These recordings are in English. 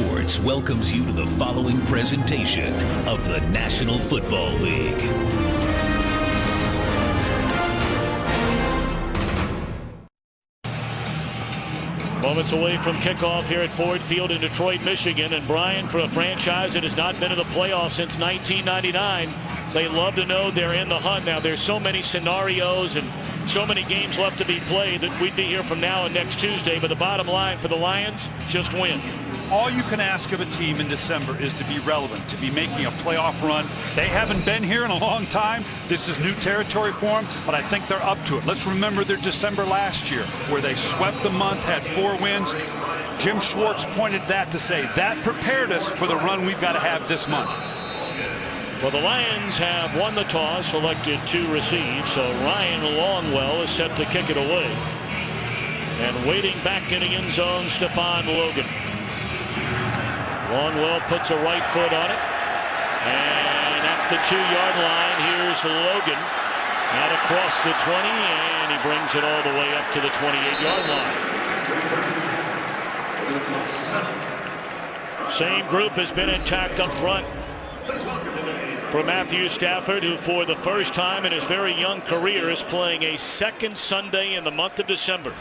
Sports welcomes you to the following presentation of the National Football League. Moments away from kickoff here at Ford Field in Detroit, Michigan. And Brian, for a franchise that has not been in the playoffs since 1999, they love to know they're in the hunt. Now, there's so many scenarios and so many games left to be played that we'd be here from now and next Tuesday. But the bottom line for the Lions, just win. All you can ask of a team in December is to be relevant, to be making a playoff run. They haven't been here in a long time. This is new territory for them, but I think they're up to it. Let's remember their December last year, where they swept the month, had 4 wins. Jim Schwartz pointed that to say that prepared us for the run we've got to have this month. Well, the Lions have won the toss, selected to receive, so Ryan Longwell is set to kick it away. And waiting back in the end zone, Stephon Logan. Longwell puts a right foot on it. And at the 2-yard line, here's Logan. Out across the 20, and he brings it all the way up to the 28-yard line. Same group has been intact up front for Matthew Stafford, who for the first time in his very young career is playing a second Sunday in the month of December.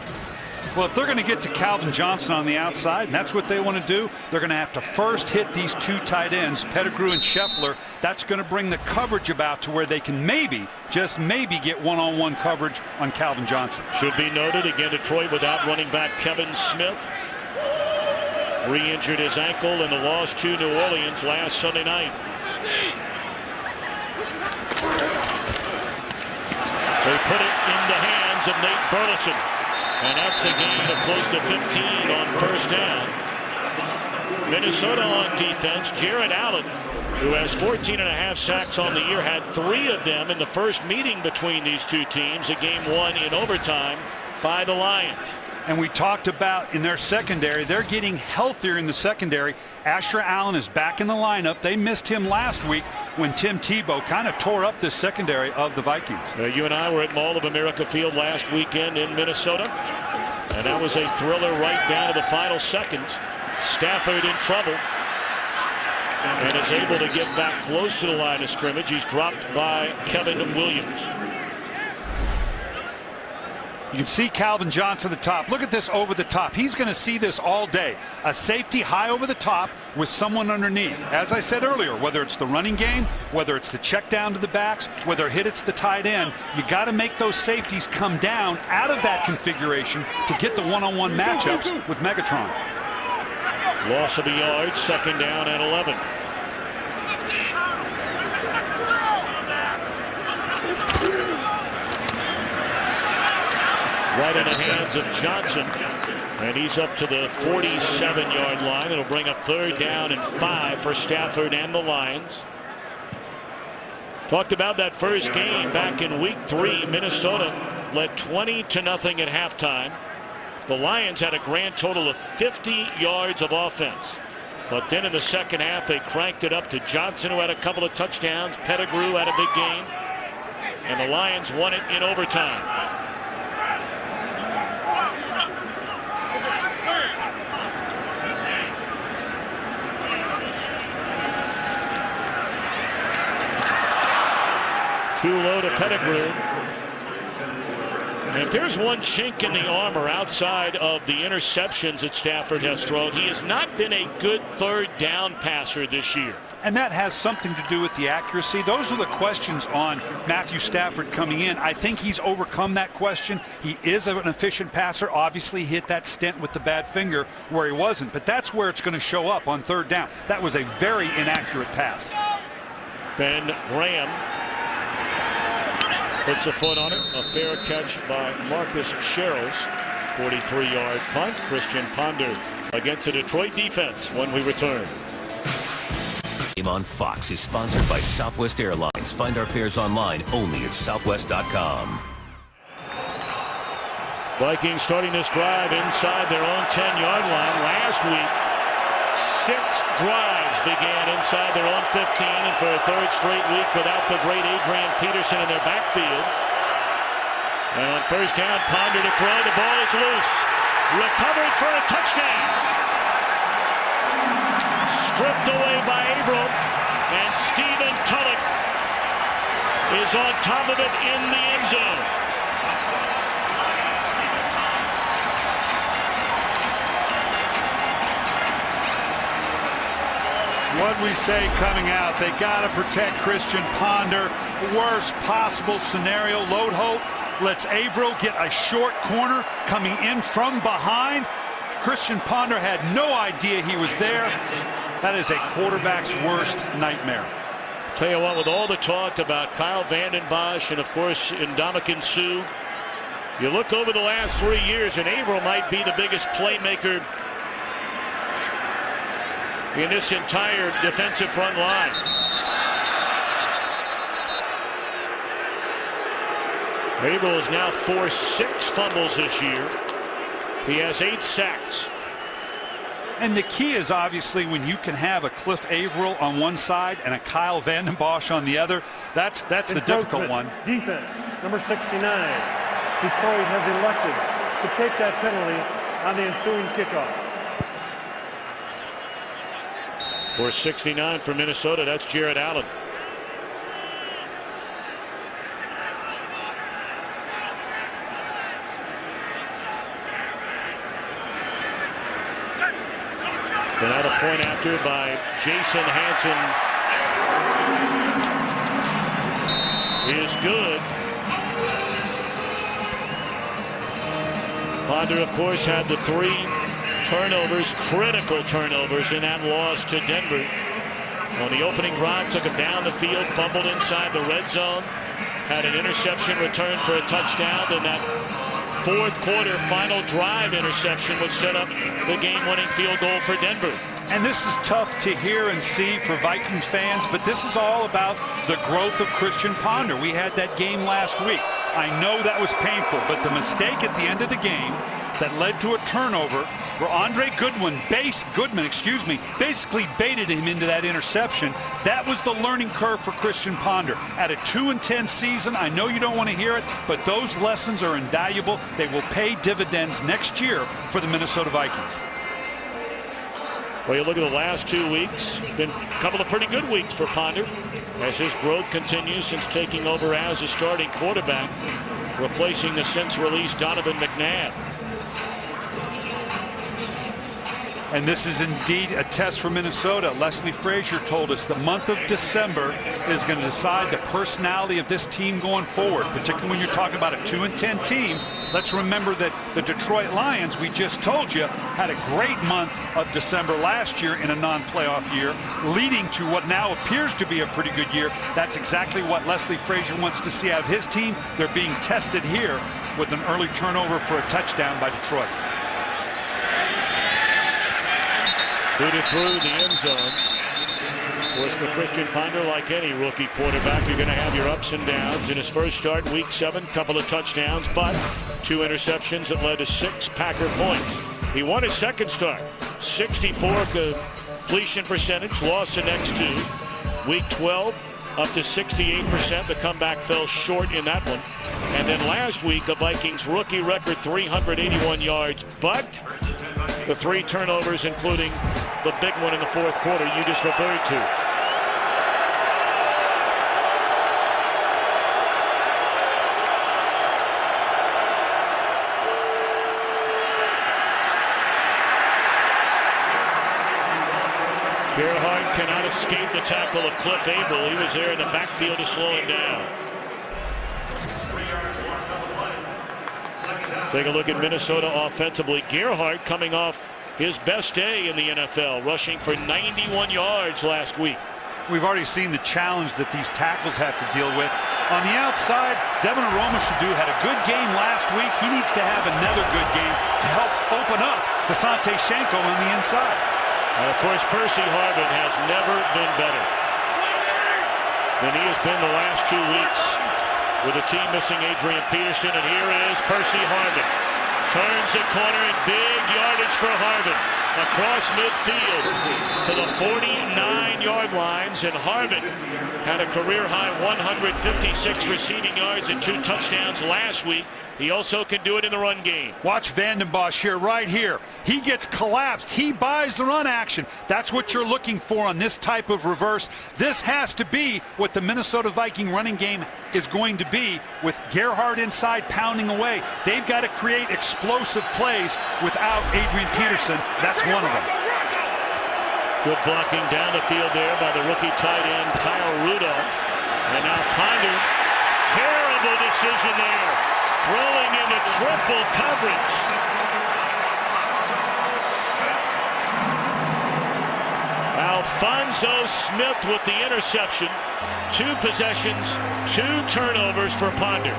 Well, if they're going to get to Calvin Johnson on the outside, and that's what they want to do, they're going to have to first hit these 2 tight ends, Pettigrew and Scheffler. That's going to bring the coverage about to where they can maybe, just maybe, get one-on-one coverage on Calvin Johnson. Should be noted, again, Detroit without running back Kevin Smith. Re-injured his ankle in the loss to New Orleans last Sunday night. They put it in the hands of Nate Burleson. And that's a gain of close to 15 on first down. Minnesota on defense. Jared Allen, who has 14.5 sacks on the year, had 3 of them in the first meeting between these two teams, a game won in overtime by the Lions. And we talked about in their secondary, they're getting healthier in the secondary. Asher Allen is back in the lineup. They missed him last week when Tim Tebow kind of tore up this secondary of the Vikings. You and I were at Mall of America Field last weekend in Minnesota, and that was a thriller right down to the final seconds. Stafford in trouble and is able to get back close to the line of scrimmage. He's dropped by Kevin Williams. You can see Calvin Johnson at the top. Look at this over the top. He's going to see this all day. A safety high over the top with someone underneath. As I said earlier, whether it's the running game, whether it's the check down to the backs, whether it hits the tight end, you got to make those safeties come down out of that configuration to get the one-on-one matchups with Megatron. Loss of a yard, second down and 11. Right in the hands of Johnson, and he's up to the 47-yard line. It'll bring up third down and 5 for Stafford and the Lions. Talked about that first game back in week 3. Minnesota led 20-0 at halftime. The Lions had a grand total of 50 yards of offense, but then in the second half they cranked it up to Johnson, who had a couple of touchdowns. Pettigrew had a big game, and the Lions won it in overtime. Too low to Pettigrew. And if there's one chink in the armor outside of the interceptions that Stafford has thrown, he has not been a good third down passer this year. And that has something to do with the accuracy. Those are the questions on Matthew Stafford coming in. I think he's overcome that question. He is an efficient passer. Obviously, he hit that stint with the bad finger where he wasn't. But that's where it's going to show up on third down. That was a very inaccurate pass. Ben Graham puts a foot on it. A fair catch by Marcus Sherrills. 43-yard punt. Christian Ponder against the Detroit defense when we return. Game on Fox is sponsored by Southwest Airlines. Find our fares online only at southwest.com. Vikings starting this drive inside their own 10-yard line. Last week, 6 drives began inside their own 15, and for a third straight week without the great Adrian Peterson in their backfield. And on first down, Ponder to throw. The ball is loose. Recovered for a touchdown. stripped away by Averill, and Stephen Tulloch is on top of it in the end zone. What we say coming out, they got to protect Christian Ponder. Worst possible scenario. Load hope lets Averill get a short corner coming in from behind. Christian Ponder had no idea he was there. That is a quarterback's worst nightmare. Tell you what, with all the talk about Kyle Vanden Bosch and, of course, Ndamukong Suh, you look over the last 3 years, and Averill might be the biggest playmaker in this entire defensive front line. Averill has now forced 6 fumbles this year. He has 8 sacks. And the key is obviously when you can have a Cliff Averill on one side and a Kyle Vanden Bosch on the other. That's the difficult one. Defense, number 69. Detroit has elected to take that penalty on the ensuing kickoff. For 69 for Minnesota, that's Jared Allen. And out a point after by Jason Hanson is good. Ponder, of course, had the 3 turnovers, critical turnovers in that loss to Denver. On the opening drive, took him down the field, fumbled inside the red zone, had an interception returned for a touchdown, and that fourth quarter final drive interception would set up the game-winning field goal for Denver. And this is tough to hear and see for Vikings fans, but this is all about the growth of Christian Ponder. We had that game last week. I know that was painful, but the mistake at the end of the game that led to a turnover where Andre Goodwin basically baited him into that interception. That was the learning curve for Christian Ponder. At a 2-10 season, I know you don't want to hear it, but those lessons are invaluable. They will pay dividends next year for the Minnesota Vikings. Well, you look at the last 2 weeks, been a couple of pretty good weeks for Ponder as his growth continues since taking over as a starting quarterback, replacing the since released Donovan McNabb. And this is indeed a test for Minnesota. Leslie Frazier told us the month of December is going to decide the personality of this team going forward, particularly when you're talking about a 2-10 team. Let's remember that the Detroit Lions, we just told you, had a great month of December last year in a non-playoff year, leading to what now appears to be a pretty good year. That's exactly what Leslie Frazier wants to see out of his team. They're being tested here with an early turnover for a touchdown by Detroit. Booted through the end zone. Of course, for Christian Ponder, like any rookie quarterback, you're going to have your ups and downs. In his first start, week 7, couple of touchdowns, but 2 interceptions that led to 6 Packer points. He won his second start, 64 completion percentage, lost the next 2. Week 12, up to 68%. The comeback fell short in that one. And then last week, a Vikings rookie record 381 yards, but the 3 turnovers, including the big one in the fourth quarter you just referred to. Gerhardt cannot escape the tackle of Cliff Averill. He was there in the backfield to slow him down. Take a look at Minnesota offensively. Gerhardt coming off his best day in the NFL, rushing for 91 yards last week. We've already seen the challenge that these tackles have to deal with. On the outside, Devin Aromashodu had a good game last week. He needs to have another good game to help open up Desante Shenko on the inside. And of course, Percy Harvin has never been better than he has been the last 2 weeks, with the team missing Adrian Peterson. And here is Percy Harvin. Turns the corner and big yardage for Harvin. across midfield to the 49-yard lines, and Harvin had a career-high 156 receiving yards and 2 touchdowns last week. He also can do it in the run game. Watch Vanden Bosch here, right here. He gets collapsed. He buys the run action. That's what you're looking for on this type of reverse. This has to be what the Minnesota Viking running game is going to be, with Gerhard inside pounding away. They've got to create explosive plays without Adrian Peterson. That's one of them. Good blocking down the field there by the rookie tight end Kyle Rudolph. And now Ponder, terrible decision there, throwing into triple coverage. Alphonso Smith with the interception. 2 possessions, 2 turnovers for Ponder.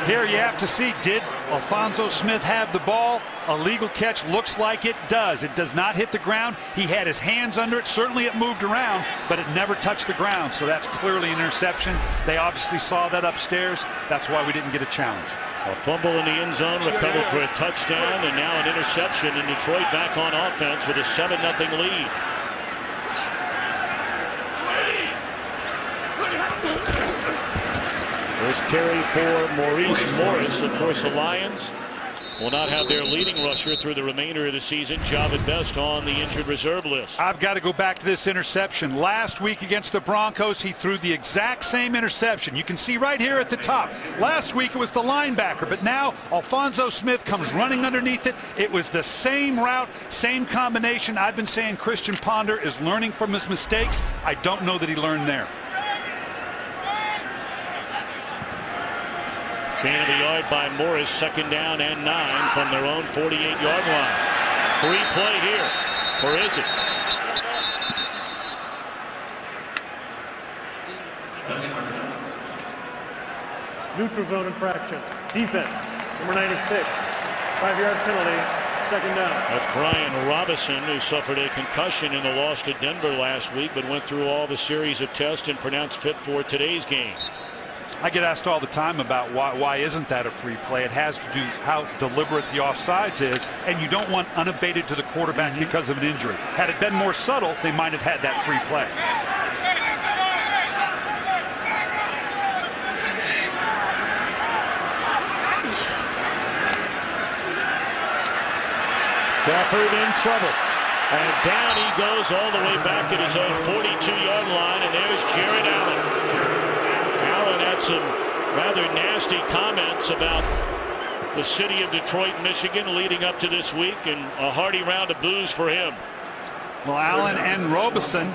Here you have to see, did Alphonso Smith have the ball? A legal catch looks like it does. It does not hit the ground. He had his hands under it. Certainly it moved around, but it never touched the ground. So that's clearly an interception. They obviously saw that upstairs. That's why we didn't get a challenge. A fumble in the end zone, recovered for a touchdown, and now an interception, and Detroit back on offense with a 7-0 lead. First carry for Maurice Morris. Of course, the Lions will not have their leading rusher through the remainder of the season. Javid Best on the injured reserve list. I've got to go back to this interception. Last week against the Broncos, he threw the exact same interception. You can see right here at the top. Last week it was the linebacker, but now Alphonso Smith comes running underneath it. It was the same route, same combination. I've been saying Christian Ponder is learning from his mistakes. I don't know that he learned there. Gain of a yard by Morris, 2nd down and 9 from their own 48-yard line. Free play here for Izzy. Neutral zone infraction. Defense, number 96. 5-yard penalty, 2nd down. That's Brian Robinson, who suffered a concussion in the loss to Denver last week, but went through all the series of tests and pronounced fit for today's game. I get asked all the time about why isn't that a free play. It has to do how deliberate the offsides is, and you don't want unabated to the quarterback because of an injury. Had it been more subtle, they might have had that free play. Stafford in trouble. And down he goes all the way back at his own 42-yard line, and there's Jared Allen. Allen had some rather nasty comments about the city of Detroit, Michigan leading up to this week, and a hearty round of boos for him. Well, Allen and Robison,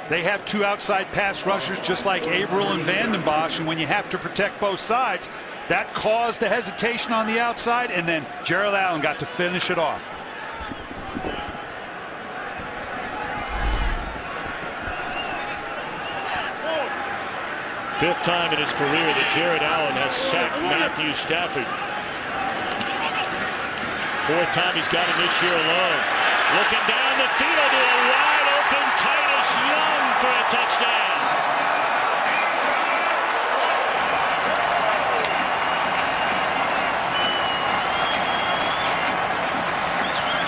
they have 2 outside pass rushers just like Averill and Vanden Bosch, and when you have to protect both sides, that caused the hesitation on the outside, and then Jared Allen got to finish it off. Fifth time in his career that Jared Allen has sacked Matthew Stafford. 4th time he's got him this year alone. Looking down the field to a wide open Titus Young for a touchdown.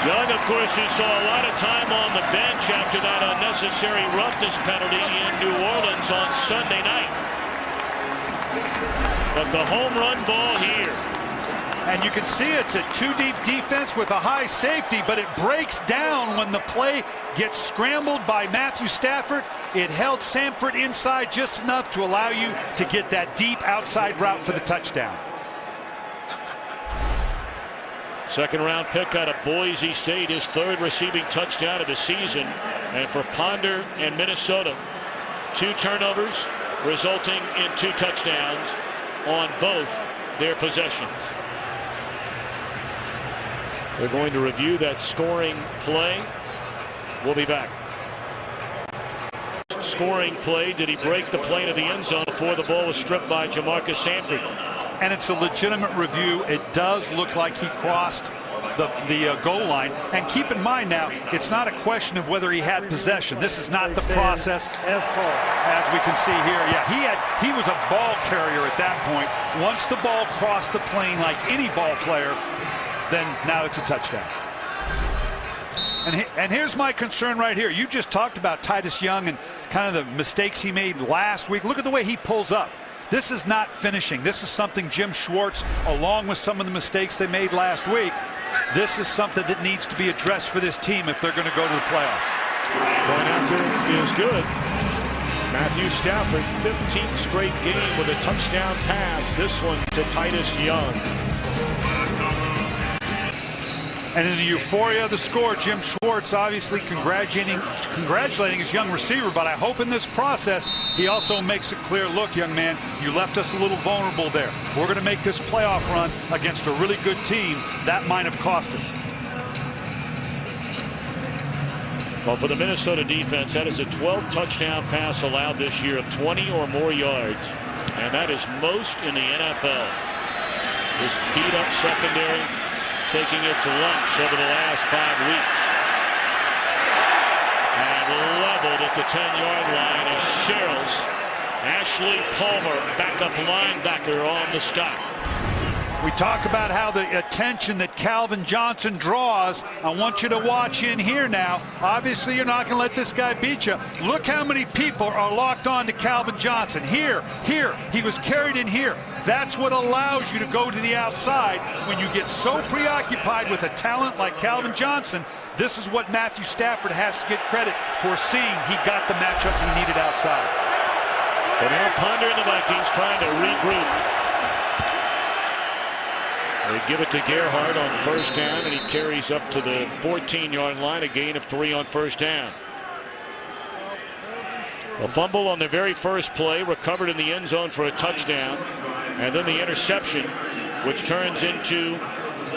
Young, of course, who saw a lot of time on the bench after that unnecessary roughness penalty in New Orleans on Sunday night. But the home run ball here. And you can see it's a 2-deep defense with a high safety, but it breaks down when the play gets scrambled by Matthew Stafford. It held Samford inside just enough to allow you to get that deep outside route for the touchdown. 2nd round pick out of Boise State, his 3rd receiving touchdown of the season. And for Ponder and Minnesota, 2 turnovers resulting in 2 touchdowns on both their possessions. They're going to review that scoring play. We'll be back. Scoring play. Did he break the plane of the end zone before the ball was stripped by Jamarcus Sanford? And it's a legitimate review. It does look like he crossed the goal line. And keep in mind now, it's not a question of whether he had possession. This is not the process, as we can see here. Yeah, he had He was a ball carrier at that point. Once the ball crossed the plane like any ball player, then now it's a touchdown. And here's my concern right here. You just talked about Titus Young and kind of the mistakes he made last week. Look at the way he pulls up. This is not finishing. This is something Jim Schwartz, along with some of the mistakes they made last week, this is something that needs to be addressed for this team if they're going to go to the playoffs. Going after is good. Matthew Stafford, 15th straight game with a touchdown pass. This one to Titus Young. And in the euphoria of the score, Jim Schwartz obviously congratulating his young receiver, but I hope in this process he also makes it clear, look, young man, you left us a little vulnerable there. We're going to make this playoff run against a really good team. That might have cost us. Well, for the Minnesota defense, that is a 12th touchdown pass allowed this year of 20 or more yards, and that is most in the NFL. This beat-up secondary taking its lunch over the last 5 weeks. And leveled at the 10-yard line is Cheryl's Ashley Palmer, backup linebacker, on the stop. We talk about how the attention that Calvin Johnson draws. I want you to watch in here now. Obviously, you're not going to let this guy beat you. Look how many people are locked on to Calvin Johnson. Here. He was carried in here. That's what allows you to go to the outside when you get so preoccupied with a talent like Calvin Johnson. This is what Matthew Stafford has to get credit for, seeing he got the matchup he needed outside. So now Ponder and the Vikings trying to regroup. They give it to Gerhardt on first down, and he carries up to the 14-yard line, a gain of 3 on first down. A fumble on the very first play, recovered in the end zone for a touchdown, and then the interception, which turns into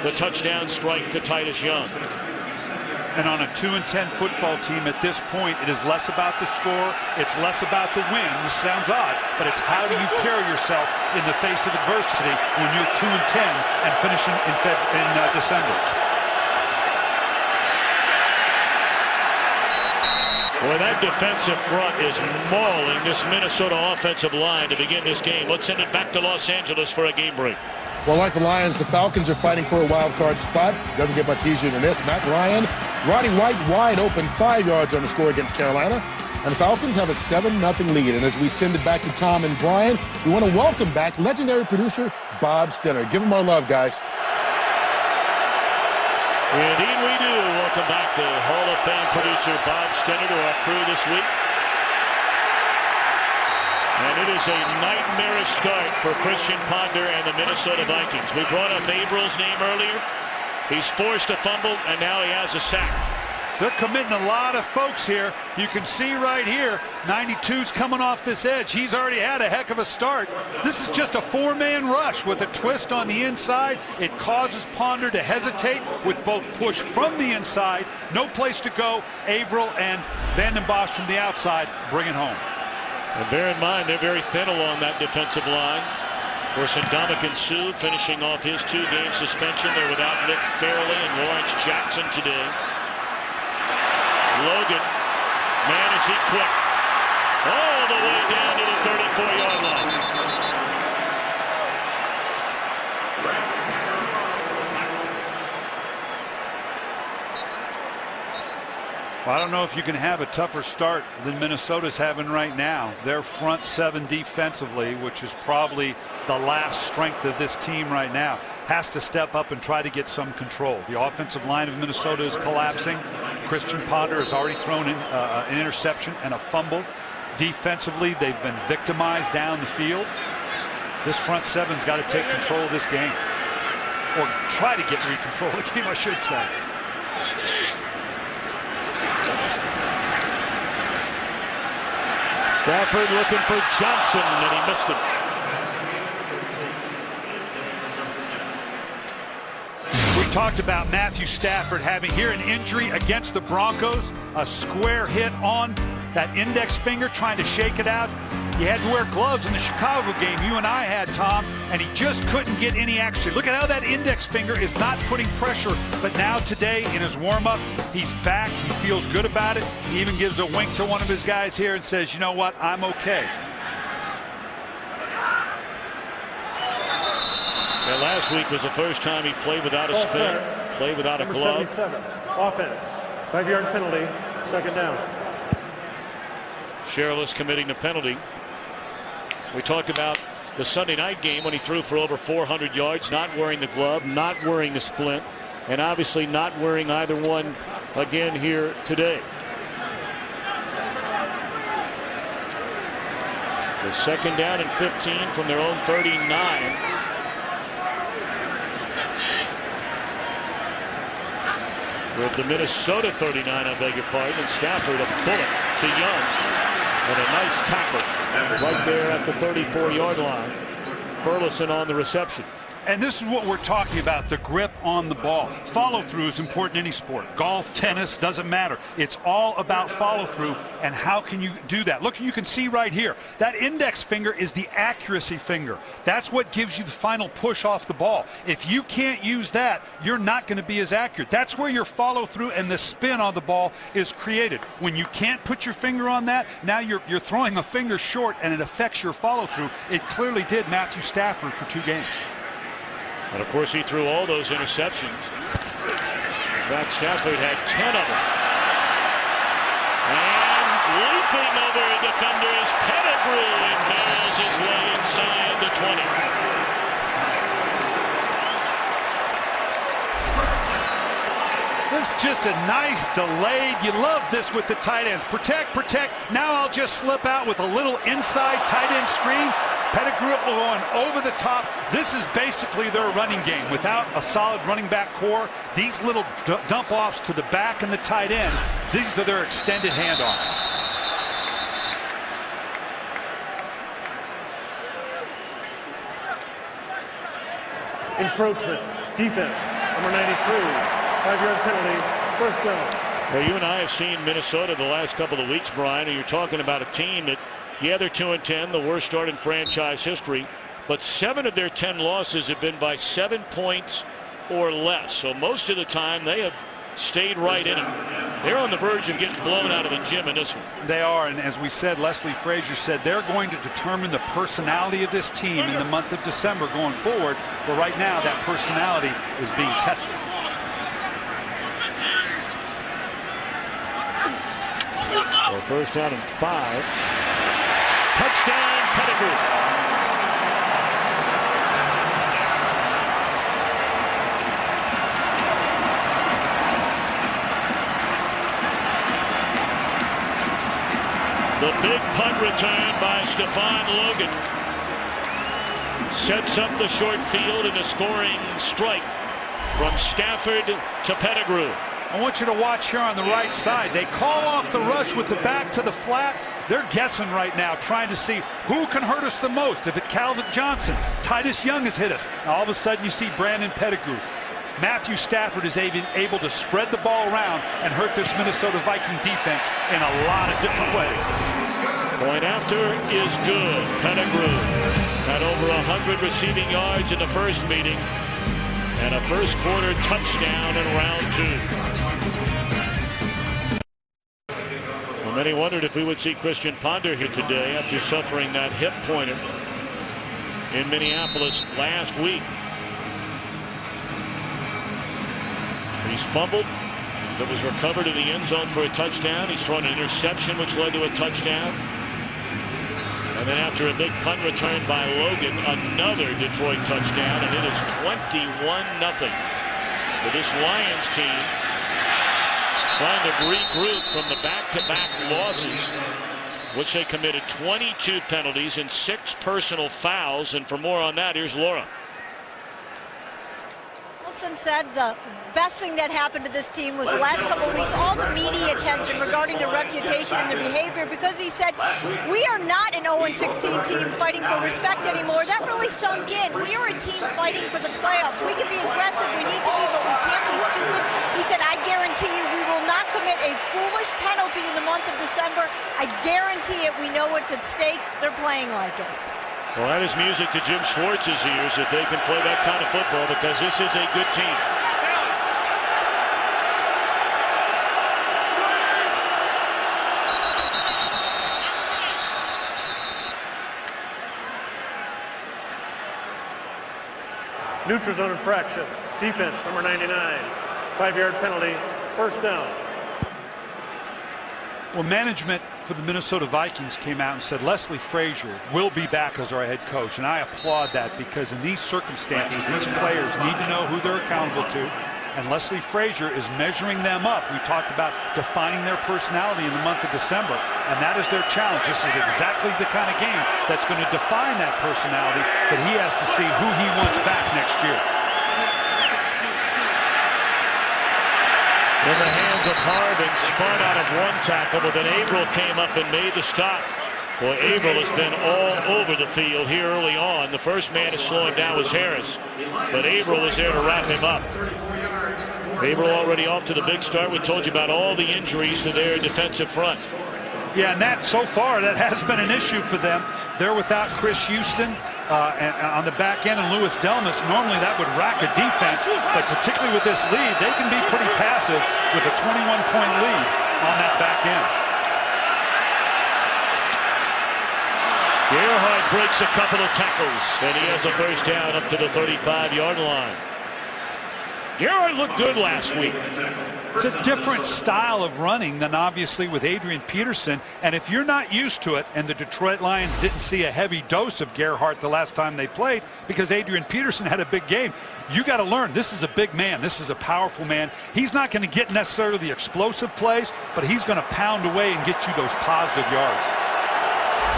the touchdown strike to Titus Young. And on a 2-10 football team at this point, it is less about the score, it's less about the win. This sounds odd, but it's how do you carry yourself in the face of adversity when you're 2-10 and finishing in December. Boy, that defensive front is mauling this Minnesota offensive line to begin this game. Let's send it back to Los Angeles for a game break. Well, like the Lions, the Falcons are fighting for a wild card spot. Doesn't get much easier than this. Matt Ryan, Roddy White wide open, 5 yards on the score against Carolina. And the Falcons have a 7-0 lead. And as we send it back to Tom and Brian, we want to welcome back legendary producer Bob Stenner. Give him our love, guys. Indeed we do. Welcome back to Hall of Fame producer Bob Stenner to our crew this week. And it is a nightmarish start for Christian Ponder and the Minnesota Vikings. We brought up Abrill's name earlier. He's forced a fumble, and now he has a sack. They're committing a lot of folks here. You can see right here, 92's coming off this edge. He's already had a heck of a start. This is just a 4-man rush with a twist on the inside. It causes Ponder to hesitate with both push from the inside, no place to go. Averill and Vanden Bosch from the outside bring it home. And bear in mind, they're very thin along that defensive line. Of course, Ndamukong Suh finishing off his 2-game suspension. They're without Nick Fairley and Lawrence Jackson today. Logan, man, is he quick. All the way down to the 34-yard line. Well, I don't know if you can have a tougher start than Minnesota's having right now. Their front 7 defensively, which is probably the last strength of this team right now, has to step up and try to get some control. The offensive line of Minnesota is collapsing. Christian Ponder has already thrown in an interception and a fumble. Defensively, they've been victimized down the field. This front 7's got to take control of this game, or try to get control of the game, I should say. Stafford looking for Johnson, and he missed it. We talked about Matthew Stafford having here an injury against the Broncos, a square hit on that index finger, trying to shake it out. He had to wear gloves in the Chicago game you and I had, Tom, and he just couldn't get any action. Look at how that index finger is not putting pressure, but now today in his warm-up, he's back. He feels good about it. He even gives a wink to one of his guys here and says, you know what, I'm okay. Yeah, last week was the first time he played without a False spin, start. played without a Number glove. 77, offense. 5-yard penalty, second down. Sherrills committing the penalty. We talked about the Sunday night game when he threw for over 400 yards, not wearing the glove, not wearing the splint, and obviously not wearing either one again here today. The second down and 15 from their own 39. With the Minnesota 39, I beg your pardon, and Stafford a bullet to Young. And a nice tackle right there at the 34-yard line. Burleson on the reception. And this is what we're talking about, the grip on the ball. Follow-through is important in any sport. Golf, tennis, doesn't matter. It's all about follow-through and how can you do that. Look, you can see right here, that index finger is the accuracy finger. That's what gives you the final push off the ball. If you can't use that, you're not going to be as accurate. That's where your follow-through and the spin on the ball is created. When you can't put your finger on that, now you're throwing a finger short and it affects your follow-through. It clearly did Matthew Stafford for 2 games. And, of course, he threw all those interceptions. In fact, Stafford had 10 of them. And leaping over defenders, Pettigrew nails his way inside the 20. This is just a nice delayed. You love this with the tight ends. Protect, protect. Now I'll just slip out with a little inside tight end screen. Pettigrew going over the top. This is basically their running game. Without a solid running back core, these little dump offs to the back and the tight end, these are their extended handoffs. Encroachment, defense, number 93, 5-yard penalty, first down. Well, you and I have seen Minnesota the last couple of weeks, Brian, and you're talking about a team that, yeah, they're 2-10, the worst start in franchise history, but 7 of their 10 losses have been by 7 points or less. So most of the time they have stayed right in it. They're on the verge of getting blown out of the gym in this one. They are, and as we said, Leslie Frazier said, they're going to determine the personality of this team in the month of December going forward. But right now, that personality is being tested. Well, first down and 5. Touchdown, Pettigrew. The big punt return by Stephon Logan sets up the short field in a scoring strike from Stafford to Pettigrew. I want you to watch here on the right side. They call off the rush with the back to the flat. They're guessing right now, trying to see who can hurt us the most. If it's Calvin Johnson, Titus Young has hit us. And all of a sudden you see Brandon Pettigrew. Matthew Stafford is able to spread the ball around and hurt this Minnesota Viking defense in a lot of different ways. Point after is good. Pettigrew had over 100 receiving yards in the first meeting and a first quarter touchdown in round 2. Well, many wondered if we would see Christian Ponder here today after suffering that hip pointer in Minneapolis last week. He's fumbled, but was recovered in the end zone for a touchdown. He's thrown an interception, which led to a touchdown. And then after a big punt return by Logan, another Detroit touchdown, and it is 21-0 for this Lions team, trying to regroup from the back-to-back losses, which they committed 22 penalties and 6 personal fouls. And for more on that, here's Laura. Wilson said the best thing that happened to this team was the last couple of weeks, all the media attention regarding their reputation and their behavior, because he said, we are not an 0-16 team fighting for respect anymore. That really sunk in. We are a team fighting for the playoffs. We can be aggressive, we need to be, but we can't be stupid. He said, I guarantee you we will not commit a foolish penalty in the month of December. I guarantee it. We know what's at stake. They're playing like it. Well, that is music to Jim Schwartz's ears if they can play that kind of football, because this is a good team. Neutral zone infraction. Defense, number 99. 5-yard penalty, first down. Well, management for the Minnesota Vikings came out and said Leslie Frazier will be back as our head coach, and I applaud that because in these circumstances, these players need to know who they're accountable to, and Leslie Frazier is measuring them up. We talked about defining their personality in the month of December, and that is their challenge. This is exactly the kind of game that's going to define that personality that he has to see who he wants back next year. In the hands of Harvin, spun out of one tackle, but then Averill came up and made the stop. Boy, Averill has been all over the field here early on. The first man to slow him down was Harris, but Averill was there to wrap him up. Averill already off to the big start. We told you about all the injuries to their defensive front. Yeah, and that so far that has been an issue for them. They're without Chris Houston and on the back end and Louis Delmas. Normally that would rack a defense, but particularly with this lead, they can be pretty passive with a 21-point lead on that back end. Gerhardt breaks a couple of tackles, and he has a first down up to the 35-yard line. Gerhardt looked good last week. It's a different style of running than obviously with Adrian Peterson, and if you're not used to it, and the Detroit Lions didn't see a heavy dose of Gerhardt the last time they played because Adrian Peterson had a big game, you got to learn this is a big man, this is a powerful man. He's not going to get necessarily the explosive plays, but he's going to pound away and get you those positive yards.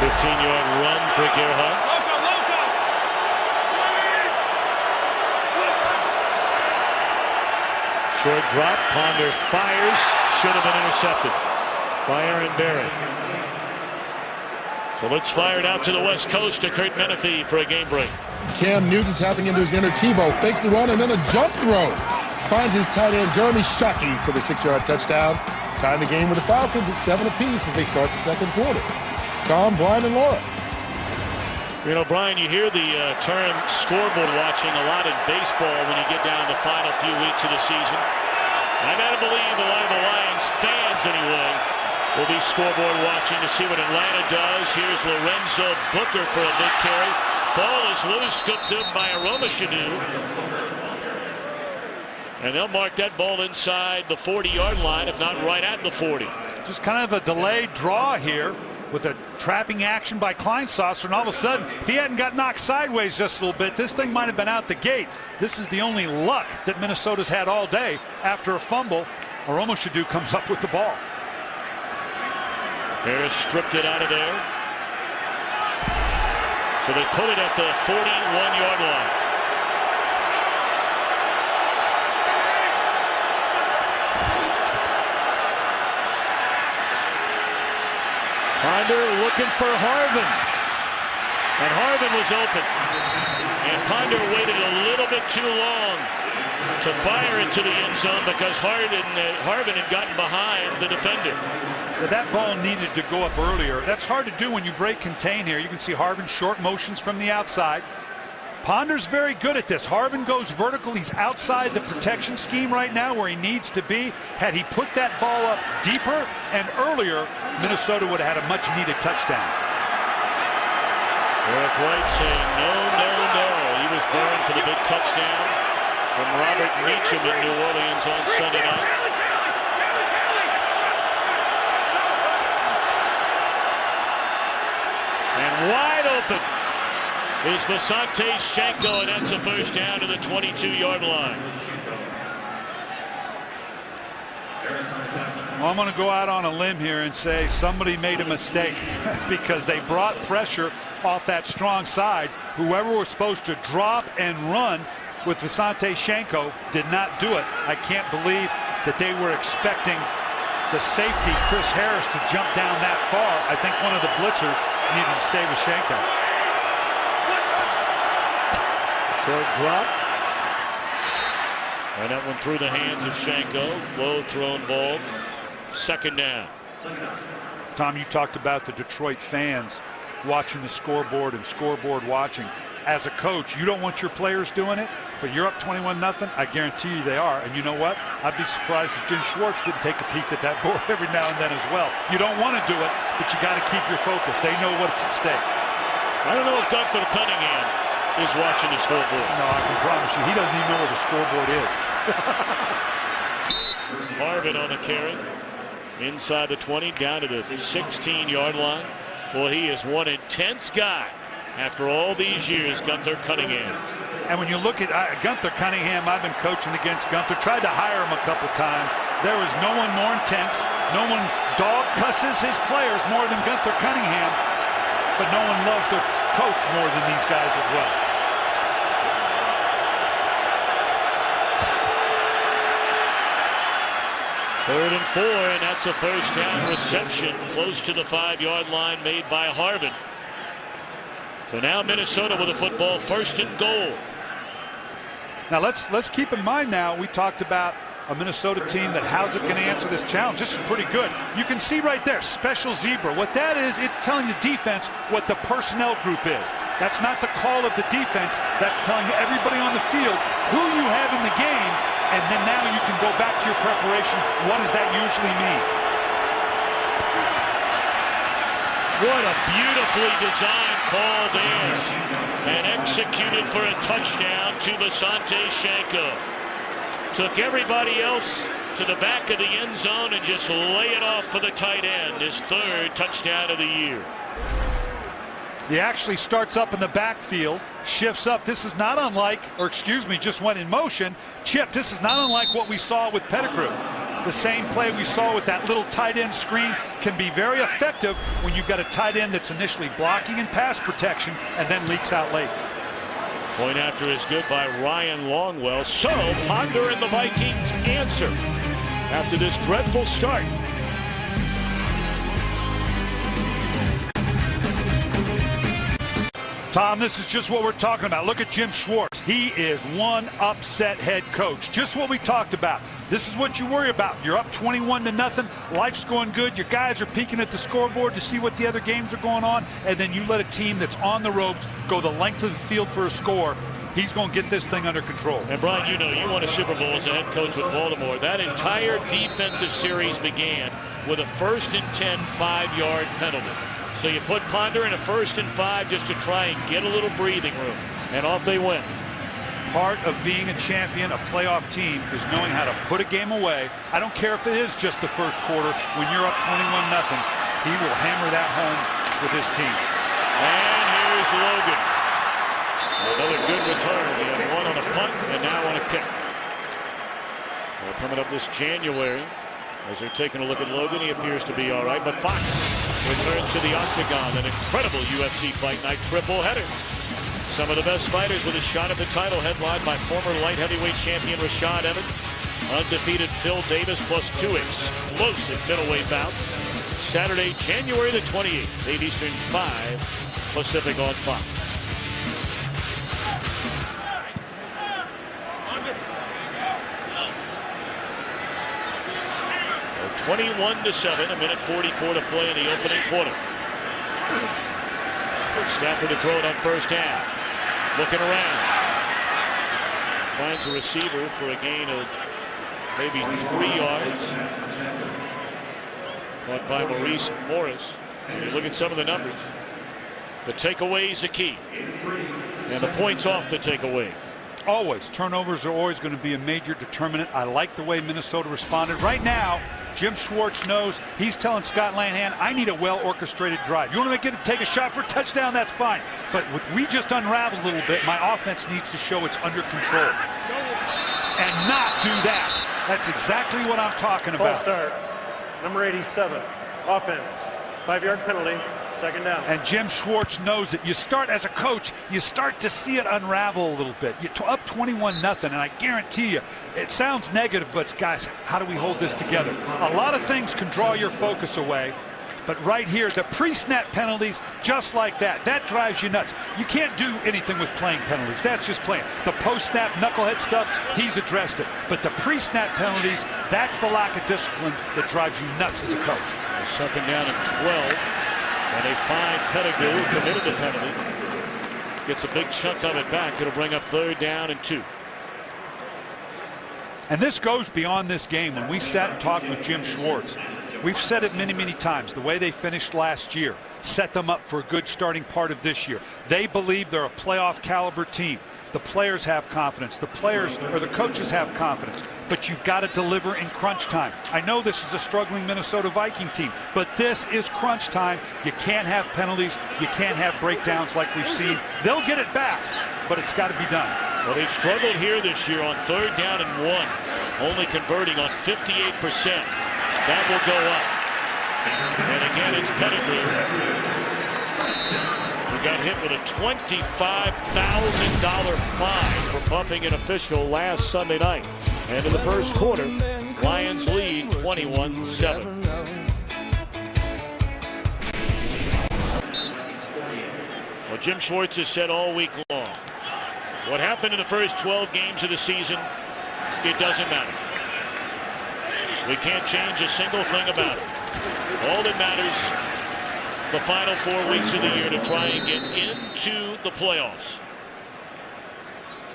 15-yard run for Gerhardt. Short drop, Ponder fires, should have been intercepted by Aaron Berry. So let's fire it out to the West Coast to Kurt Menefee for a game break. Cam Newton tapping into his inner Tebow, fakes the run and then a jump throw. Finds his tight end Jeremy Shockey for the 6-yard touchdown. Tying the game with the Falcons at 7 apiece as they start the second quarter. Tom, Brian, and Laura. You know, Brian, you hear the term scoreboard watching a lot in baseball when you get down to the final few weeks of the season. I gotta believe a lot of the Lions fans, anyway, will be scoreboard watching to see what Atlanta does. Here's Lorenzo Booker for a big carry. Ball is loose, scooped up by Aromashadu. And they'll mark that ball inside the 40-yard line, if not right at the 40. Just kind of a delayed draw here with a trapping action by Kleinsasser, and all of a sudden, if he hadn't got knocked sideways just a little bit, this thing might have been out the gate. This is the only luck that Minnesota's had all day. After a fumble, Aromashadu comes up with the ball. Harris stripped it out of there. So they put it at the 41-yard line. Ponder looking for Harvin. And Harvin was open. And Ponder waited a little bit too long to fire it to the end zone because Harvin had gotten behind the defender. That ball needed to go up earlier. That's hard to do when you break contain here. You can see Harvin short motions from the outside. Ponder's very good at this. Harvin goes vertical. He's outside the protection scheme right now where he needs to be. Had he put that ball up deeper and earlier, Minnesota would have had a much-needed touchdown. Eric White saying no, no, no. He was burned for the big touchdown from Robert Meacham in New Orleans on Sunday night. And wide open is Visanthe Shenko, and that's a first down to the 22-yard line. Well, I'm going to go out on a limb here and say somebody made a mistake because they brought pressure off that strong side. Whoever was supposed to drop and run with Visanthe Shenko did not do it. I can't believe that they were expecting the safety, Chris Harris, to jump down that far. I think one of the blitzers needed to stay with Shenko. Short drop. And that one through the hands of Shenko. Low thrown ball. Second down. Tom, you talked about the Detroit fans watching the scoreboard and scoreboard watching. As a coach, you don't want your players doing it, but you're up 21-0. I guarantee you they are. And you know what? I'd be surprised if Jim Schwartz didn't take a peek at that board every now and then as well. You don't want to do it, but you got to keep your focus. They know what's at stake. I don't know if Gunther Cunningham is watching the scoreboard. No, I can promise you, he doesn't even know where the scoreboard is. Marvin on the carry. Inside the 20, down to the 16-yard line. Boy, he is one intense guy after all these years, Gunther Cunningham. And when you look at Gunther Cunningham, I've been coaching against Gunther, tried to hire him a couple times. There was no one more intense. No one dog cusses his players more than Gunther Cunningham, but no one loves to coach more than these guys as well. Third and 4, and that's a first down reception close to the 5-yard line made by Harvin. So now Minnesota with a football, first and goal. Now let's keep in mind now, we talked about a Minnesota team that how's it going to answer this challenge. This is pretty good. You can see right there, special zebra. What that is, it's telling the defense what the personnel group is. That's not the call of the defense. That's telling everybody on the field who you have in the game, and then now you can go back to your preparation. What does that usually mean? What a beautifully designed call there, and executed for a touchdown to Basante Shanko. Took everybody else to the back of the end zone and just lay it off for the tight end. His third touchdown of the year. He actually starts up in the backfield, shifts up. This is not unlike, or excuse me, just went in motion. Chip, this is not unlike what we saw with Pettigrew. The same play we saw with that little tight end screen can be very effective when you've got a tight end that's initially blocking and pass protection and then leaks out late. Point after is good by Ryan Longwell. So Ponder and the Vikings answer after this dreadful start. Tom, this is just what we're talking about. Look at Jim Schwartz. He is one upset head coach. Just what we talked about. This is what you worry about. You're up 21-0. Life's going good. Your guys are peeking at the scoreboard to see what the other games are going on. And then you let a team that's on the ropes go the length of the field for a score. He's going to get this thing under control. And Brian, you know, you won a Super Bowl as a head coach with Baltimore. That entire defensive series began with a 1st and 10 5-yard penalty. So you put Ponder in a 1st and 5 just to try and get a little breathing room. And off they went. Part of being a champion, a playoff team, is knowing how to put a game away. I don't care if it is just the first quarter. When you're up 21-0, he will hammer that home with his team. And here's Logan. Another good return. He had one on a punt and now on a kick. Well, coming up this January, as they're taking a look at Logan, he appears to be all right. But Fox returns to the octagon. An incredible UFC Fight Night triple header. Some of the best fighters with a shot at the title, headlined by former light heavyweight champion Rashad Evans, undefeated Phil Davis, plus 2 explosive middleweight bouts. Saturday, January the 28th, 8 Eastern, 5 Pacific on Fox. 21-7, a minute 44 to play in the opening quarter. Stafford to throw it on first down. Looking around. Finds a receiver for a gain of maybe 3 yards. Caught by Maurice Morris. And you look at some of the numbers. The takeaway is the key. And the points off the takeaway. Always. Turnovers are always going to be a major determinant. I like the way Minnesota responded. Right now, Jim Schwartz knows he's telling Scott Linehan, I need a well-orchestrated drive. You want to take a shot for a touchdown? That's fine. But we just unraveled a little bit. My offense needs to show it's under control. And not do that. That's exactly what I'm talking about. False start. Number 87. Offense. 5-yard penalty. Second down. And Jim Schwartz knows it. You start as a coach, you start to see it unravel a little bit. You're up 21-0, and I guarantee you, it sounds negative, but guys, how do we hold this together? A lot of things can draw your focus away, but right here, the pre-snap penalties, just like that, that drives you nuts. You can't do anything with playing penalties. That's just playing. The post-snap knucklehead stuff, he's addressed it. But the pre-snap penalties, that's the lack of discipline that drives you nuts as a coach. Second down and 12. And they find Pettigrew, who committed the penalty. Gets a big chunk of it back. It'll bring up 3rd down and 2. And this goes beyond this game. When we sat and talked with Jim Schwartz, We've said it many, many times. The way they finished last year set them up for a good starting part of this year. They believe they're a playoff caliber team. The players have confidence. The players or the coaches have confidence. But you've got to deliver in crunch time. I know this is a struggling Minnesota Viking team, but this is crunch time. You can't have penalties. You can't have breakdowns like we've seen. They'll get it back, but it's got to be done. Well, they've struggled here this year on 3rd down and 1, only converting on 58%. That will go up. And again, it's Pettigrew. He got hit with a $25,000 fine for bumping an official last Sunday night. And in the first quarter, Lions lead 21-7. Well, Jim Schwartz has said all week long, what happened in the first 12 games of the season, it doesn't matter. We can't change a single thing about it. All that matters, the final 4 weeks of the year to try and get into the playoffs.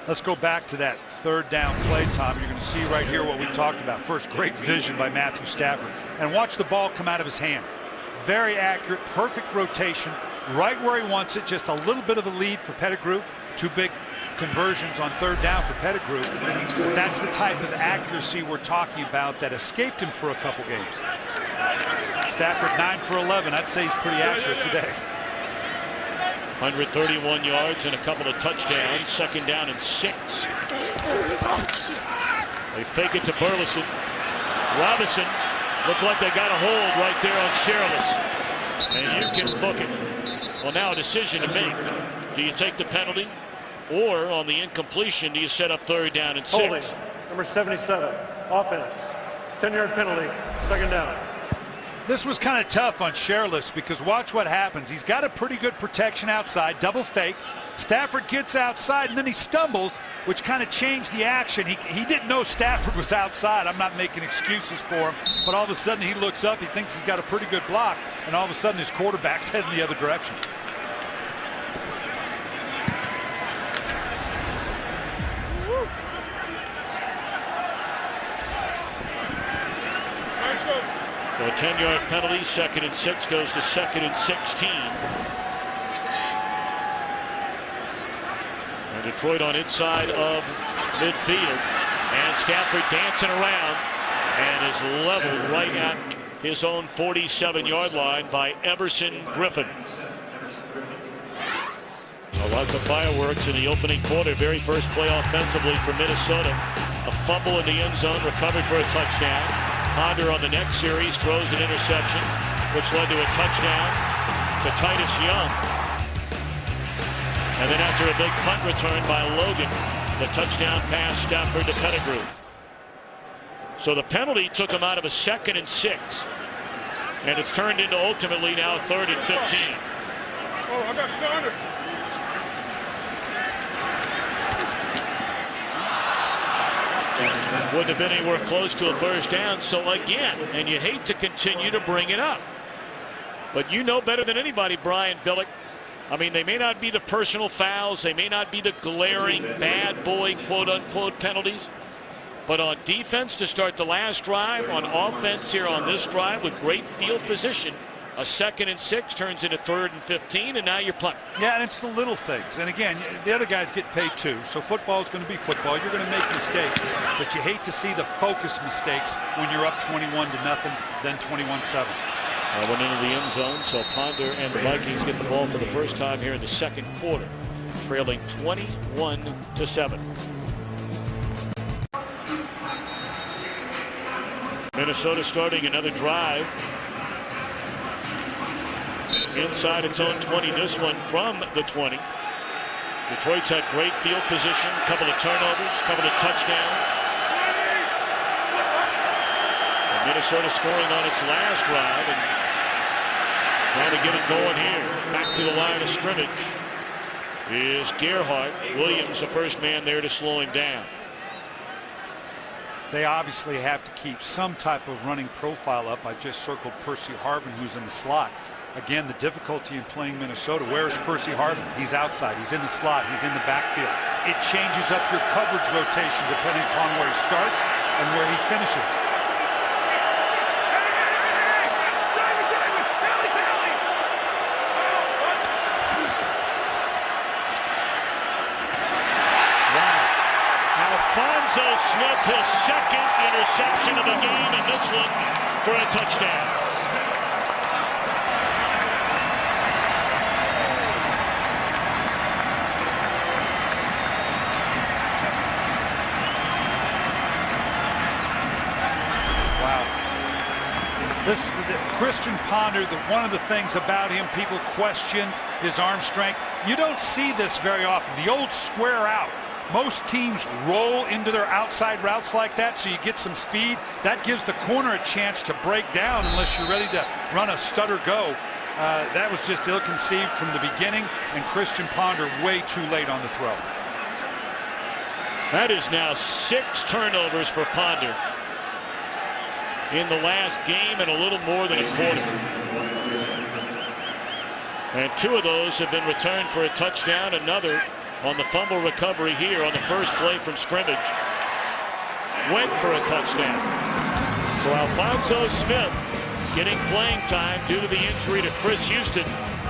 Let's go back to that 3rd down play, Tom. You're going to see right here what we talked about. First, great vision by Matthew Stafford. And watch the ball come out of his hand. Very accurate, perfect rotation, right where he wants it. Just a little bit of a lead for Pettigrew. 2 big conversions on 3rd down for Pettigrew. But that's the type of accuracy we're talking about that escaped him for a couple games. Stafford 9 for 11. I'd say he's pretty accurate today. 131 yards and a couple of touchdowns. 2nd down and 6. They fake it to Burleson. Robinson looked like they got a hold right there on Shereless. And you can book it. Well, now a decision to make. Do you take the penalty? Or on the incompletion, do you set up 3rd down and 6? Holding. Number 77. Offense. 10-yard penalty. 2nd down. This was kind of tough on Shereless because watch what happens. He's got a pretty good protection outside, double fake. Stafford gets outside and then he stumbles, which kind of changed the action. He didn't know Stafford was outside. I'm not making excuses for him, but all of a sudden he looks up, he thinks he's got a pretty good block, and all of a sudden his quarterback's heading the other direction. So a 10-yard penalty, 2nd and 6 goes to 2nd and 16. And Detroit on inside of midfield. And Stafford dancing around and is leveled right at his own 47-yard line by Everson Griffin. Well, lots of fireworks in the opening quarter. Very first play offensively for Minnesota. A fumble in the end zone, recovered for a touchdown. Ponder on the next series throws an interception, which led to a touchdown to Titus Young. And then after a big punt return by Logan, the touchdown pass Stafford to Pettigrew. So the penalty took him out of a 2nd and 6. And it's turned into ultimately now 3rd and 15. Oh, I got started. Wouldn't have been anywhere close to a 1st down. So again, and you hate to continue to bring it up, but you know better than anybody, Brian Billick. I mean, they may not be the personal fouls, they may not be the glaring bad boy quote unquote penalties, but on defense to start the last drive, on offense here on this drive with great field position, a 2nd and 6 turns into 3rd and 15, and now you're punting. Yeah, and it's the little things. And again, the other guys get paid too. So football is going to be football. You're going to make mistakes, but you hate to see the focus mistakes when you're up 21-0, then 21-7. Went into the end zone, so Ponder and the Vikings get the ball for the first time here in the 2nd quarter, trailing 21-7. Minnesota starting another drive. Inside its own 20, this one from the 20. Detroit's had great field position, a couple of turnovers, a couple of touchdowns. And Minnesota scoring on its last drive and trying to get it going here. Back to the line of scrimmage is Gerhardt. Williams, the first man there to slow him down. They obviously have to keep some type of running profile up. I just circled Percy Harvin, who's in the slot. Again, the difficulty in playing Minnesota. Where is Percy Harvin? He's outside. He's in the slot. He's in the backfield. It changes up your coverage rotation depending upon where he starts and where he finishes. Alphonso Smith, his second interception of the game, and this one for a touchdown. Christian Ponder, one of the things about him, people question his arm strength. You don't see this very often. The old square out. Most teams roll into their outside routes like that, so you get some speed. That gives the corner a chance to break down unless you're ready to run a stutter go. That was just ill-conceived from the beginning, and Christian Ponder way too late on the throw. That is now 6 turnovers for Ponder in the last game and a little more than a quarter. And 2 of those have been returned for a touchdown. Another on the fumble recovery here on the first play from scrimmage went for a touchdown. So Alphonso Smith getting playing time due to the injury to Chris Houston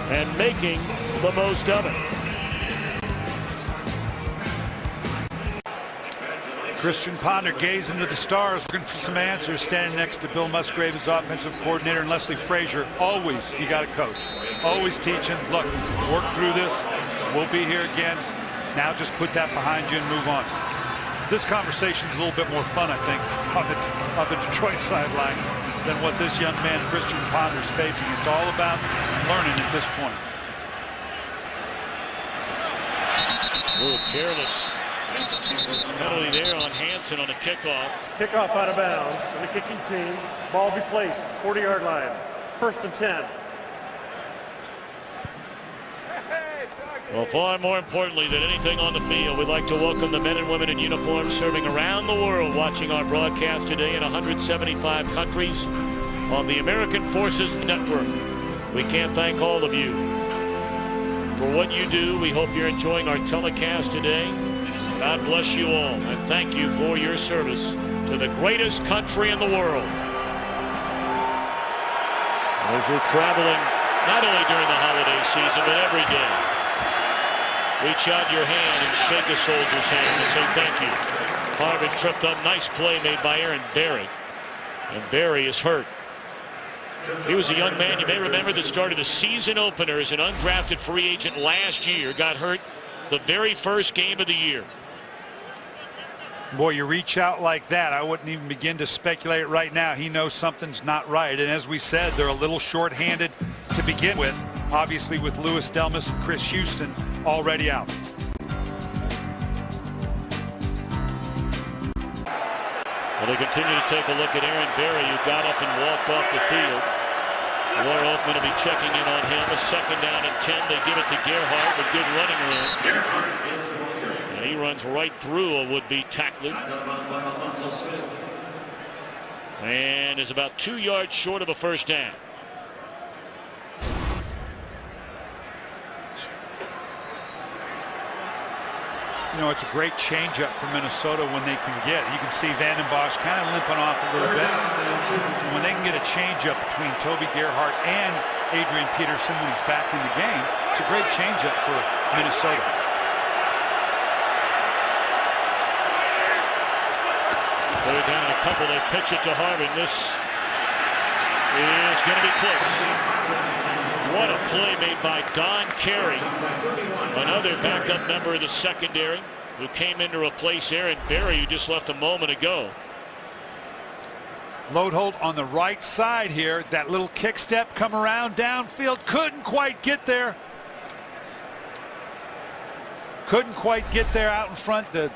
and making the most of it. Christian Ponder gazing to the stars, looking for some answers, standing next to Bill Musgrave, his offensive coordinator, and Leslie Frazier. Always, you got to coach. Always teaching. Look, work through this. We'll be here again. Now just put that behind you and move on. This conversation's a little bit more fun, I think, on the Detroit sideline than what this young man, Christian Ponder's facing. It's all about learning at this point. A little careless penalty there on Hansen on a kickoff. Kickoff out of bounds. And the kicking team. Ball be placed. 40-yard line. 1st and 10. Well, far more importantly than anything on the field, we'd like to welcome the men and women in uniform serving around the world, watching our broadcast today in 175 countries on the American Forces Network. We can't thank all of you for what you do. We hope you're enjoying our telecast today. God bless you all, and thank you for your service to the greatest country in the world. As you're traveling, not only during the holiday season, but every day, reach out your hand and shake a soldier's hand and say thank you. Harvard tripped up. Nice play made by Aaron Berry. And Berry is hurt. He was a young man, you may remember, that started a season opener as an undrafted free agent last year. Got hurt the very first game of the year. Boy, you reach out like that, I wouldn't even begin to speculate right now. He knows something's not right. And as we said, they're a little short-handed to begin with. Obviously with Louis Delmas and Chris Houston already out. Well, they continue to take a look at Aaron Berry, who got up and walked off the field. Laura Oakman will be checking in on him. A 2nd down and 10. They give it to Gerhardt with good running room. And he runs right through a would-be tackler. And is about 2 yards short of a first down. You know, it's a great changeup for Minnesota when they can get. You can see Vanden Bosch kind of limping off a little bit. And when they can get a changeup between Toby Gerhardt and Adrian Peterson when he's back in the game, it's a great changeup for Minnesota. They're down a couple. They pitch it to Harvin. This is going to be close. What a play made by Don Carey, another backup member of the secondary who came in to replace Aaron Berry, who just left a moment ago. Loadholt on the right side here. That little kick step, come around downfield. Couldn't quite get there. Couldn't quite get there out in front. The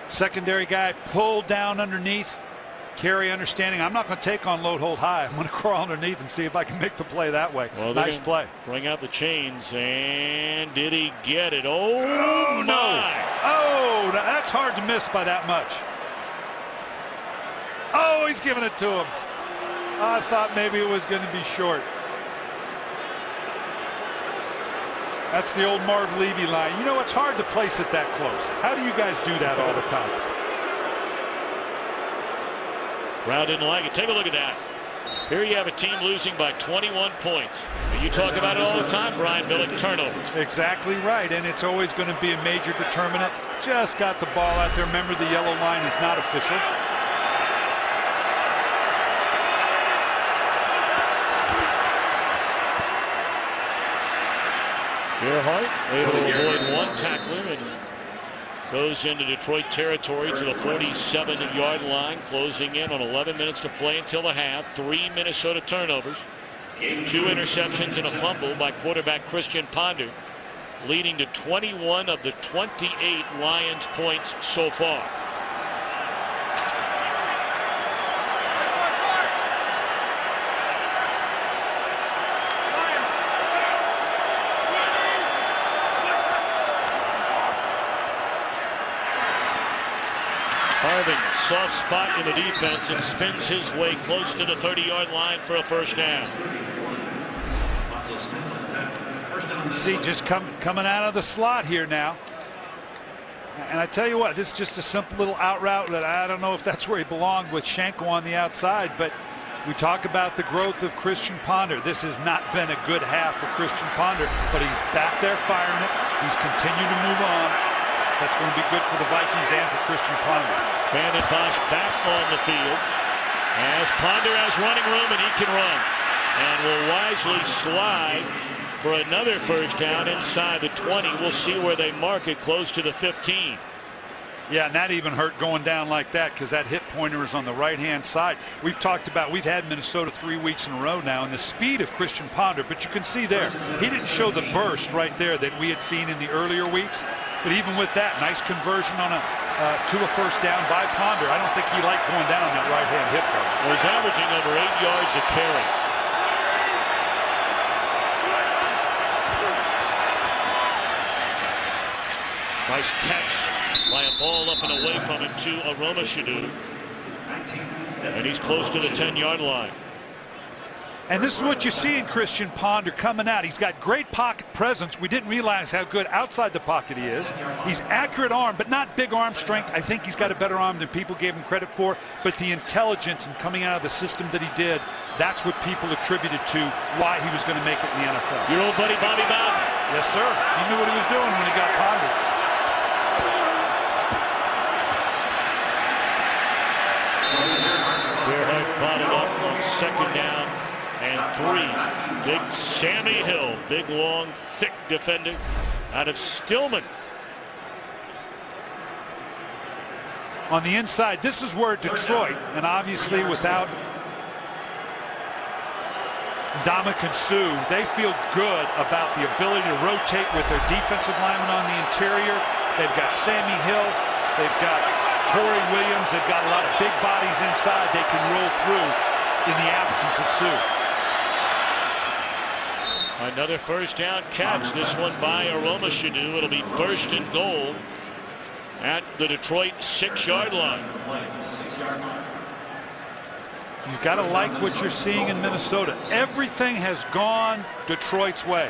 secondary guy pulled down underneath. Carey understanding, I'm not going to take on Loadholt high. I'm going to crawl underneath and see if I can make the play that way. Well, nice play. Bring out the chains, and did he get it? Oh, no. Oh, that's hard to miss by that much. Oh, he's giving it to him. I thought maybe it was going to be short. That's the old Marv Levy line. You know, it's hard to place it that close. How do you guys do that all the time? Crowd didn't like it. Take a look at that. Here you have a team losing by 21 points. And you talk about it all the time, Brian Billick, turnovers. Exactly right, and it's always going to be a major determinant. Just got the ball out there. Remember, the yellow line is not official. Gerhardt able to avoid one tackler and goes into Detroit territory to the 47-yard line, closing in on 11 minutes to play until the half. 3 Minnesota turnovers, 2 interceptions and a fumble by quarterback Christian Ponder, leading to 21 of the 28 Lions points so far. Harvin, soft spot in the defense and spins his way close to the 30-yard line for a first down. You see, just coming out of the slot here now. And I tell you what, this is just a simple little out route that I don't know if that's where he belonged with Schenkel on the outside, but we talk about the growth of Christian Ponder. This has not been a good half for Christian Ponder, but he's back there firing it. He's continued to move on. That's going to be good for the Vikings and for Christian Ponder. Brandon Bosch back on the field as Ponder has running room and he can run, and will wisely slide for another first down inside the 20. We'll see where they mark it, close to the 15. Yeah, and that even hurt going down like that because that hip pointer is on the right-hand side. We've talked about, we've had Minnesota 3 weeks in a row now, and the speed of Christian Ponder, but you can see there, he didn't show the burst right there that we had seen in the earlier weeks. But even with that, nice conversion on to a first down by Ponder. I don't think he liked going down on that right-hand hip guard. Well, he's averaging over 8 yards a carry. Nice catch by a ball up and away from him to Aroma Shadu. And he's close to the 10-yard line. And this is what you see in Christian Ponder coming out. He's got great pocket presence. We didn't realize how good outside the pocket he is. He's accurate arm, but not big arm strength. I think he's got a better arm than people gave him credit for. But the intelligence and coming out of the system that he did, that's what people attributed to why he was going to make it in the NFL. Your old buddy Bobby Bowden. Yes, sir. He knew what he was doing when he got Ponder. Gerhardt bottled up on second down and 3. Big Sammy Hill, big, long, thick defender out of Stillman. On the inside, this is where Detroit, and obviously without Ndamukong Suh, they feel good about the ability to rotate with their defensive linemen on the interior. They've got Sammy Hill, they've got Corey Williams, they've got a lot of big bodies inside they can roll through in the absence of Suh. Another first down catch, this one by Aroma Shadu. It'll be first and goal at the Detroit 6-yard line. You've got to like what you're seeing in Minnesota. Everything has gone Detroit's way.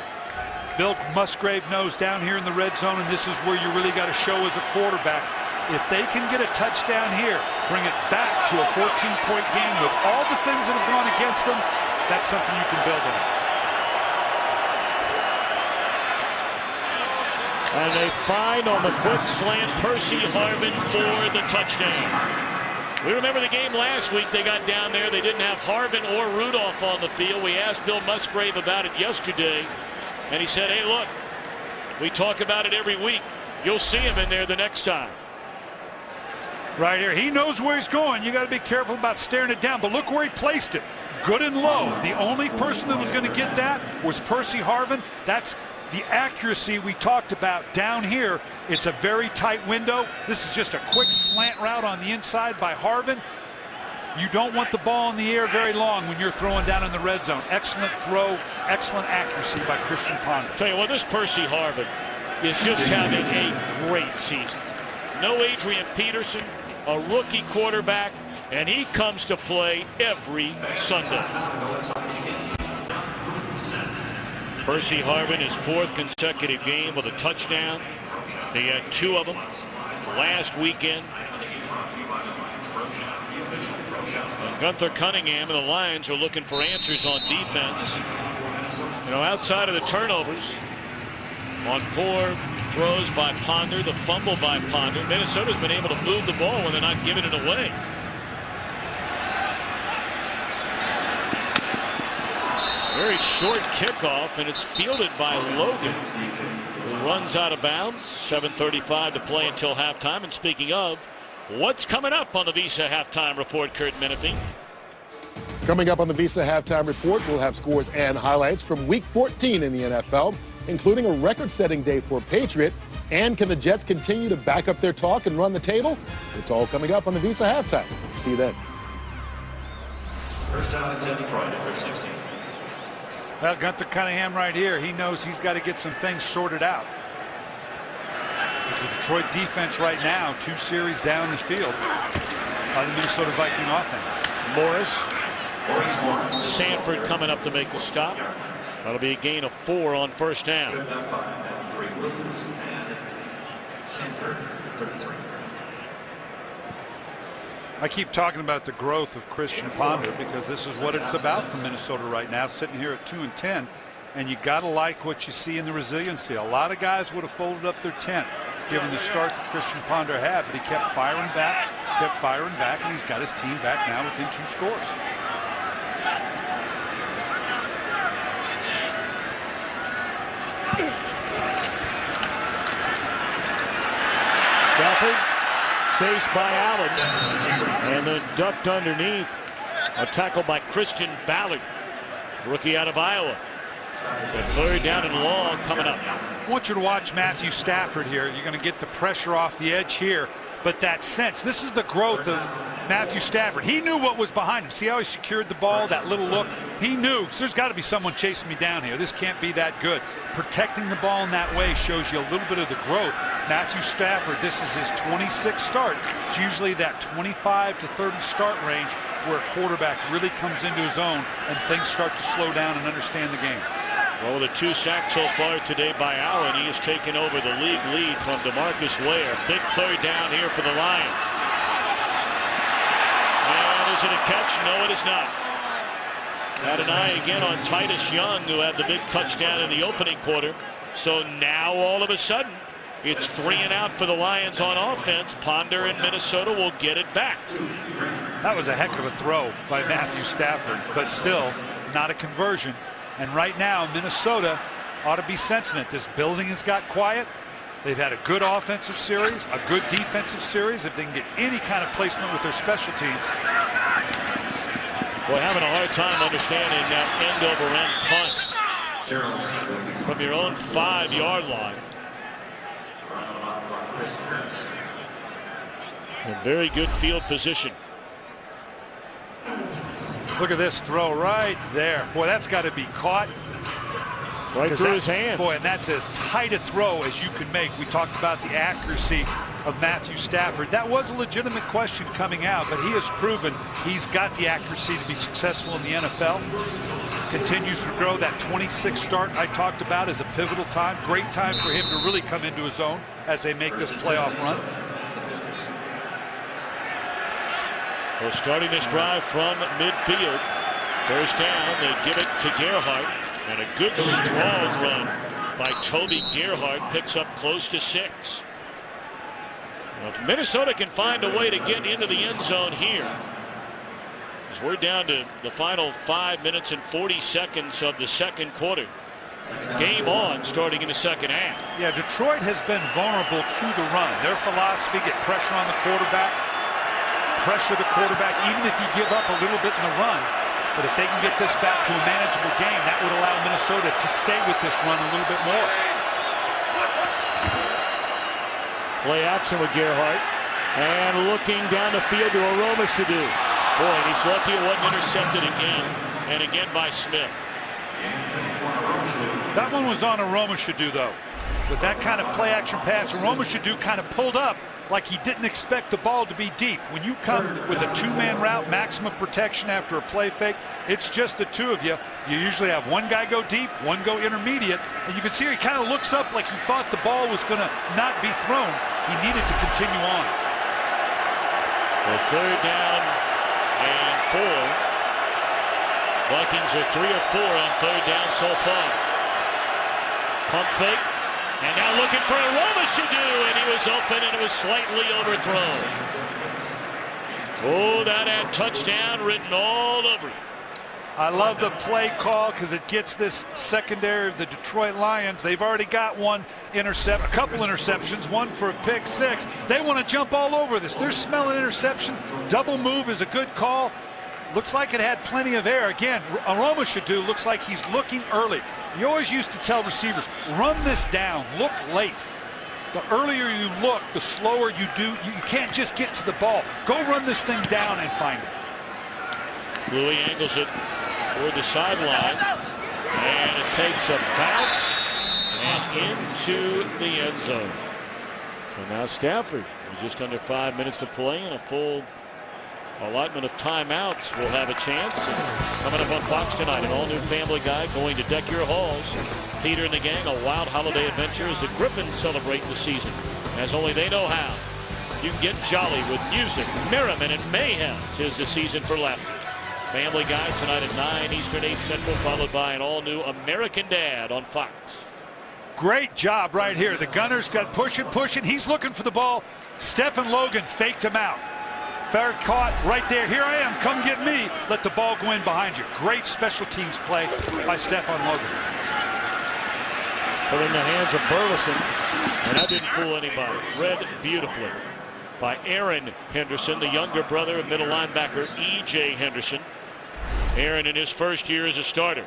Bill Musgrave knows down here in the red zone, and this is where you really got to show as a quarterback. If they can get a touchdown here, bring it back to a 14-point game with all the things that have gone against them, that's something you can build on. And they find on the quick slant Percy Harvin for the touchdown. We remember the game last week. They got down there. They didn't have Harvin or Rudolph on the field. We asked Bill Musgrave about it yesterday, and he said, hey, look, we talk about it every week. You'll see him in there the next time. Right here. He knows where he's going. You got to be careful about staring it down. But look where he placed it. Good and low. The only person that was going to get that was Percy Harvin. That's the accuracy we talked about down here. It's a very tight window. This is just a quick slant route on the inside by Harvin. You don't want the ball in the air very long when you're throwing down in the red zone. Excellent throw, excellent accuracy by Christian Ponder. Tell you what, this Percy Harvin is just having a great season. No Adrian Peterson, a rookie quarterback, and he comes to play every Sunday. Percy Harvin, his 4th consecutive game with a touchdown. He had 2 of them last weekend. And Gunther Cunningham and the Lions are looking for answers on defense. You know, outside of the turnovers, on poor throws by Ponder, the fumble by Ponder, Minnesota's been able to move the ball when they're not giving it away. Very short kickoff, and it's fielded by Logan, who runs out of bounds. 7:35 to play until halftime. And speaking of, what's coming up on the Visa Halftime Report, Kurt Menefee? Coming up on the Visa Halftime Report, we'll have scores and highlights from Week 14 in the NFL, including a record-setting day for Patriot. And can the Jets continue to back up their talk and run the table? It's all coming up on the Visa Halftime. See you then. First down and 10, Detroit, number 16. Well, Gunther Cunningham right here, he knows he's got to get some things sorted out. The Detroit defense right now, 2 series down the field by the Minnesota Viking offense. Morris. Sanford coming up to make the stop. That'll be a gain of 4 on first down. I keep talking about the growth of Christian Ponder because this is what it's about for Minnesota right now, sitting here at 2-10, and you got to like what you see in the resiliency. A lot of guys would have folded up their tent given the start that Christian Ponder had, but he kept firing back, and he's got his team back now within 2 scores. Stafford chased by Allen and then ducked underneath. A tackle by Christian Ballard, rookie out of Iowa. So 3rd down and long coming up. I want you to watch Matthew Stafford here. You're going to get the pressure off the edge here, but that sense, this is the growth of Matthew Stafford. He knew what was behind him. See how he secured the ball, that little look? He knew there's got to be someone chasing me down here. This can't be that good. Protecting the ball in that way shows you a little bit of the growth. Matthew Stafford, this is his 26th start. It's usually that 25 to 30 start range where a quarterback really comes into his own and things start to slow down and understand the game. Well, the 2 sacks so far today by Allen. He has taken over the league lead from DeMarcus Ware. Big 3rd down here for the Lions. And is it a catch? No, it is not. Had an eye again on Titus Young, who had the big touchdown in the opening quarter. So now all of a sudden, it's 3 and out for the Lions on offense. Ponder and Minnesota will get it back. That was a heck of a throw by Matthew Stafford, but still not a conversion. And right now, Minnesota ought to be sensing it. This building has got quiet. They've had a good offensive series, a good defensive series. If they can get any kind of placement with their special teams. Boy, having a hard time understanding that end-over-end punt from your own 5-yard line. A very good field position. Look at this throw right there. Boy, that's got to be caught. Right through his hands. Boy, and that's as tight a throw as you can make. We talked about the accuracy of Matthew Stafford. That was a legitimate question coming out, but he has proven he's got the accuracy to be successful in the NFL. Continues to grow. That 26th start I talked about is a pivotal time. Great time for him to really come into his own as they make this playoff run. Well, starting this drive from midfield. First down, they give it to Gerhardt. And a good strong run by Toby Gerhardt picks up close to 6. Well, if Minnesota can find a way to get into the end zone here, as we're down to the final 5 minutes and 40 seconds of the second quarter. Game on starting in the second half. Yeah, Detroit has been vulnerable to the run. Their philosophy, get pressure on the quarterback, pressure the quarterback, even if you give up a little bit in the run. But if they can get this back to a manageable game, that would allow Minnesota to stay with this run a little bit more. Play action with Gerhardt. And looking down the field to Aromashodu. Boy, and he's lucky it wasn't intercepted again. And again by Smith. That one was on Aromashodu, though. With that kind of play action pass, Aromashodu kind of pulled up like he didn't expect the ball to be deep. When you come with a 2-man route, maximum protection after a play fake, it's just the 2 of you. You usually have one guy go deep, one go intermediate, and you can see he kind of looks up like he thought the ball was going to not be thrown. He needed to continue on. Well, 3rd down and 4. Vikings are 3 of 4 on third down so far. Pump fake. And now looking for a Romashadu, and he was open, and it was slightly overthrown. Oh, that had touchdown written all over it. I love the play call because it gets this secondary of the Detroit Lions. They've already got a couple interceptions, one for a pick six. They want to jump all over this. They're smelling interception. Double move is a good call. Looks like it had plenty of air. Again, Romashadu looks like he's looking early. You always used to tell receivers, run this down, look late. The earlier you look, the slower you do. You can't just get to the ball. Go run this thing down and find it. Louis angles it toward the sideline, and it takes a bounce and into the end zone. So now Stafford, with just under 5 minutes to play and a full allotment of timeouts, will have a chance. Coming up on Fox tonight, an all-new Family Guy going to deck your halls. Peter and the gang, a wild holiday adventure as the Griffins celebrate the season as only they know how. You can get jolly with music, merriment, and mayhem. 'Tis the season for laughter. Family Guy tonight at 9 Eastern, 8 Central, followed by an all-new American Dad on Fox. Great job right here. The Gunners got pushing. He's looking for the ball. Stephen Logan faked him out. Fair caught right there. Here I am. Come get me. Let the ball go in behind you. Great special teams play by Stephen Logan. Put in the hands of Burleson, and that didn't fool anybody. Read beautifully by Aaron Henderson, the younger brother of middle linebacker E.J. Henderson. Aaron in his first year as a starter.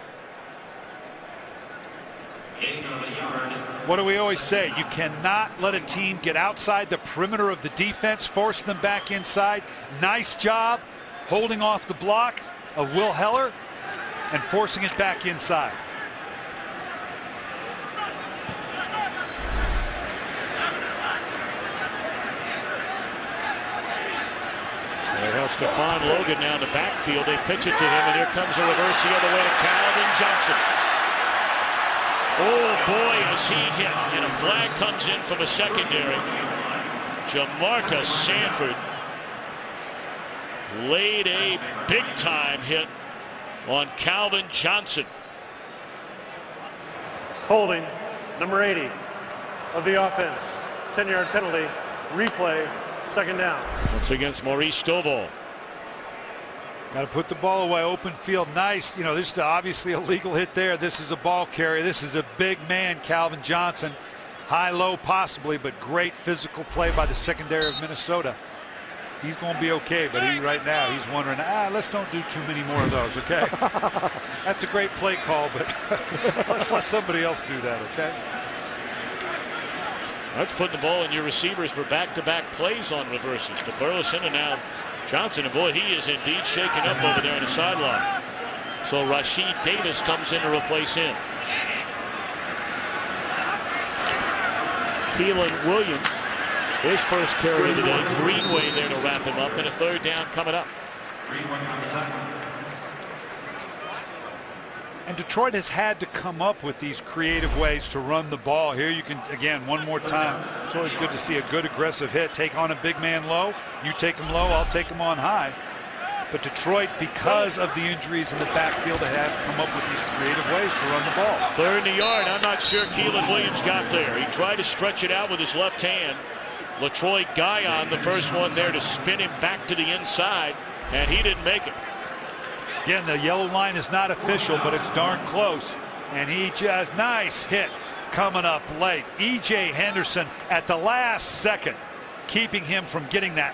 What do we always say? You cannot let a team get outside the perimeter of the defense, force them back inside. Nice job holding off the block of Will Heller and forcing it back inside. They have Stephon Logan now in the backfield. They pitch it to him, and here comes a reverse the other way to Calvin Johnson. Oh boy, is he hit, and a flag comes in from a secondary. Jamarcus Sanford laid a big time hit on Calvin Johnson. Holding, number 80 of the offense. 10-yard penalty, replay, second down. That's against Maurice Stovall. Got to put the ball away, open field, nice. You know, this is obviously a legal hit there. This is a ball carrier. This is a big man, Calvin Johnson. High-low possibly, but great physical play by the secondary of Minnesota. He's going to be okay, but right now he's wondering, let's don't do too many more of those, okay? That's a great play call, but let's let somebody else do that, okay? That's putting the ball in your receivers for back-to-back plays on reverses. To Burleson and now Johnson, and boy, he is indeed shaken up over there on the sideline. So Rashid Davis comes in to replace him. Keelan Williams, his first carry of the day. Greenway there to wrap him up, and a third down coming up. And Detroit has had to come up with these creative ways to run the ball. Here you can, again, one more time, it's always good to see a good aggressive hit. Take on a big man low. You take him low, I'll take him on high. But Detroit, because of the injuries in the backfield, they have come up with these creative ways to run the ball. Third in the yard. I'm not sure Keelan Williams got there. He tried to stretch it out with his left hand. LaTroy Guyon, the first one there to spin him back to the inside, and he didn't make it. Again, the yellow line is not official, but it's darn close. And he just, nice hit coming up late. E.J. Henderson at the last second, keeping him from getting that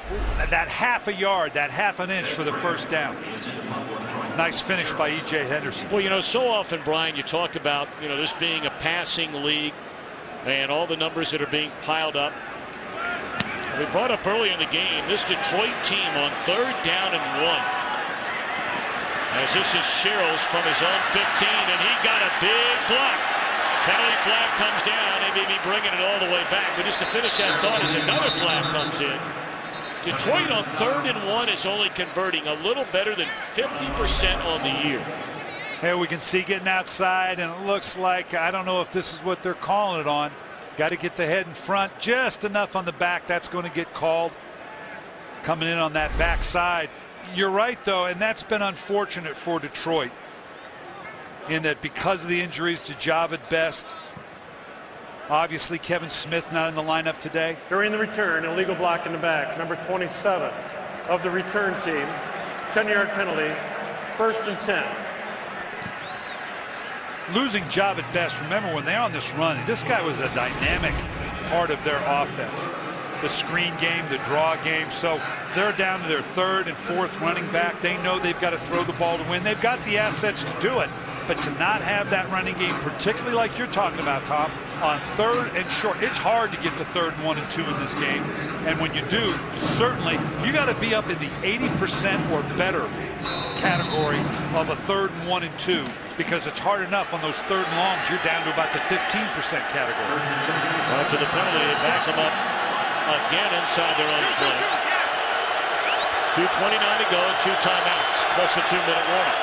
half a yard, that half an inch for the first down. Nice finish by E.J. Henderson. Well, you know, so often, Brian, you talk about, you know, this being a passing league and all the numbers that are being piled up. We brought up early in the game, this Detroit team on third down and 1. As this is Sherrills from his own 15, and he got a big block. Penalty flag comes down, and maybe bringing it all the way back. But just to finish that thought, as another flag comes in, Detroit on third and 1 is only converting a little better than 50% on the year. Here we can see getting outside, and it looks like, I don't know if this is what they're calling it on. Got to get the head in front, just enough on the back. That's going to get called. Coming in on that backside. You're right, though, and that's been unfortunate for Detroit in that because of the injuries to Javid Best, obviously Kevin Smith not in the lineup today. During the return, illegal block in the back, number 27 of the return team. 10-yard penalty, 1st and 10. Losing Javid Best, remember when they're on this run, this guy was a dynamic part of their offense. The screen game, the draw game. So they're down to their 3rd and 4th running back. They know they've got to throw the ball to win. They've got the assets to do it. But to not have that running game, particularly like you're talking about, Tom, on 3rd and short, it's hard to get to 3rd and 1 and 2 in this game. And when you do, certainly, you got to be up in the 80% or better category of a 3rd and 1 and 2, because it's hard enough on those 3rd and longs. You're down to about the 15% category. After the penalty, they back them up again inside their own 20. 2:29 to go and 2 timeouts, plus a 2-minute warning.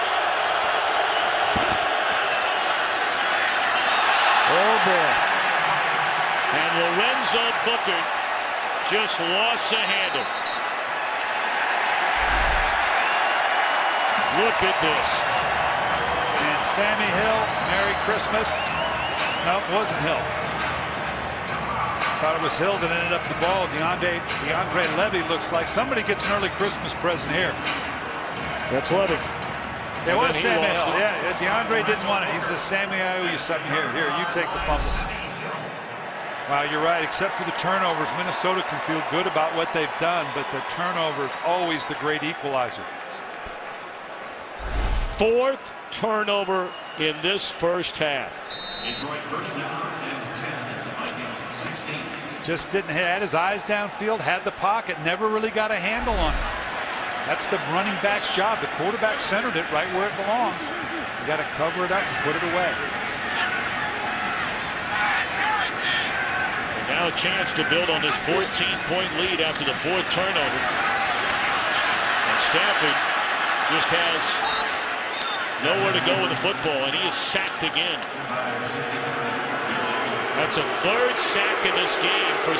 Oh boy. And Lorenzo Booker just lost the handle. Look at this. And Sammy Hill, Merry Christmas. No, it wasn't Hill. Thought it was Hill that ended up the ball. DeAndre Levy looks like somebody gets an early Christmas present here. That's Levy. It was Sammy Hill. Yeah, DeAndre didn't want it. He says, Sammy, I owe you something here. Here, you take the fumble. Wow, you're right. Except for the turnovers, Minnesota can feel good about what they've done, but the turnover is always the great equalizer. 4th turnover in this first half. Detroit first down and 10. The Vikings 16. Just didn't had his eyes downfield, had the pocket, never really got a handle on it. That's the running back's job. The quarterback centered it right where it belongs. You got to cover it up and put it away. And now a chance to build on this 14-point lead after the 4th turnover. And Stafford just has nowhere to go with the football, and he is sacked again. That's a 3rd sack in this game for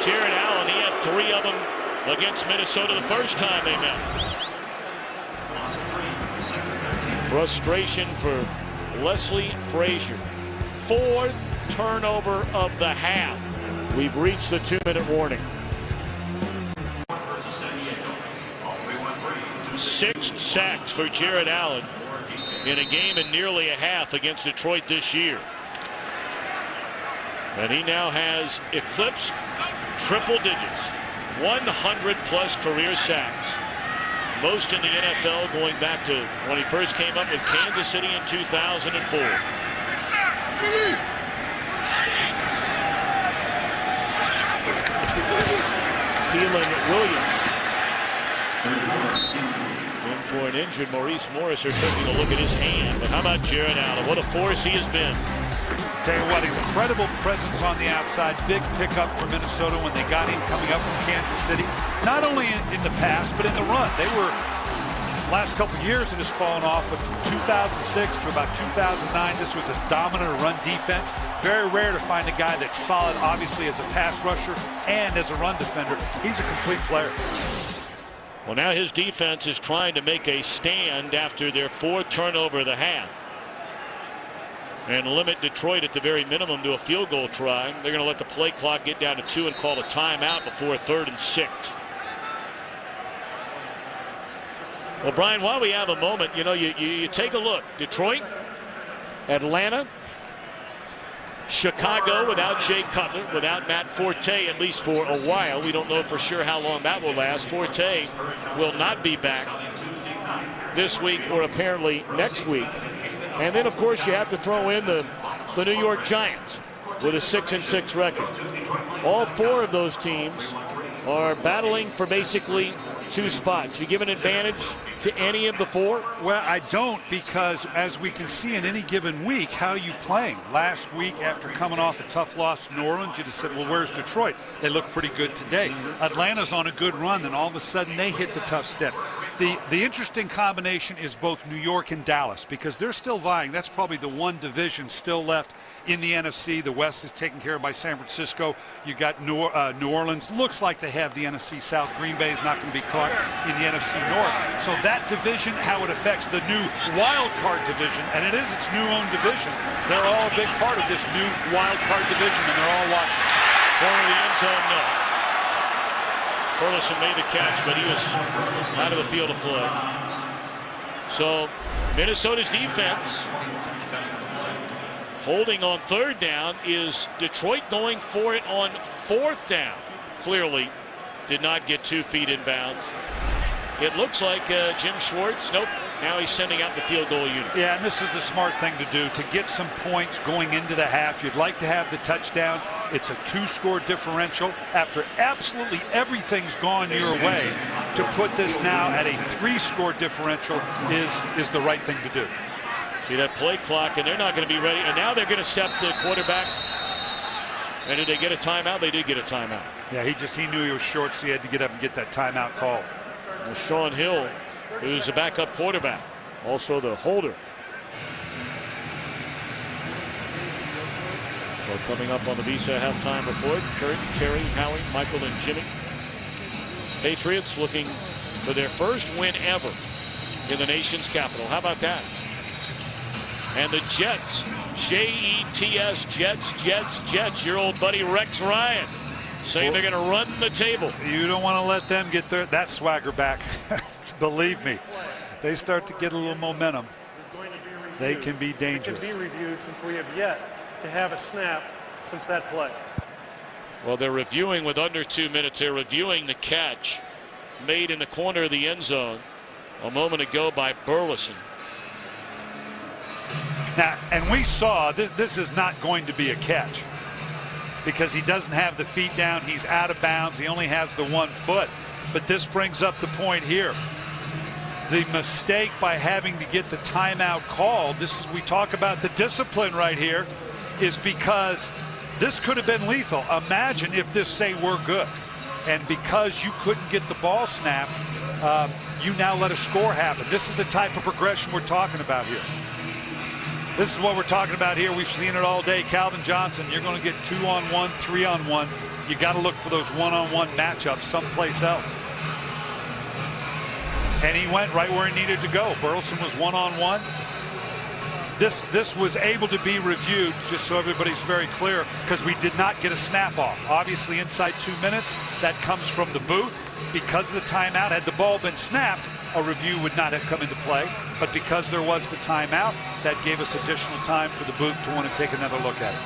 Jared Allen. He had 3 of them against Minnesota the first time they met. Frustration for Leslie Frazier. 4th turnover of the half. We've reached the 2-minute warning. 6 sacks for Jared Allen in a game in nearly a half against Detroit this year. And he now has eclipsed triple digits. 100+ career sacks. Most in the NFL going back to when he first came up with Kansas City in 2004. Keelan Williams. In for an injured Maurice Morris are taking a look at his hand. But how about Jared Allen? What a force he has been. Tell you what, incredible presence on the outside. Big pickup for Minnesota when they got him coming up from Kansas City. Not only in the pass, but in the run. They were, last couple of years it has fallen off, but from 2006 to about 2009, this was as dominant a run defense. Very rare to find a guy that's solid, obviously, as a pass rusher and as a run defender. He's a complete player. Well, now his defense is trying to make a stand after their 4th turnover of the half. And limit Detroit at the very minimum to a field goal try. They're going to let the play clock get down to 2 and call a timeout before 3rd and 6. Well, Brian, while we have a moment, you know, you take a look. Detroit, Atlanta, Chicago without Jay Cutler, without Matt Forte, at least for a while. We don't know for sure how long that will last. Forte will not be back this week or apparently next week. And then, of course, you have to throw in the New York Giants with a 6-6 record. All 4 of those teams are battling for basically 2 spots. You give an advantage to any of the 4? Well, I don't, because as we can see in any given week, how are you playing? Last week, after coming off a tough loss to New Orleans, you just said, well, where's Detroit? They look pretty good today. Atlanta's on a good run, and all of a sudden they hit the tough step. The interesting combination is both New York and Dallas because they're still vying. That's probably the one division still left in the NFC. The West is taken care of by San Francisco. You got New Orleans. Looks like they have the NFC South. Green Bay is not going to be caught in the NFC North. So that division, how it affects the new wild card division, and it is its new own division. They're all a big part of this new wild card division, and they're all watching. Corner of the end zone, no. Burleson made the catch, but he was out of the field of play. So Minnesota's defense holding on third down. Is Detroit going for it on fourth down? Clearly did not get 2 feet in bounds. It looks like Jim Schwartz, nope, now he's sending out the field goal unit. Yeah, and this is the smart thing to do to get some points going into the half. You'd like to have the touchdown. It's a 2-score differential. After absolutely everything's gone your way, to put this now at a 3-score differential is the right thing to do. See that play clock, and they're not going to be ready. And now they're going to set the quarterback. And did they get a timeout? They did get a timeout. Yeah, he knew he was short, so he had to get up and get that timeout call. And Sean Hill, who's the backup quarterback, also the holder. So coming up on the Visa halftime report, Kurt, Terry, Howie, Michael, and Jimmy. Patriots looking for their first win ever in the nation's capital. How about that? And the Jets, Jets, Jets. Your old buddy Rex Ryan saying they're going to run the table. You don't want to let them get that swagger back. Believe me, they start to get a little momentum. They can be dangerous. It can be reviewed since we have yet to have a snap since that play. Well, they're reviewing with under 2 minutes. They're reviewing the catch made in the corner of the end zone a moment ago by Burleson. Now, and we saw this is not going to be a catch because he doesn't have the feet down. He's out of bounds. He only has the 1 foot. But this brings up the point here. The mistake by having to get the timeout called, we talk about the discipline right here, is because this could have been lethal. Imagine if this, say, were good. And because you couldn't get the ball snapped, you now let a score happen. This is the type of progression we're talking about here. This is what we're talking about here. We've seen it all day. Calvin Johnson, you're going to get 2-on-1, 3-on-1. You got to look for those 1-on-1 matchups someplace else. And he went right where he needed to go. Burleson was 1-on-1. This was able to be reviewed, just so everybody's very clear, because we did not get a snap off. Obviously, inside 2 minutes, that comes from the booth. Because of the timeout, had the ball been snapped, a review would not have come into play. But because there was the timeout, that gave us additional time for the booth to want to take another look at it.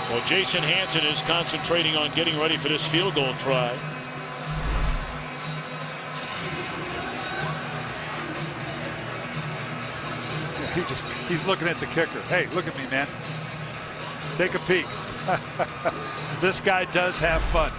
Well, Jason Hanson is concentrating on getting ready for this field goal try. He's looking at the kicker. Hey, look at me, man. Take a peek. This guy does have fun.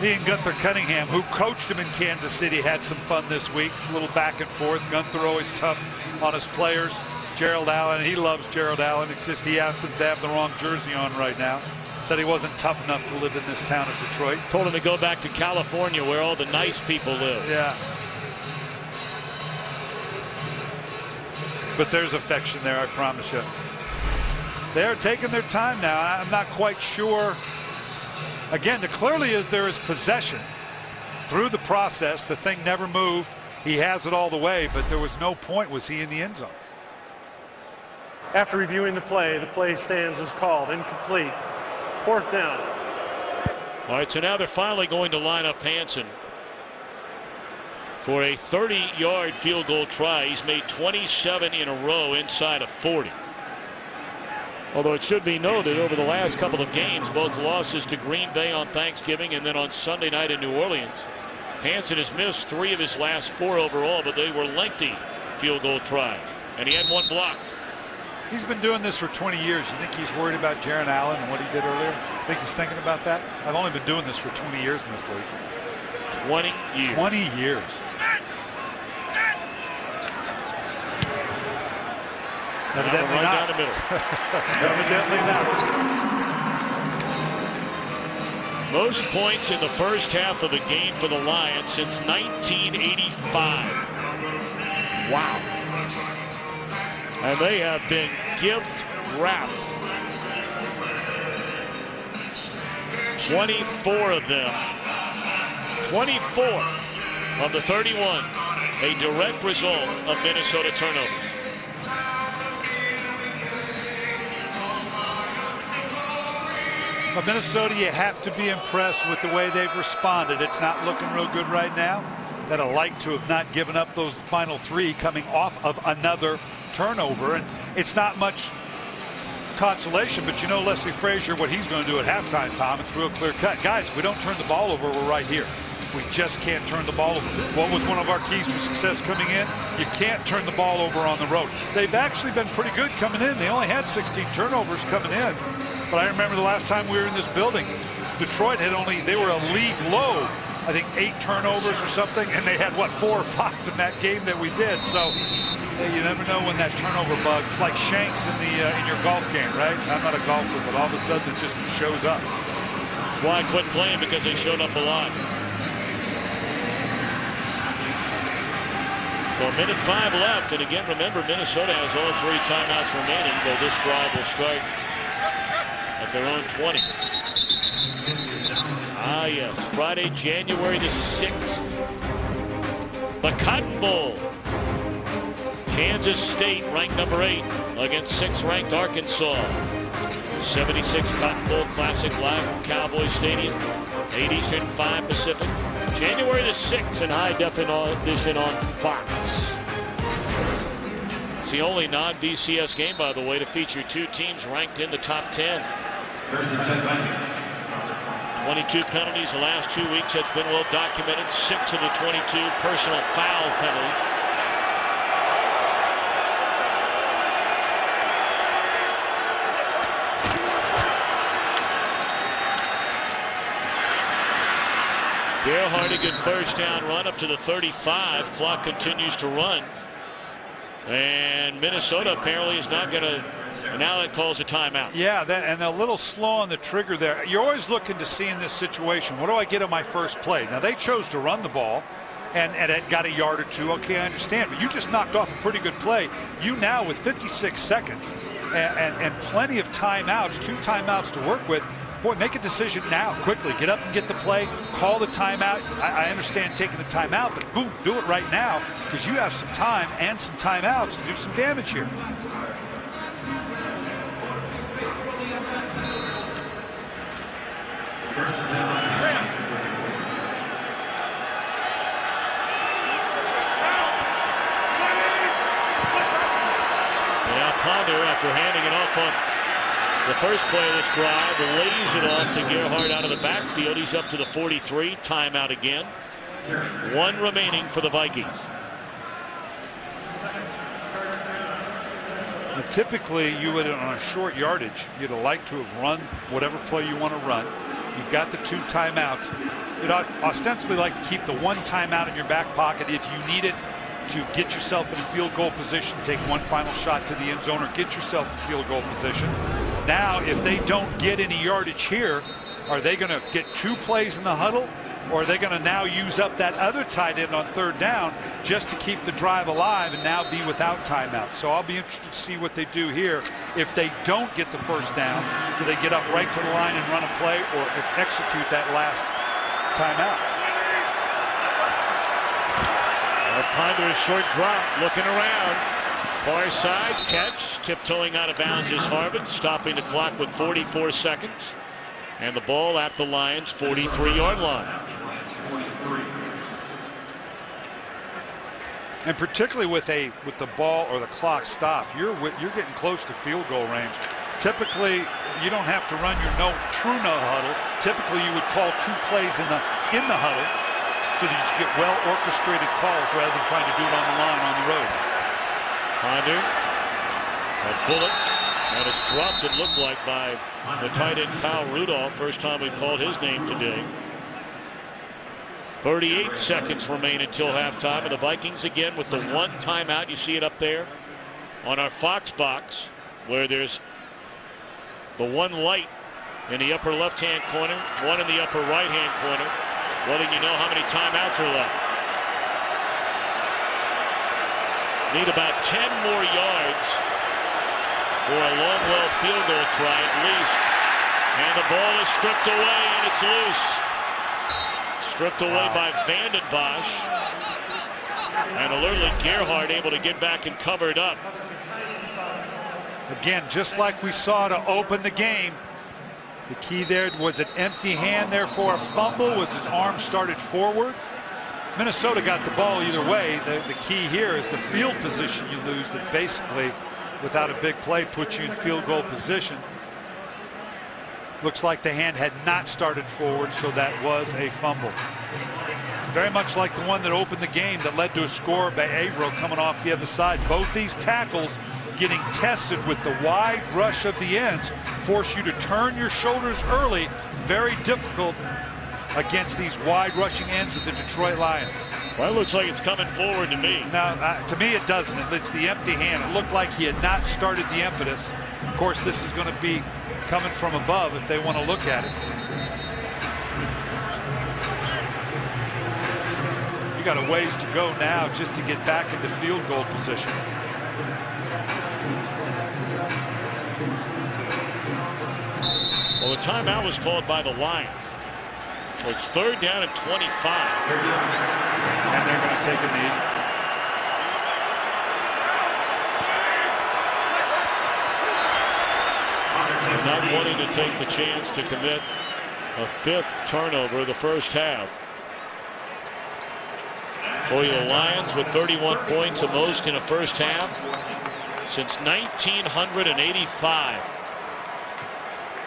He and Gunther Cunningham, who coached him in Kansas City, had some fun this week. A little back and forth. Gunther always tough on his players. Gerald Allen, he loves Gerald Allen. It's just he happens to have the wrong jersey on right now. Said he wasn't tough enough to live in this town of Detroit. Told him to go back to California where all the nice people live. Yeah. But there's affection there, I promise you. They're taking their time now. I'm not quite sure. Again, clearly there is possession through the process. The thing never moved. He has it all the way, but there was no point. Was he in the end zone? After reviewing the play stands as called. Incomplete. 4th down. All right, so now they're finally going to line up Hanson for a 30-yard field goal try. He's made 27 in a row inside of 40. Although it should be noted, over the last couple of games, both losses to Green Bay on Thanksgiving and then on Sunday night in New Orleans, Hanson has missed 3 of his last 4 overall, but they were lengthy field goal tries, and he had 1 blocked. He's been doing this for 20 years. You think he's worried about Jaron Allen and what he did earlier? Think he's thinking about that? I've only been doing this for 20 years in this league. 20 years. 20 years. Evidently right not. down the middle. Evidently not. Most points in the first half of the game for the Lions since 1985. Wow. And they have been gift wrapped. 24 of them. 24 of the 31. A direct result of Minnesota turnovers. But Minnesota, you have to be impressed with the way they've responded. It's not looking real good right now. That I'd like to have not given up those final three coming off of another turnover. And it's not much consolation, but you know Leslie Frazier, what he's going to do at halftime, Tom, it's real clear cut. Guys, if we don't turn the ball over, we're right here. We just can't turn the ball over. What was one of our keys for success coming in? You can't turn the ball over on the road. They've actually been pretty good coming in. They only had 16 turnovers coming in. But I remember the last time we were in this building, Detroit they were a league low, I think 8 turnovers or something, and they had, what, 4 or 5 in that game that we did. So you never know when that turnover bug, it's like shanks in your golf game, right? I'm not a golfer, but all of a sudden it just shows up. That's why I quit playing, because they showed up a lot. So 1:05 left, and again, remember, Minnesota has all 3 timeouts remaining, though this drive will start at their own 20. Ah, yes, Friday, January the 6th. The Cotton Bowl. Kansas State ranked number 8 against 6th ranked Arkansas. 76 Cotton Bowl Classic live from Cowboy Stadium. 8 Eastern, 5 Pacific. January the 6th in high definition on Fox. It's the only non-BCS game, by the way, to feature 2 teams ranked in the top 10. First and 10 Vikings. 22 penalties the last 2 weeks. That's been well documented. 6 of the 22 personal foul penalties. Gerhard, a good first down run up to the 35. Clock continues to run. And Minnesota apparently is not going to, now that calls a timeout. Yeah, and a little slow on the trigger there. You're always looking to see in this situation, what do I get on my first play? Now, they chose to run the ball, and it got a yard or 2. Okay, I understand. But you just knocked off a pretty good play. You now, with 56 seconds and plenty of timeouts, 2 timeouts to work with, boy, make a decision now, quickly. Get up and get the play. Call the timeout. I understand taking the timeout, but boom, do it right now, because you have some time and some timeouts to do some damage here. First and 10 Vikings. Now Ponder, after handing it off on the first play of this drive, lays it off to Gerhard out of the backfield. He's up to the 43. Timeout again. 1 remaining for the Vikings. Now, typically, you would, on a short yardage, you'd like to have run whatever play you want to run. You've got the 2 timeouts. You'd ostensibly like to keep the 1 timeout in your back pocket if you need it to get yourself in a field goal position, take 1 final shot to the end zone, or get yourself in field goal position. Now, if they don't get any yardage here, are they going to get 2 plays in the huddle, or are they going to now use up that other tight end on 3rd down just to keep the drive alive and now be without timeout? So I'll be interested to see what they do here. If they don't get the 1st down, do they get up right to the line and run a play, or execute that last timeout? Ponder, short drop, looking around. Far side catch, tiptoeing out of bounds is Harvin, stopping the clock with 44 seconds. And the ball at the Lions' 43-yard line. And particularly with the ball or the clock stopped, you're getting close to field goal range. Typically, you don't have to run your true no huddle. Typically, you would call 2 plays in the huddle, so that you get well orchestrated calls rather than trying to do it on the line on the road. Ponder, a bullet, and it's dropped, it looked like, by the tight end Kyle Rudolph. First time we've called his name today. 38 seconds remain until halftime, and the Vikings again with the 1 timeout. You see it up there on our Fox box, where there's the one light in the upper left-hand corner, one in the upper right-hand corner, letting you know how many timeouts are left. Need about 10 more yards for a long well field goal try at least. And the ball is stripped away, and it's loose. Stripped away by Vanden Bosch. And alertly Gerhardt able to get back and cover it up. Again, just like we saw to open the game, the key there was an empty hand there for a fumble, was his arm started forward. Minnesota got the ball either way. The key here is the field position you lose that basically, without a big play, puts you in field goal position. Looks like the hand had not started forward, so that was a fumble. Very much like the one that opened the game that led to a score by Averill coming off the other side. Both these tackles getting tested with the wide rush of the ends force you to turn your shoulders early. Very difficult against these wide rushing ends of the Detroit Lions. Well, it looks like it's coming forward to me. Now, to me, it doesn't. It's the empty hand. It looked like he had not started the impetus. Of course, this is going to be coming from above if they want to look at it. You got a ways to go now just to get back into field goal position. Well, the timeout was called by the Lions. So it's 3rd down and 25. And they're going to take a knee. He's not wanting to take the chance to commit a 5th turnover the first half. For the Lions with 31 points, the most in a first half since 1985.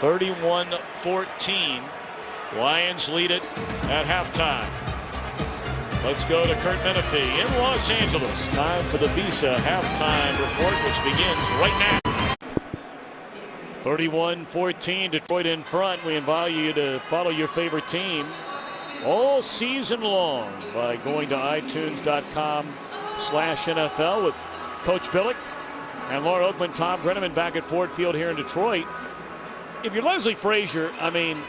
31-14. Lions lead it at halftime. Let's go to Kurt Menefee in Los Angeles. Time for the Visa halftime report, which begins right now. 31-14, Detroit in front. We invite you to follow your favorite team all season long by going to itunes.com/NFL with Coach Billick and Laura Oakman, Tom Brenneman back at Ford Field here in Detroit. If you're Leslie Frazier, I mean,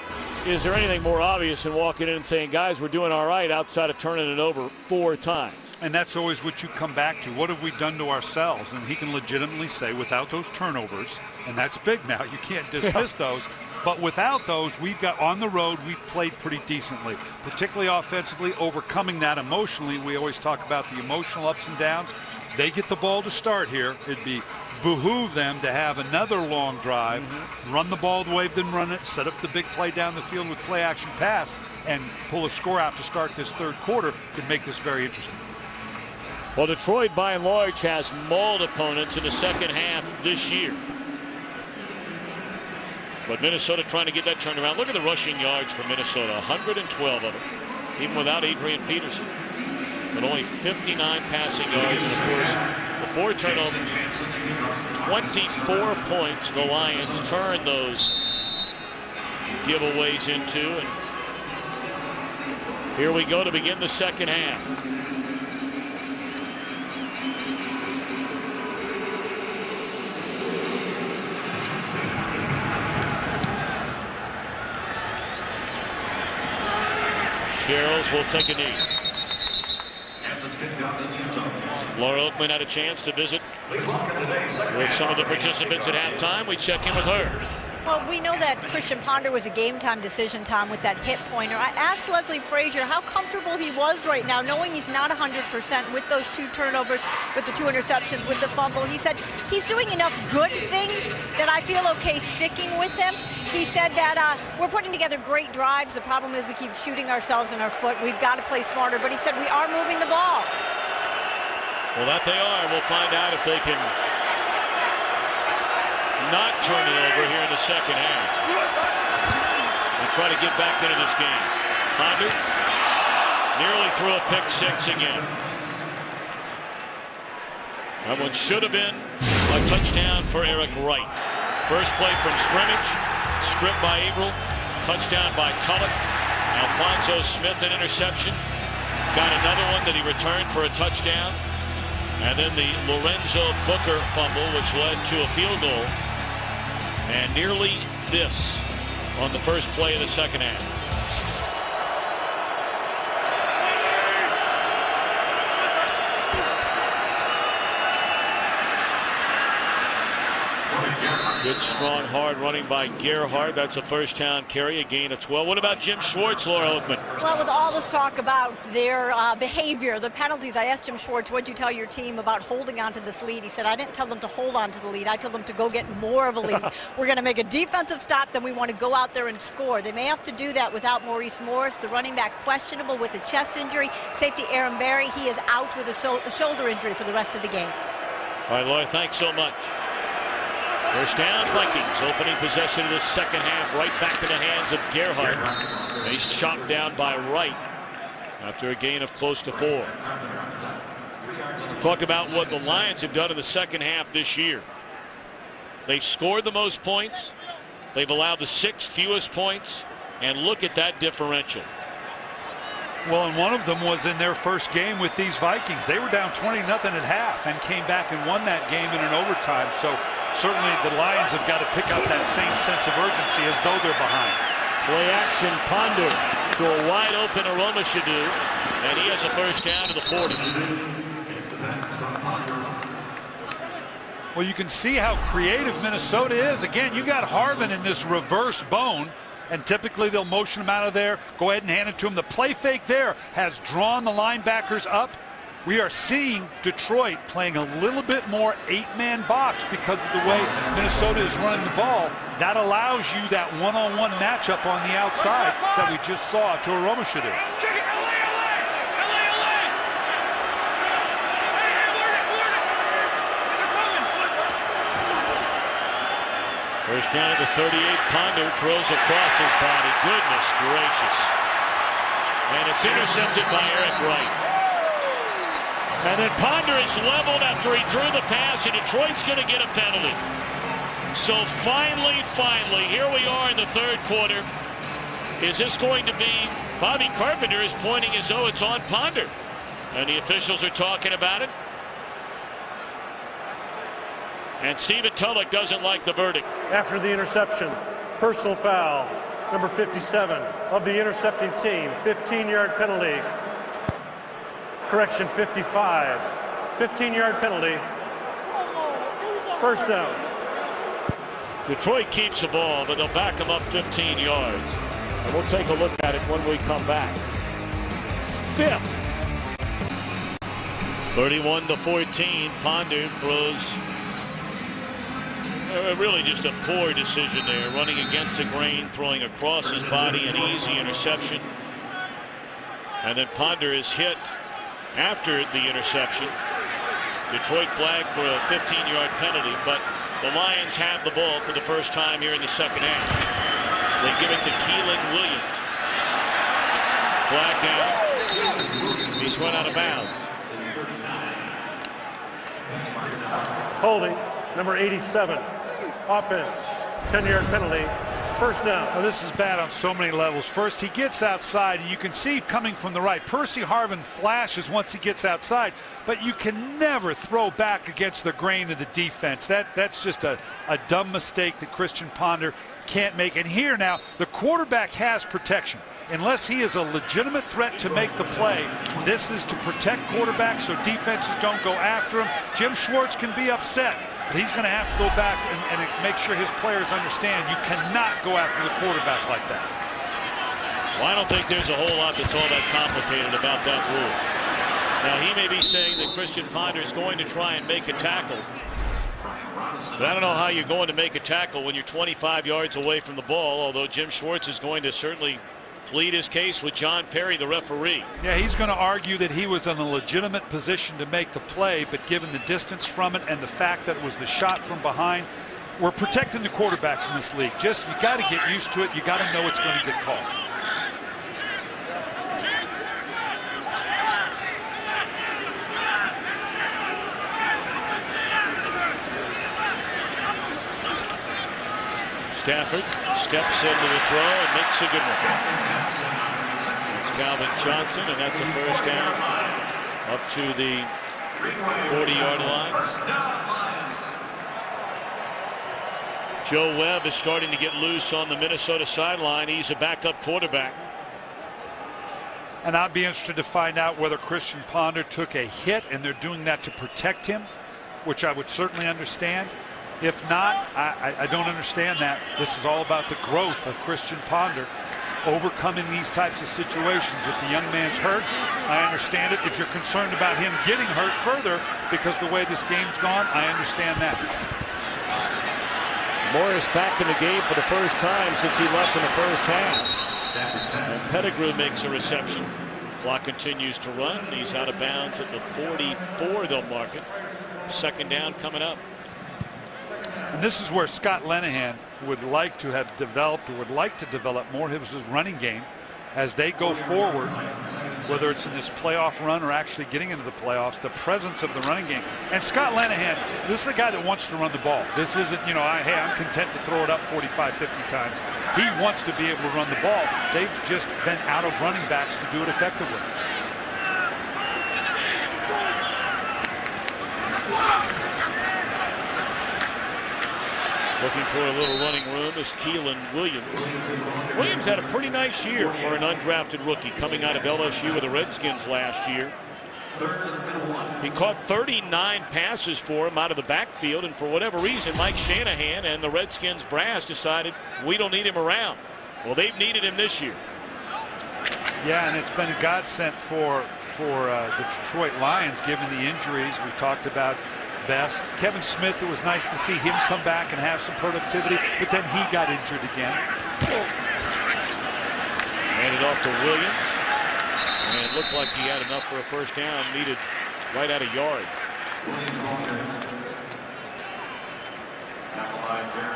is there anything more obvious than walking in and saying, guys, we're doing all right outside of turning it over 4 times? And that's always what you come back to. What have we done to ourselves? And he can legitimately say, without those turnovers, and that's big now, you can't dismiss those, but without those, we've got on the road, we've played pretty decently, particularly offensively, overcoming that emotionally. We always talk about the emotional ups and downs. They get the ball to start here. It'd be behoove them to have another long drive, run the ball the way they've been running it, set up the big play down the field with play action pass, and pull a score out to start this 3rd quarter. Could make this very interesting. Well, Detroit by and large has mauled opponents in the second half this year. But Minnesota trying to get that turned around. Look at the rushing yards for Minnesota, 112 of them, even without Adrian Peterson. But only 59 passing yards, and of course, the 4 turnovers, 24 points the Lions turn those giveaways into. And here we go to begin the second half. Sherrills will take a knee. Laura Oakman had a chance to visit with some of the participants at halftime. We check in with her. Well, we know that Christian Ponder was a game-time decision, Tom, with that hit pointer. I asked Leslie Frazier how comfortable he was right now, knowing he's not 100% with those 2 turnovers, with the 2 interceptions, with the fumble. He said he's doing enough good things that I feel okay sticking with him. He said that we're putting together great drives. The problem is we keep shooting ourselves in our foot. We've got to play smarter. But he said we are moving the ball. Well, that they are. We'll find out if they can not turn it over here in the second half and try to get back into this game. Ponder nearly threw a pick 6 again. That one should have been a touchdown for Eric Wright. First play from scrimmage, stripped by Averill, touchdown by Tulloch. Alphonso Smith, an interception. Got another one that he returned for a touchdown. And then the Lorenzo Booker fumble, which led to a field goal. And nearly this on the first play of the second half. Good, strong, hard running by Gerhardt. That's a first down carry, a gain of 12. What about Jim Schwartz, Laura Oakman? Well, with all this talk about their behavior, the penalties, I asked Jim Schwartz, what'd you tell your team about holding on to this lead? He said, I didn't tell them to hold on to the lead. I told them to go get more of a lead. We're going to make a defensive stop, then we want to go out there and score. They may have to do that without Maurice Morris, the running back, questionable with a chest injury. Safety Aaron Berry, he is out with a shoulder injury for the rest of the game. All right, Laura, thanks so much. First down, Vikings. Opening possession of the second half, right back in the hands of Gerhardt. He's chopped down by Wright after a gain of close to 4. Talk about what the Lions have done in the second half this year. They've scored the most points. They've allowed the 6th fewest points. And look at that differential. Well, and one of them was in their first game with these Vikings. They were down 20-0 at half and came back and won that game in an overtime. So certainly the Lions have got to pick up that same sense of urgency as though they're behind. Play action, Ponder to a wide open Aroma Shadu, and he has a first down to the 40. Well, you can see how creative Minnesota is. Again, you got Harvin in this reverse bone, and typically they'll motion him out of there, go ahead and hand it to him. The play fake there has drawn the linebackers up. We are seeing Detroit playing a little bit more 8-man box because of the way Minnesota is running the ball. That allows you that one-on-one matchup on the outside that we just saw to Aroma Shadu. First down to 38. Ponder throws across his body. Goodness gracious. And it's intercepted by Eric Wright. And then Ponder is leveled after he threw the pass, and Detroit's going to get a penalty. So finally, here we are in the third quarter. Is this going to be? Bobby Carpenter is pointing as though it's on Ponder. And the officials are talking about it. And Stephen Tulloch doesn't like the verdict. After the interception, personal foul, number 57 of the intercepting team, 15-yard penalty. Correction, 55. 15-yard penalty. First down. Detroit keeps the ball, but they'll back them up 15 yards. And we'll take a look at it when we come back. 5th. 31-14. Ponder throws really just a poor decision there, running against the grain, throwing across his body, an easy interception. And then Ponder is hit after the interception. Detroit flagged for a 15-yard penalty, but the Lions have the ball for the first time here in the second half. They give it to Keelan Williams. Flag down. He's run out of bounds. Holding, number 87. Offense, 10-yard penalty. First down. Well, this is bad on so many levels. First, he gets outside, and you can see coming from the right. Percy Harvin flashes once he gets outside, but you can never throw back against the grain of the defense. That's just a dumb mistake that Christian Ponder can't make. And here now, the quarterback has protection. Unless he is a legitimate threat to make the play, this is to protect quarterbacks so defenses don't go after him. Jim Schwartz can be upset, but he's going to have to go back and make sure his players understand you cannot go after the quarterback like that. Well, I don't think there's a whole lot that's all that complicated about that rule. Now, he may be saying that Christian Ponder is going to try and make a tackle. But I don't know how you're going to make a tackle when you're 25 yards away from the ball, although Jim Schwartz is going to certainly plead his case with John Perry, the referee. Yeah, he's going to argue that he was in a legitimate position to make the play, but given the distance from it and the fact that it was the shot from behind, we're protecting the quarterbacks in this league. Just, you got to get used to it. You got to know it's going to get called. Stafford steps into the throw and makes a good one. It's Calvin Johnson, and that's a first down up to the 40-yard line. Joe Webb is starting to get loose on the Minnesota sideline. He's a backup quarterback. And I'd be interested to find out whether Christian Ponder took a hit and they're doing that to protect him, which I would certainly understand. If not, I don't understand that. This is all about the growth of Christian Ponder, overcoming these types of situations. If the young man's hurt, I understand it. If you're concerned about him getting hurt further because the way this game's gone, I understand that. Morris back in the game for the first time since he left in the first half. And Pettigrew makes a reception. Clock continues to run. He's out of bounds at the 44. They'll mark it. Second down coming up. And this is where Scott Linehan would like to have developed, or would like to develop more of his running game as they go forward, whether it's in this playoff run or actually getting into the playoffs, the presence of the running game. And Scott Linehan, this is a guy that wants to run the ball. This isn't, hey, I'm content to throw it up 45, 50 times. He wants to be able to run the ball. They've just been out of running backs to do it effectively. Looking for a little running room is Keelan Williams. Williams had a pretty nice year for an undrafted rookie coming out of LSU with the Redskins last year. He caught 39 passes for him out of the backfield, and for whatever reason, Mike Shanahan and the Redskins brass decided we don't need him around. Well, they've needed him this year. Yeah, and it's been a godsend for the Detroit Lions, given the injuries we talked about. Best. Kevin Smith, it was nice to see him come back and have some productivity, but then he got injured again. Handed off to Williams, and it looked like he had enough for a first down, needed right at a yard.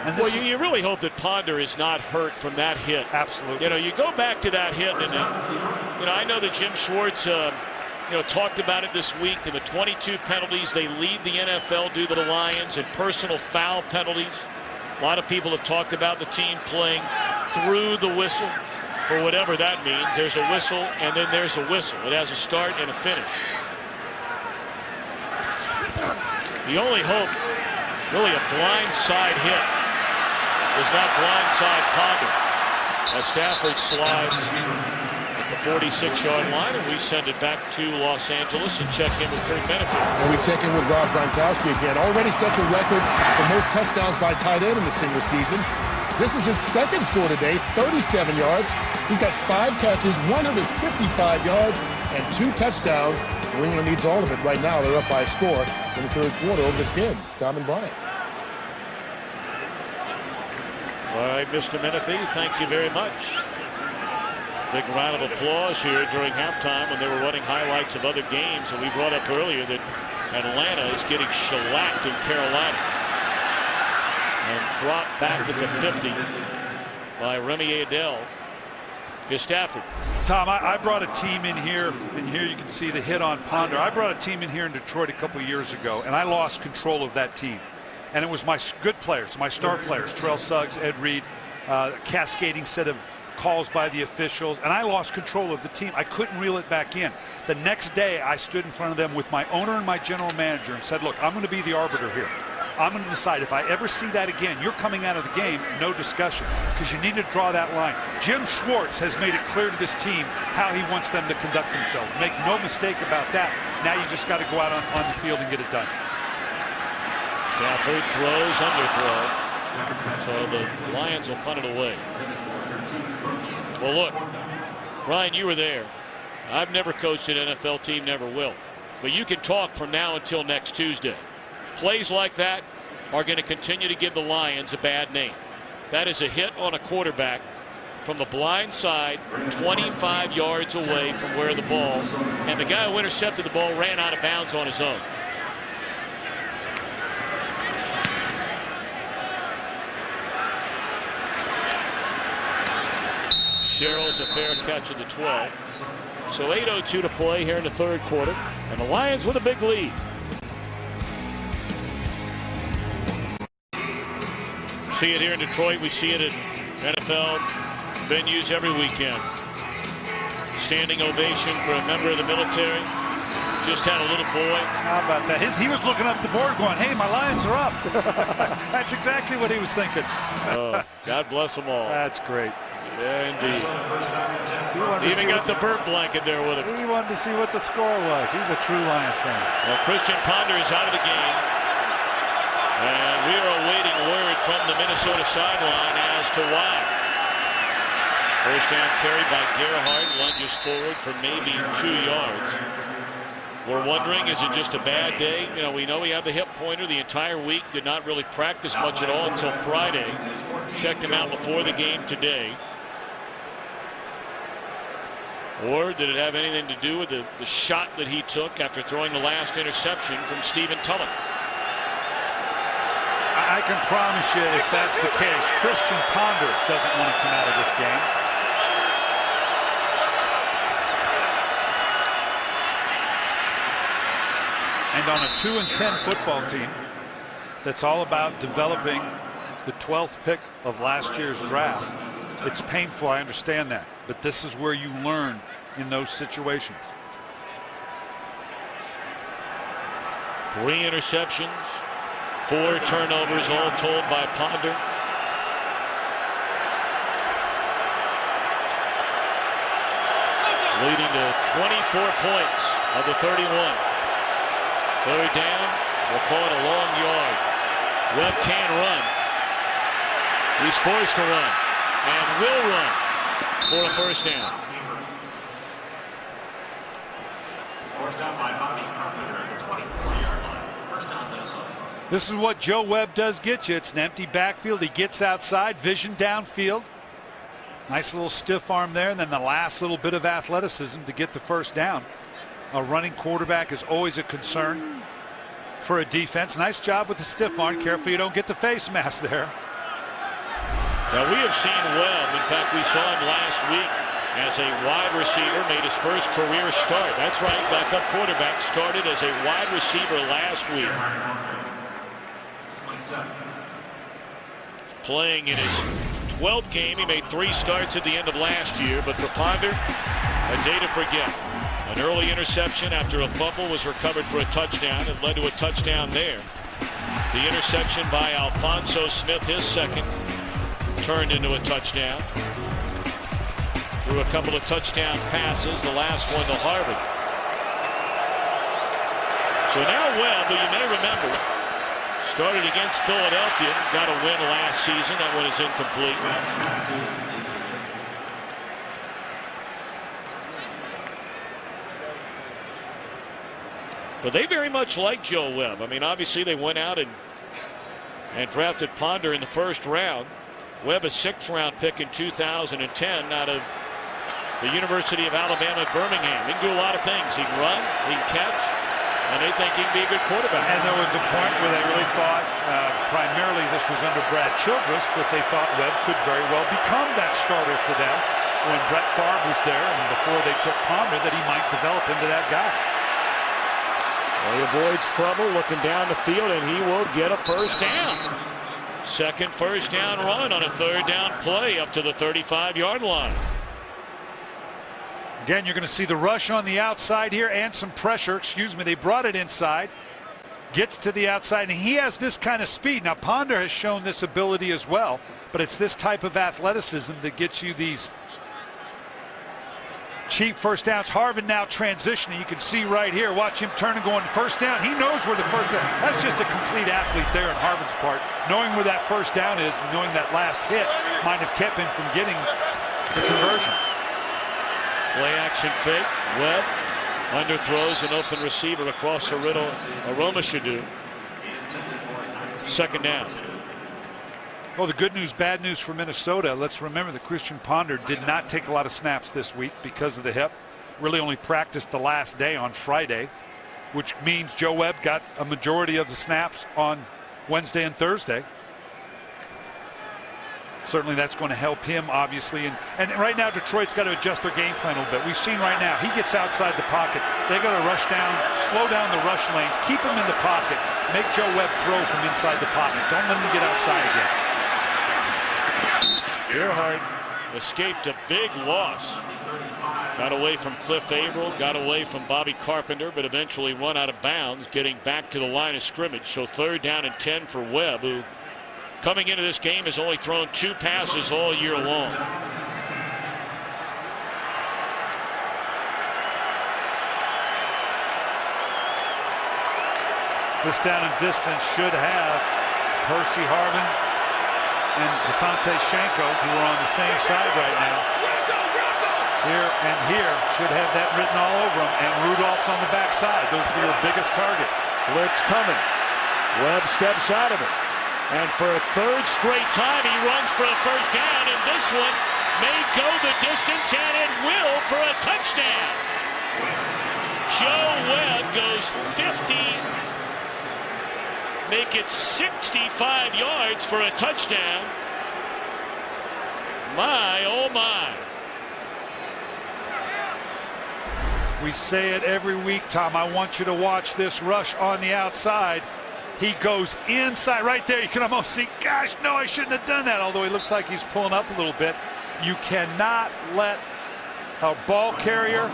And well, you really hope that Ponder is not hurt from that hit. Absolutely. You go back to that hit, and I know that Jim Schwartz talked about it this week, and the 22 penalties they lead the NFL due to the Lions, and personal foul penalties. A lot of people have talked about the team playing through the whistle. For whatever that means, there's a whistle and then there's a whistle. It has a start and a finish. The only hope, really a blindside hit, is not blindside Ponder. As Stafford slides the 46-yard line, and we send it back to Los Angeles and check in with Kurt Benefit. And we check in with Rob Gronkowski again. Already set the record for most touchdowns by tight end in a single season. This is his second score today, 37 yards. He's got 5 catches, 155 yards, and 2 touchdowns. New England needs all of it right now. They're up by a score in the third quarter over the Skins. Tom and Brian. All right, Mr. Menifee, thank you very much. Big round of applause here during halftime when they were running highlights of other games. And we brought up earlier that Atlanta is getting shellacked in Carolina. And dropped back at the 50 by Remy Adele. Here's Stafford. Tom, I brought a team in here, and here you can see the hit on Ponder. I brought a team in here in Detroit a couple years ago, and I lost control of that team. And it was my good players, my star players, Terrell Suggs, Ed Reed, a cascading set of calls by the officials, and I lost control of the team. I couldn't reel it back in. The next day, I stood in front of them with my owner and my general manager and said, look, I'm going to be the arbiter here. I'm going to decide if I ever see that again, you're coming out of the game, no discussion, because you need to draw that line. Jim Schwartz has made it clear to this team how he wants them to conduct themselves. Make no mistake about that. Now you just got to go out on the field and get it done. Stafford throws, underthrow. So the Lions will punt it away. Well, look, Ryan, you were there. I've never coached an NFL team, never will. But you can talk from now until next Tuesday. Plays like that are going to continue to give the Lions a bad name. That is a hit on a quarterback from the blind side, 25 yards away from where the ball, and the guy who intercepted the ball ran out of bounds on his own. Sherrill's a fair catch at the 12. So 8:02 to play here in the third quarter, and the Lions with a big lead. See it here in Detroit. We see it at NFL venues every weekend. Standing ovation for a member of the military. just had a little boy. How about that? He was looking up the board going, hey, my Lions are up. That's exactly what he was thinking. Oh, God bless them all. That's great. Yeah, indeed. He even got the burp blanket there with him. He wanted to see what the score was. He's a true Lion fan. Well, Christian Ponder is out of the game. And we are awaiting word from the Minnesota sideline as to why. First down carry by Gerhardt, lunges forward for maybe 2 yards. We're wondering, is it just a bad day? You know, we know he had the hip pointer the entire week, did not really practice much at all until Friday. Checked him out before the game today. Or did it have anything to do with the shot that he took after throwing the last interception from Stephen Tulloch? I can promise you, if that's the case, Christian Ponder doesn't want to come out of this game. And on a 2-10 football team that's all about developing the 12th pick of last year's draft, it's painful, I understand that. But this is where you learn in those situations. 3 interceptions, 4 turnovers all told by Ponder. Leading to 24 points of the 31. Third down, we'll call it a long yard. Webb can't run. He's forced to run and will run for a first down. Forced down by Bobby Carpenter at the 24-yard line. First down, Minnesota. This is what Joe Webb does get you. It's an empty backfield. He gets outside, vision downfield. Nice little stiff arm there, and then the last little bit of athleticism to get the first down. A running quarterback is always a concern for a defense. Nice job with the stiff arm. Careful you don't get the face mask there. Now we have seen Webb. In fact, we saw him last week as a wide receiver, made his first career start. That's right, backup quarterback, started as a wide receiver last week. 27. Playing in his 12th game. He made 3 starts at the end of last year, but for Ponder, a day to forget. An early interception after a fumble was recovered for a touchdown. It led to a touchdown there. The interception by Alphonso Smith, his second, turned into a touchdown. Threw a couple of touchdown passes, the last one to Harvard. So now Webb, who you may remember, started against Philadelphia, got a win last season. That one is incomplete. But they very much like Joe Webb. I mean, obviously they went out and drafted Ponder in the first round. Webb, a 6th-round pick in 2010 out of the University of Alabama at Birmingham. He can do a lot of things. He can run, he can catch, and they think he can be a good quarterback. And there was a point where they really thought, primarily this was under Brad Childress, that they thought Webb could very well become that starter for them when Brett Favre was there and before they took Ponder, that he might develop into that guy. Well, he avoids trouble looking down the field, and he will get a first down. Second first down run on a 3rd down play up to the 35-yard line. Again, you're going to see the rush on the outside here and some pressure. Excuse me, they brought it inside. Gets to the outside, and he has this kind of speed. Now, Ponder has shown this ability as well, but it's this type of athleticism that gets you these cheap first downs. Harvin now transitioning. You can see right here. Watch him turn and go on first down. He knows where the first down. That's just a complete athlete there on Harvin's part. Knowing where that first down is and knowing that last hit might have kept him from getting the conversion. Play action fake. Webb underthrows an open receiver across the riddle. Aromashadu. 2nd down. Well, the good news, bad news for Minnesota. Let's remember that Christian Ponder did not take a lot of snaps this week because of the hip. Really only practiced the last day on Friday, which means Joe Webb got a majority of the snaps on Wednesday and Thursday. Certainly that's going to help him, obviously. And right now, Detroit's got to adjust their game plan a little bit. We've seen right now, he gets outside the pocket. They got to rush down, slow down the rush lanes, keep him in the pocket, make Joe Webb throw from inside the pocket. Don't let him get outside again. Gerhardt escaped a big loss. Got away from Cliff Averill, got away from Bobby Carpenter, but eventually run out of bounds, getting back to the line of scrimmage. So 3rd down and 10 for Webb, who coming into this game has only thrown 2 passes all year long. This down and distance should have Percy Harvin and Asante Shanko, who are on the same side right now. Here and here should have that written all over them, and Rudolph's on the backside. Those are your biggest targets. Blitz coming. Webb steps out of it. And for a 3rd straight time, he runs for a 1st down, and this one may go the distance, and it will for a touchdown. Joe Webb goes 50, make it 65 yards for a touchdown. My, oh my. We say it every week, Tom. I want you to watch this rush on the outside. He goes inside right there. You can almost see, gosh, no, I shouldn't have done that. Although he looks like he's pulling up a little bit. You cannot let a ball carrier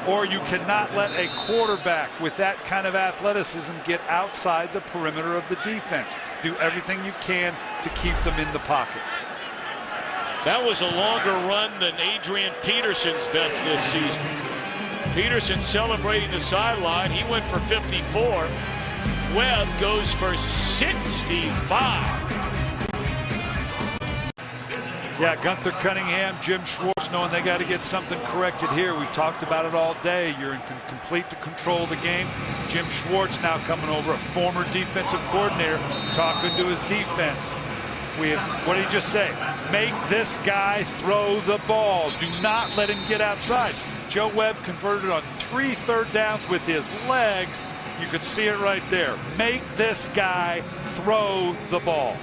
or you cannot let a quarterback with that kind of athleticism get outside the perimeter of the defense. Do everything you can to keep them in the pocket. That was a longer run than Adrian Peterson's best this season. Peterson celebrating the sideline. He went for 54. Webb goes for 65. Yeah, Gunther Cunningham, Jim Schwartz, knowing they got to get something corrected here. We've talked about it all day. You're in complete control of the game. Jim Schwartz now coming over, a former defensive coordinator, talking to his defense. What did he just say? Make this guy throw the ball. Do not let him get outside. Joe Webb converted on 3 3rd downs with his legs. You could see it right there. Make this guy throw the ball.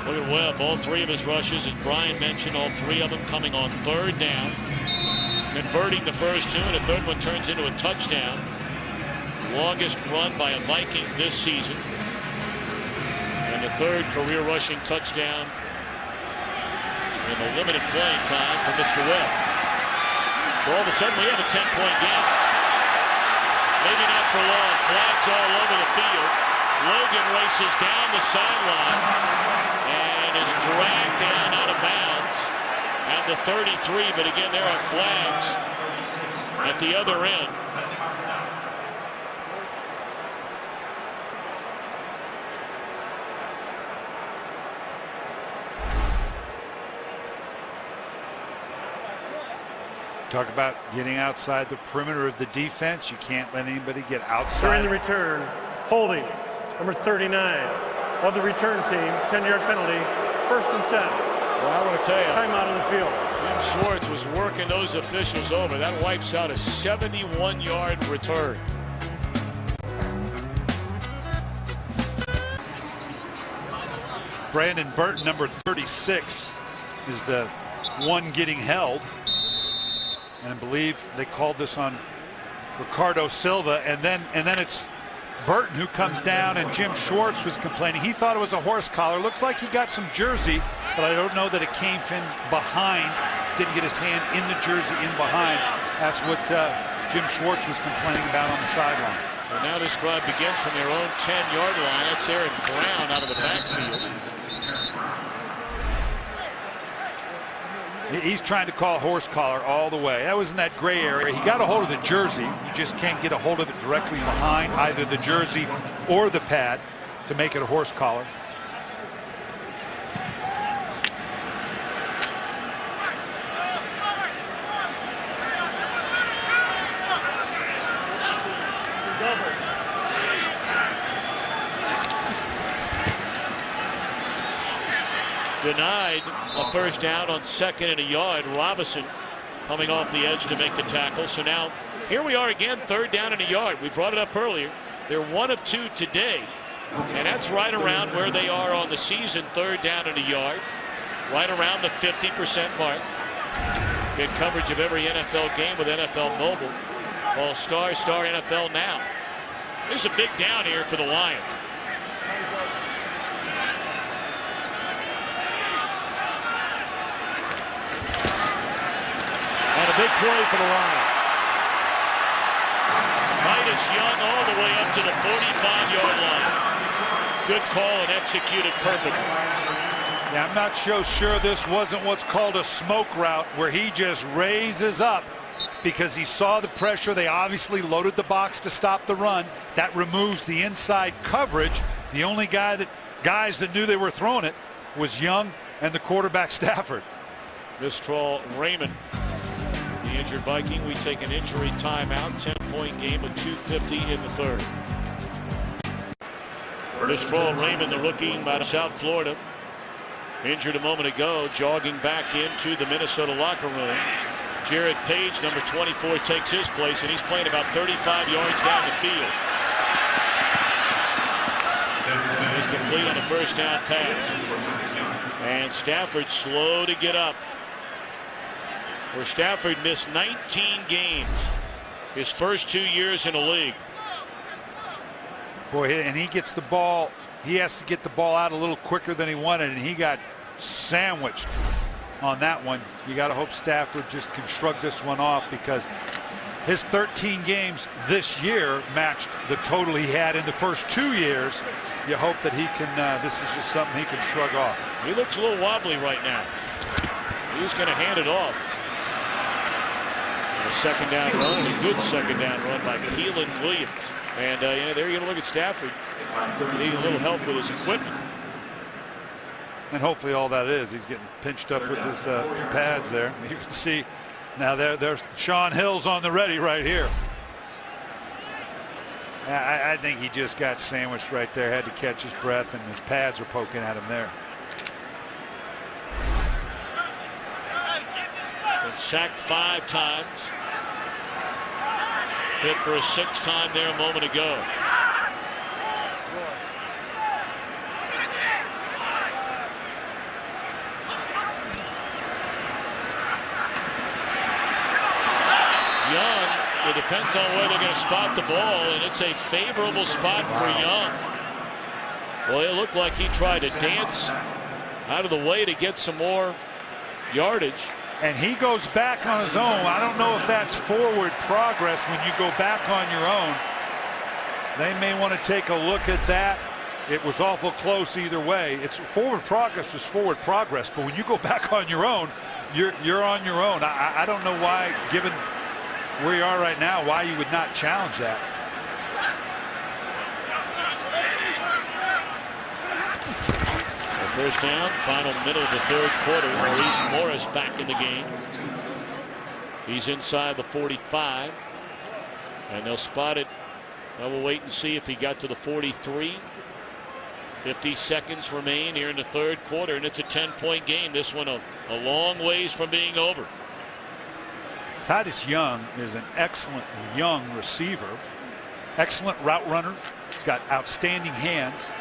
Look at Webb, all 3 of his rushes, as Brian mentioned, all 3 of them coming on 3rd down. Converting the first 2, and a 3rd one turns into a touchdown. Longest run by a Viking this season. And the 3rd career rushing touchdown in the limited playing time for Mr. Webb. So all of a sudden we have a 10-point game. Maybe not for long. Flags all over the field. Logan races down the sideline and is dragged down out of bounds at the 33. But again, there are flags at the other end. Talk about getting outside the perimeter of the defense. You can't let anybody get outside. During the return, holding, number 39 of the return team, 10-yard penalty, 1st and 10. Well, I want to tell you, Timeout on the field. Jim Schwartz was working those officials over. That wipes out a 71-yard return. Brandon Burton, number 36, is the one getting held. And I believe they called this on Ricardo Silva, and then it's Burton who comes down, and Jim Schwartz was complaining. He thought it was a horse collar. Looks like he got some jersey, but I don't know that it came from behind. Didn't get his hand in the jersey in behind. That's what Jim Schwartz was complaining about on the sideline. So now this drive begins from their own 10-yard line. That's Aaron Brown out of the backfield. He's trying to call horse collar all the way. That was in that gray area. He got a hold of the jersey. You just can't get a hold of it directly behind either the jersey or the pad to make it a horse collar. Denied a 1st down on 2nd and a yard. Robinson coming off the edge to make the tackle. So now here we are again, 3rd down and a yard. We brought it up earlier. They're 1 of 2 today, and that's right around where they are on the season, 3rd down and a yard, right around the 50% mark. Get coverage of every NFL game with NFL Mobile. Call star NFL now. There's a big down here for the Lions. And a big play for the Lions. Titus Young all the way up to the 45-yard line. Good call and executed perfectly. Yeah, I'm not so sure this wasn't what's called a smoke route, where he just raises up because he saw the pressure. They obviously loaded the box to stop the run. That removes the inside coverage. The only guys that knew they were throwing it was Young and the quarterback Stafford. Mistral Raymond, the injured Viking. We take an injury timeout. 10-point game with 2:50 in the third. Mistral Raymond, the rookie out of South Florida, injured a moment ago, jogging back into the Minnesota locker room. Jared Page, number 24, takes his place, and he's playing about 35 yards down the field. He's complete on the first down pass. And Stafford slow to get up. Where Stafford missed 19 games his first 2 years in the league. Boy, and he gets the ball. He has to get the ball out a little quicker than he wanted, and he got sandwiched on that one. You got to hope Stafford just can shrug this one off, because his 13 games this year matched the total he had in the first 2 years. You hope that he can, this is just something he can shrug off. He looks a little wobbly right now. He's going to hand it off. A second down run, a good second down run by Keelan Williams. And yeah, there you're going to look at Stafford. He need a little help with his equipment. And hopefully all that is, he's getting pinched up with his pads there. You can see now there's Sean Hill's on the ready right here. I think he just got sandwiched right there, had to catch his breath, and his pads are poking at him there. Been sacked 5 times. Hit for a 6th time there a moment ago. Young, it depends on where they're going to spot the ball, and it's a favorable spot for Young. Well, it looked like he tried to dance out of the way to get some more yardage. And he goes back on his own. I don't know if that's forward progress when you go back on your own. They may want to take a look at that. It was awful close either way. It's forward progress is forward progress, but when you go back on your own, you're on your own. I don't know why, given where you are right now, why you would not challenge that. First down, final minute of the third quarter. Maurice Morris back in the game. He's inside the 45. And they'll spot it. We'll wait and see if he got to the 43. 50 seconds remain here in the third quarter, and it's a 10-point game. This one a long ways from being over. Titus Young is an excellent young receiver. Excellent route runner. He's got outstanding hands.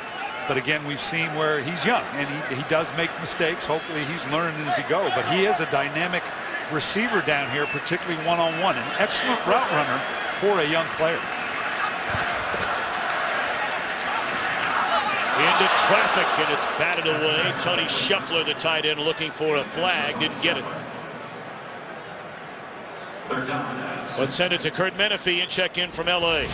But again, we've seen where he's young, and he does make mistakes. Hopefully he's learning as he goes. But he is a dynamic receiver down here, particularly one-on-one. An excellent route runner for a young player. Into traffic, and it's batted away. Tony Scheffler, the tight end, looking for a flag. Didn't get it. Let's send it to Kurt Menefee and check in from L.A.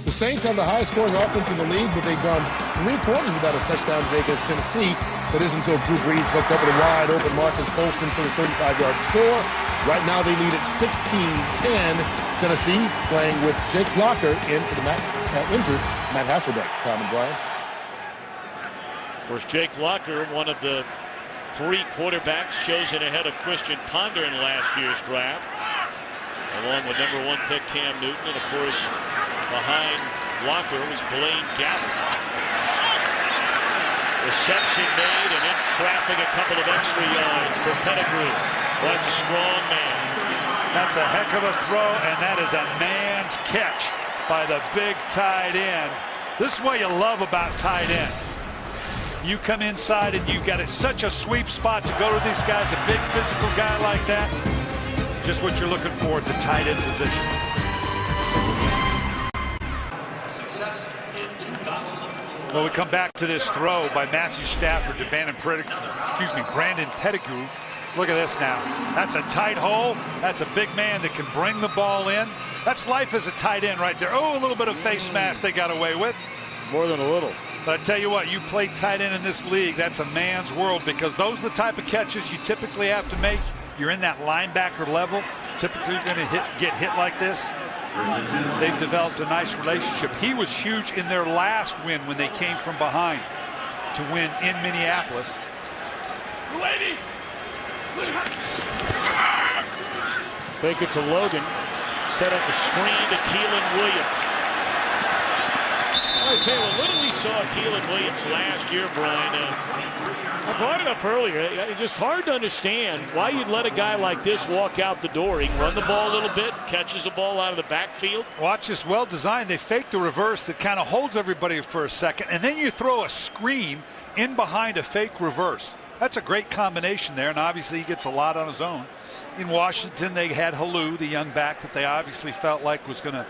The Saints have the highest scoring offense in the league, but they've gone 3 quarters without a touchdown today against Tennessee. That is until Drew Brees hooked up with a wide open Marcus Colston for the 35-yard score. Right now they lead at 16-10. Tennessee playing with Jake Locker in for the injured Matt Hasselbeck. Tom and Brian. Of course, Jake Locker, one of the 3 quarterbacks chosen ahead of Christian Ponder in last year's draft, along with number 1 pick Cam Newton, and of course behind Locker was Blaine Gabbert. Reception made, and in traffic a couple of extra yards for Pettigrew. Well, that's a strong man. That's a heck of a throw, and that is a man's catch by the big tight end. This is what you love about tight ends. You come inside and you've got such a sweep spot to go to these guys, a big physical guy like that. Just what you're looking for at the tight end position. Well, we come back to this throw by Matthew Stafford to Brandon Pettigrew. Look at this now. That's a tight hole. That's a big man that can bring the ball in. That's life as a tight end right there. Oh, a little bit of face mask they got away with. More than a little. But I tell you what, you play tight end in this league, that's a man's world, because those are the type of catches you typically have to make. You're in that linebacker level. Typically you're going to get hit like this. They've developed a nice relationship. He was huge in their last win when they came from behind to win in Minneapolis. Fake it to Logan. Set up the screen to Keelan Williams. I tell you what little we saw Keelan Williams last year, Brian. I brought it up earlier. It's just hard to understand why you'd let a guy like this walk out the door. He can run the ball a little bit, catches the ball out of the backfield. Watch this, well designed. They fake the reverse that kind of holds everybody for a second, and then you throw a screen in behind a fake reverse. That's a great combination there, and obviously he gets a lot on his own. In Washington, they had Halou, the young back that they obviously felt like was going to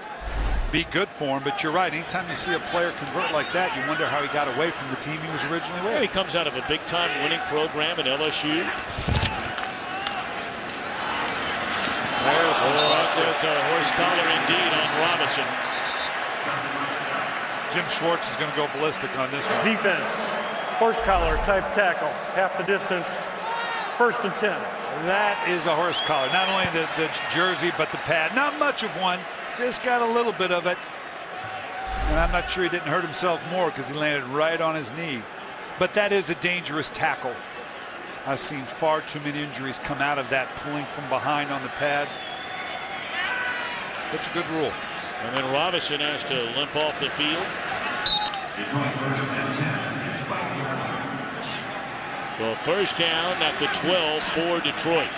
be good for him. But you're right, anytime you see a player convert like that, you wonder how he got away from the team he was originally with. Yeah, he comes out of a big-time winning program at LSU. There's a horse collar indeed on Robinson. Jim Schwartz is going to go ballistic on this one. Defense, horse collar type tackle, half the distance, 1st and 10. That is a horse collar. Not only the jersey, but the pad. Not much of one. Just got a little bit of it. And I'm not sure he didn't hurt himself more because he landed right on his knee. But that is a dangerous tackle. I've seen far too many injuries come out of that, pulling from behind on the pads. That's a good rule. And then Robinson has to limp off the field. So first down at the 12 for Detroit.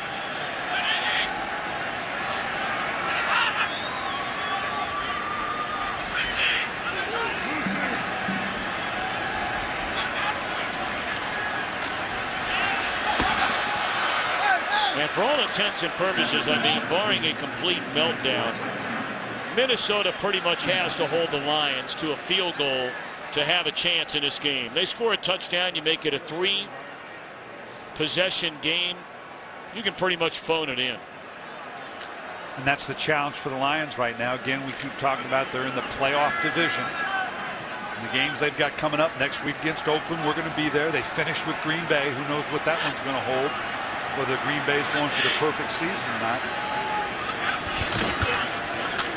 And for all intents and purposes, I mean, barring a complete meltdown, Minnesota pretty much has to hold the Lions to a field goal to have a chance in this game. They score a touchdown, you make it a 3-possession game, you can pretty much phone it in. And that's the challenge for the Lions right now. Again, we keep talking about they're in the playoff division. And the games they've got coming up next week against Oakland, we're going to be there. They finish with Green Bay. Who knows what that one's going to hold, whether Green Bay's going for the perfect season or not.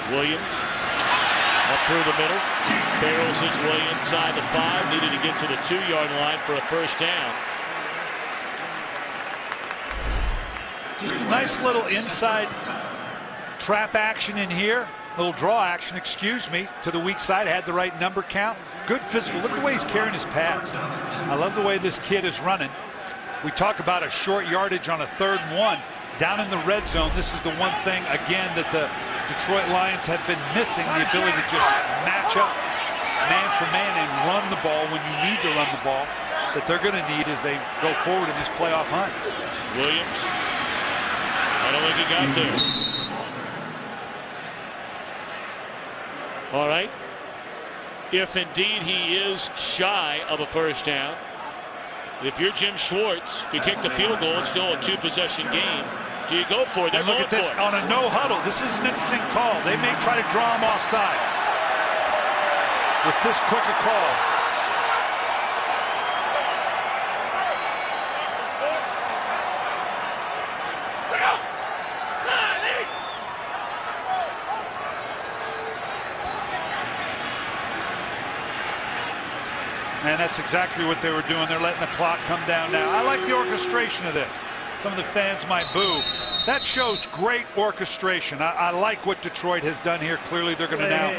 Williams up through the middle, barrels his way inside the 5, needed to get to the 2-yard line for a first down. Just a nice little inside trap action in here, little draw action, excuse me, to the weak side. Had the right number count. Good physical. Look at the way he's carrying his pads. I love the way this kid is running. We talk about a short yardage on a 3rd and 1. Down in the red zone, this is the one thing, again, that the Detroit Lions have been missing, the ability to just match up man for man and run the ball when you need to run the ball, that they're going to need as they go forward in this playoff hunt. Williams, I don't think he got there. All right. If indeed he is shy of a first down, if you're Jim Schwartz, if you kick the field goal, it's still a 2-possession game. Do you go for it? And look at this on a no huddle. This is an interesting call. They may try to draw him off sides with this quick a call. And that's exactly what they were doing. They're letting the clock come down now. I like the orchestration of this. Some of the fans might boo. That shows great orchestration. I like what Detroit has done here. Clearly they're going to now,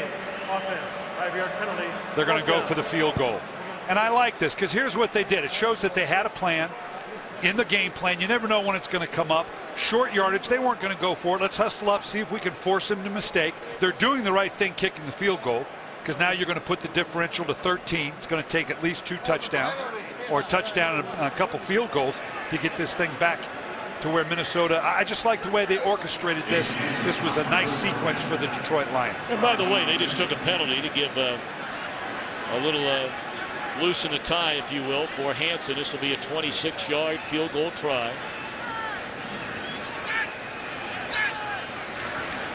Offense, 5-yard penalty. they're going to go for the field goal. And I like this because here's what they did. It shows that they had a plan in the game plan. You never know when it's going to come up. Short yardage, they weren't going to go for it. Let's hustle up, see if we can force them to mistake. They're doing the right thing kicking the field goal because now you're going to put the differential to 13. It's going to take at least 2 touchdowns or a touchdown and a couple field goals to get this thing back to where Minnesota. I just like the way they orchestrated this. This was a nice sequence for the Detroit Lions. And by the way, they just took a penalty to give a little loosen the tie, if you will, for Hansen. This will be a 26-yard field goal try.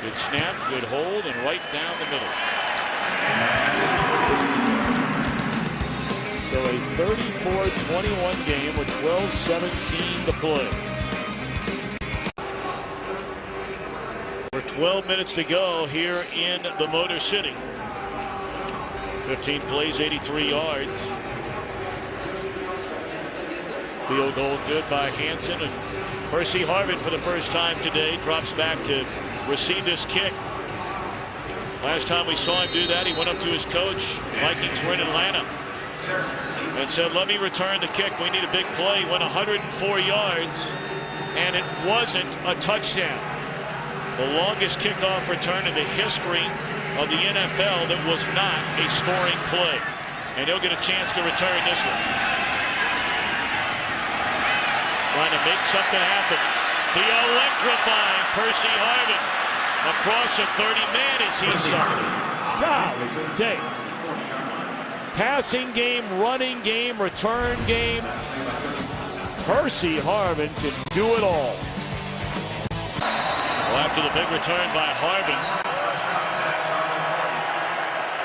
Good snap, good hold, and right down the middle. So a 34-21 game with 12:17 to play. For 12 minutes to go here in the Motor City. 15 plays, 83 yards. Field goal good by Hansen, and Percy Harvin for the first time today drops back to receive this kick. Last time we saw him do that, he went up to his coach. Vikings were in Atlanta and said, let me return the kick. We need a big play. Went 104 yards, and it wasn't a touchdown. The longest kickoff return in the history of the NFL that was not a scoring play. And he'll get a chance to return this one. Trying to make something happen. The electrifying Percy Harvin across the 30. Man, is he something. Golly day. Passing game, running game, return game. Percy Harvin can do it all. Well, after the big return by Harvin,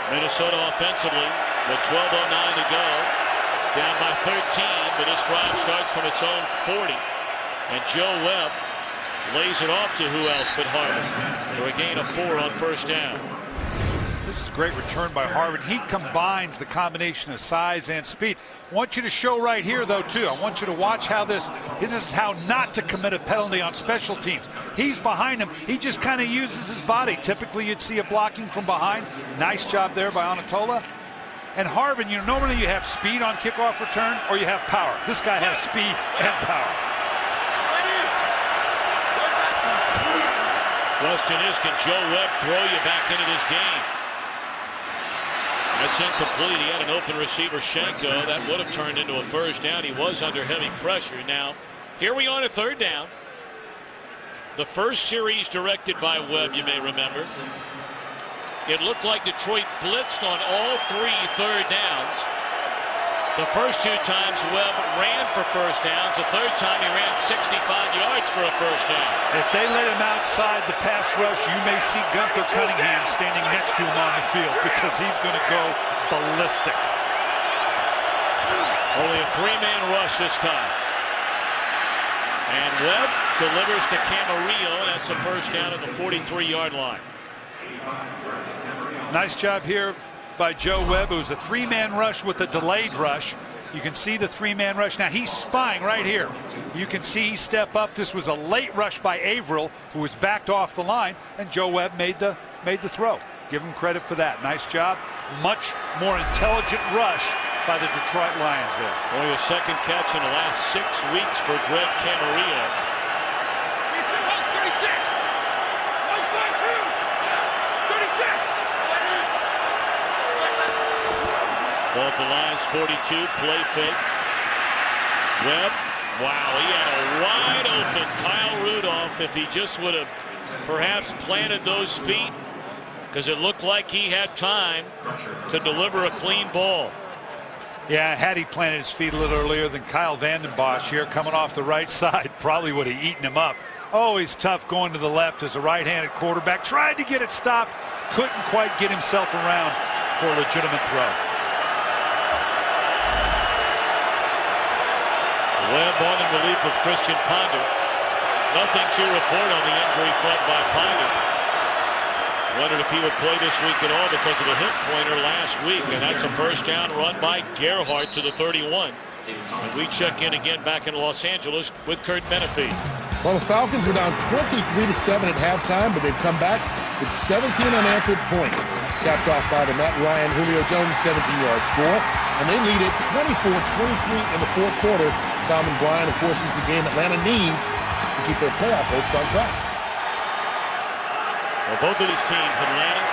Minnesota offensively with 12:09 to go, down by 13, but this drive starts from its own 40, and Joe Webb lays it off to who else but Harvin for a gain of 4 on first down. This is a great return by Harvin. He combines the combination of size and speed. I want you to show right here, though, too. I want you to watch how this is how not to commit a penalty on special teams. He's behind him. He just kind of uses his body. Typically, you'd see a blocking from behind. Nice job there by Anatola. And Harvin, you know, normally you have speed on kickoff return or you have power. This guy has speed and power. Question is, can Joe Webb throw you back into this game? That's incomplete. He had an open receiver, Shenko. That would have turned into a first down. He was under heavy pressure. Now, here we are on a third down. The first series directed by Webb, you may remember. It looked like Detroit blitzed on all 3 third downs. The first 2 times Webb ran for first downs. The third time he ran 65 yards for a first down. If they let him outside the pass rush, you may see Gunther Cunningham standing next to him on the field because he's going to go ballistic. Only a 3-man rush this time. And Webb delivers to Camarillo. That's a first down at the 43-yard line. Nice job here by Joe Webb. It was a 3-man rush with a delayed rush. You can see the 3-man rush. Now he's spying right here. You can see he step up. This was a late rush by Averill, who was backed off the line, and Joe Webb made the throw. Give him credit for that. Nice job. Much more intelligent rush by the Detroit Lions there. Only a second catch in the last 6 weeks for Greg Camarillo. Ball at the Lions 42, play fake. Webb, wow, he had a wide open Kyle Rudolph. If he just would have perhaps planted those feet, because it looked like he had time to deliver a clean ball. Yeah, had he planted his feet a little earlier than Kyle Vanden Bosch here coming off the right side, probably would have eaten him up. Always tough going to the left as a right-handed quarterback. Tried to get it stopped, couldn't quite get himself around for a legitimate throw. Webb on in relief of Christian Ponder. Nothing to report on the injury front by Ponder. Wondered if he would play this week at all because of a hip pointer last week, and that's a first down run by Gerhardt to the 31. And we check in again back in Los Angeles with Kurt Menefee. Well, the Falcons were down 23-7 at halftime, but they've come back with 17 unanswered points. Capped off by the Matt Ryan, Julio Jones 17-yard score. And they lead it 24-23 in the fourth quarter. Tom and Brian, of course, is the game Atlanta needs to keep their playoff hopes on track. Well, both of these teams, Atlanta,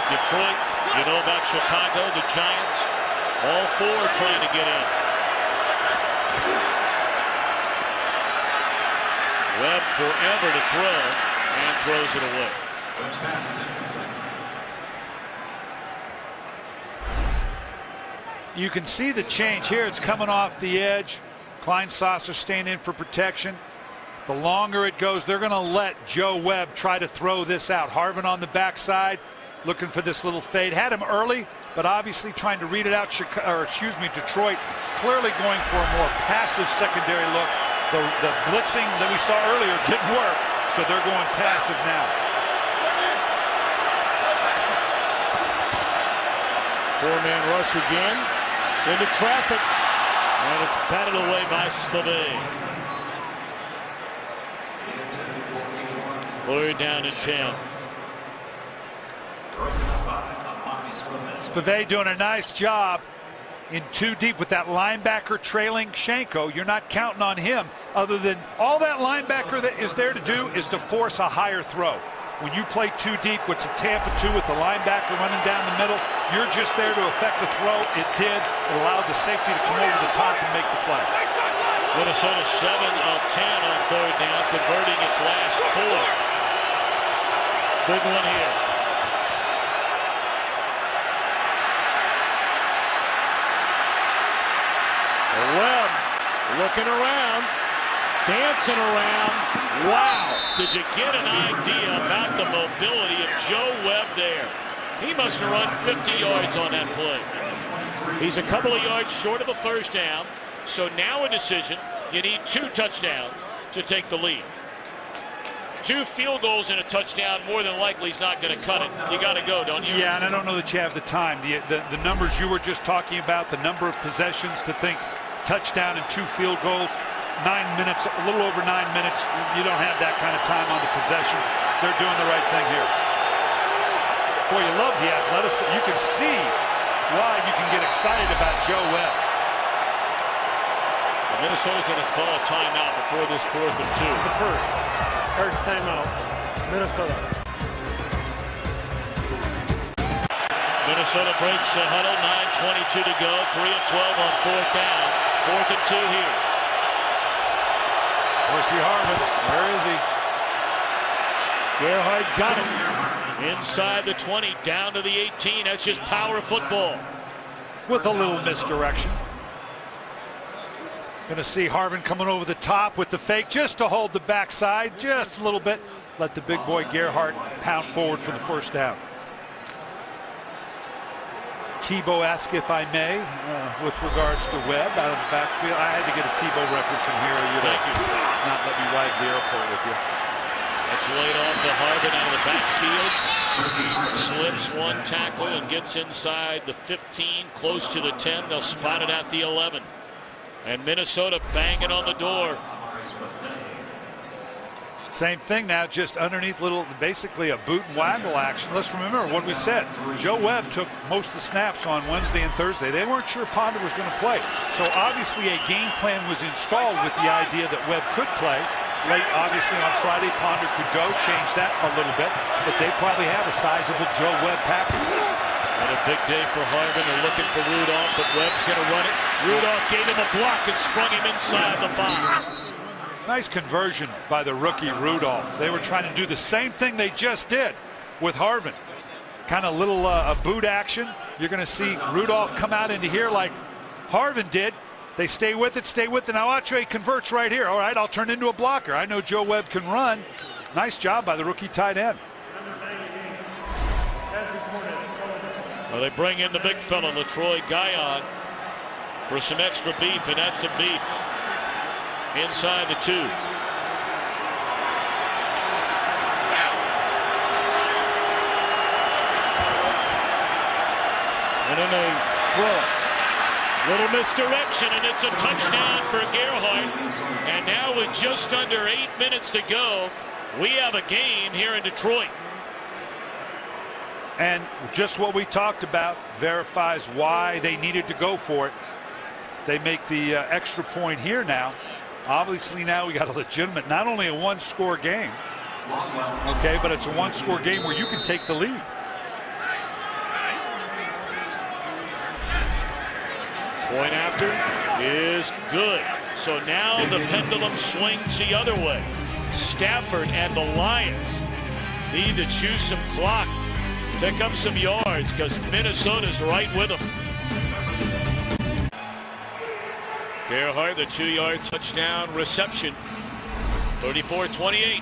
Detroit, you know about Chicago, the Giants, all 4 trying to get in. Webb forever to throw and throws it away. You can see the change here. It's coming off the edge. Klein Saucer staying in for protection. The longer it goes, they're going to let Joe Webb try to throw this out. Harvin on the backside, looking for this little fade. Had him early, but obviously trying to read it out. Detroit clearly going for a more passive secondary look. The blitzing that we saw earlier didn't work, so they're going passive now. Four-man rush again into traffic, and it's batted away by Spivey. 3rd down and 10. Spivey doing a nice job in 2 deep with that linebacker trailing Shanko. You're not counting on him, other than all that linebacker that is there to do is to force a higher throw. When you play 2 deep, what's a Tampa 2 with the linebacker running down the middle, you're just there to affect the throw. It did. It allowed the safety to come over the top and make the play. Minnesota 7 of 10 on 3rd down, converting its last 4. Big one here. Webb looking around, dancing around. Wow, did you get an idea about the mobility of Joe Webb there? He must have run 50 yards on that play. He's a couple of yards short of a 1st down, so now a decision. You need 2 touchdowns to take the lead. 2 field goals and a touchdown, more than likely he's not going to cut it. You got to go, don't you? Yeah, and I don't know that you have the time. The numbers you were just talking about, the number of possessions to think touchdown and 2 field goals, 9 minutes, a little over 9 minutes. You don't have that kind of time on the possession. They're doing the right thing here. Boy, you love the athleticism. You can see why you can get excited about Joe Webb. Minnesota's going to call a timeout before this 4th and 2. The first. Charge timeout. Minnesota. Minnesota breaks the huddle. 9:22 to go. 3 of 12 on 4th down. 4th and 2 here. Horsey Harvin, where is he? Gerhard got him. Inside the 20, down to the 18. That's just power football. With a little misdirection. Going to see Harvin coming over the top with the fake just to hold the backside just a little bit. Let the big boy Gerhard pound forward for the 1st down. Tebow asked if I may with regards to Webb out of the backfield. I had to get a Tebow reference in here, or you'd not let me ride the airport with you. That's laid off to Harvin out of the backfield. Slips 1 tackle and gets inside the 15, close to the 10. They'll spot it at the 11. And Minnesota banging on the door. Same thing now, just underneath basically a boot and waggle action. Let's remember what we said. Joe Webb took most of the snaps on Wednesday and Thursday. They weren't sure Ponder was going to play. So obviously a game plan was installed with the idea that Webb could play. Late, obviously, on Friday, Ponder could go, change that a little bit. But they probably have a sizable Joe Webb package. And a big day for Harvin. They're looking for Rudolph, but Webb's going to run it. Rudolph gave him a block and sprung him inside the 5. Nice conversion by the rookie Rudolph. They were trying to do the same thing they just did with Harvin. Kind of little boot action. You're going to see Rudolph come out into here like Harvin did. They stay with it, stay with it. Now Ache converts right here. All right, I'll turn into a blocker. I know Joe Webb can run. Nice job by the rookie tight end. Well, they bring in the big fella, LaTroy Guyon, for some extra beef, and that's some beef. Inside the 2. And then they throw it. Little misdirection, and it's a touchdown for Gerhard. And now with just under 8 minutes to go, we have a game here in Detroit. And just what we talked about verifies why they needed to go for it. They make the extra point here now. Obviously now we got a legitimate, not only a 1-score game, okay, but it's a 1-score game where you can take the lead. Point after is good. So now the pendulum swings the other way. Stafford and the Lions need to choose some clock, pick up some yards, because Minnesota's right with them. Gerhard, the 2-yard touchdown reception. 34-28.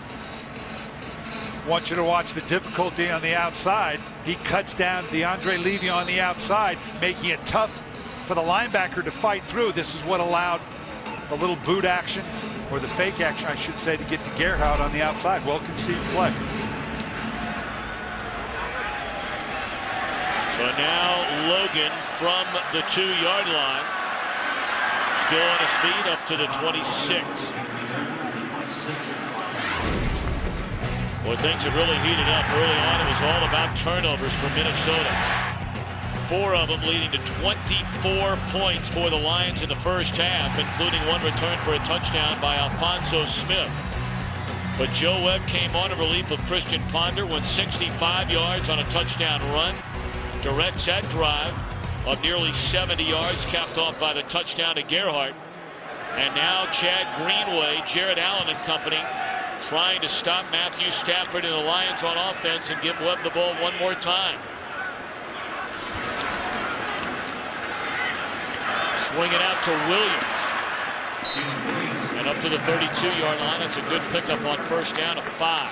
Want you to watch the difficulty on the outside. He cuts down DeAndre Levy on the outside, making it tough for the linebacker to fight through. This is what allowed the little boot action, or the fake action, I should say, to get to Gerhardt on the outside. Well conceived play. So now Logan from the 2-yard line. Still on his feet up to the 26. Well, things have really heated up early on. It was all about turnovers for Minnesota. 4 of them leading to 24 points for the Lions in the first half, including one return for a touchdown by Alphonso Smith. But Joe Webb came on in relief of Christian Ponder, went 65 yards on a touchdown run. Directs that drive of nearly 70 yards, capped off by the touchdown to Gerhardt. And now Chad Greenway, Jared Allen and company trying to stop Matthew Stafford and the Lions on offense and give Webb the ball one more time. Swing it out to Williams. And up to the 32-yard line. That's a good pickup on first down of 5.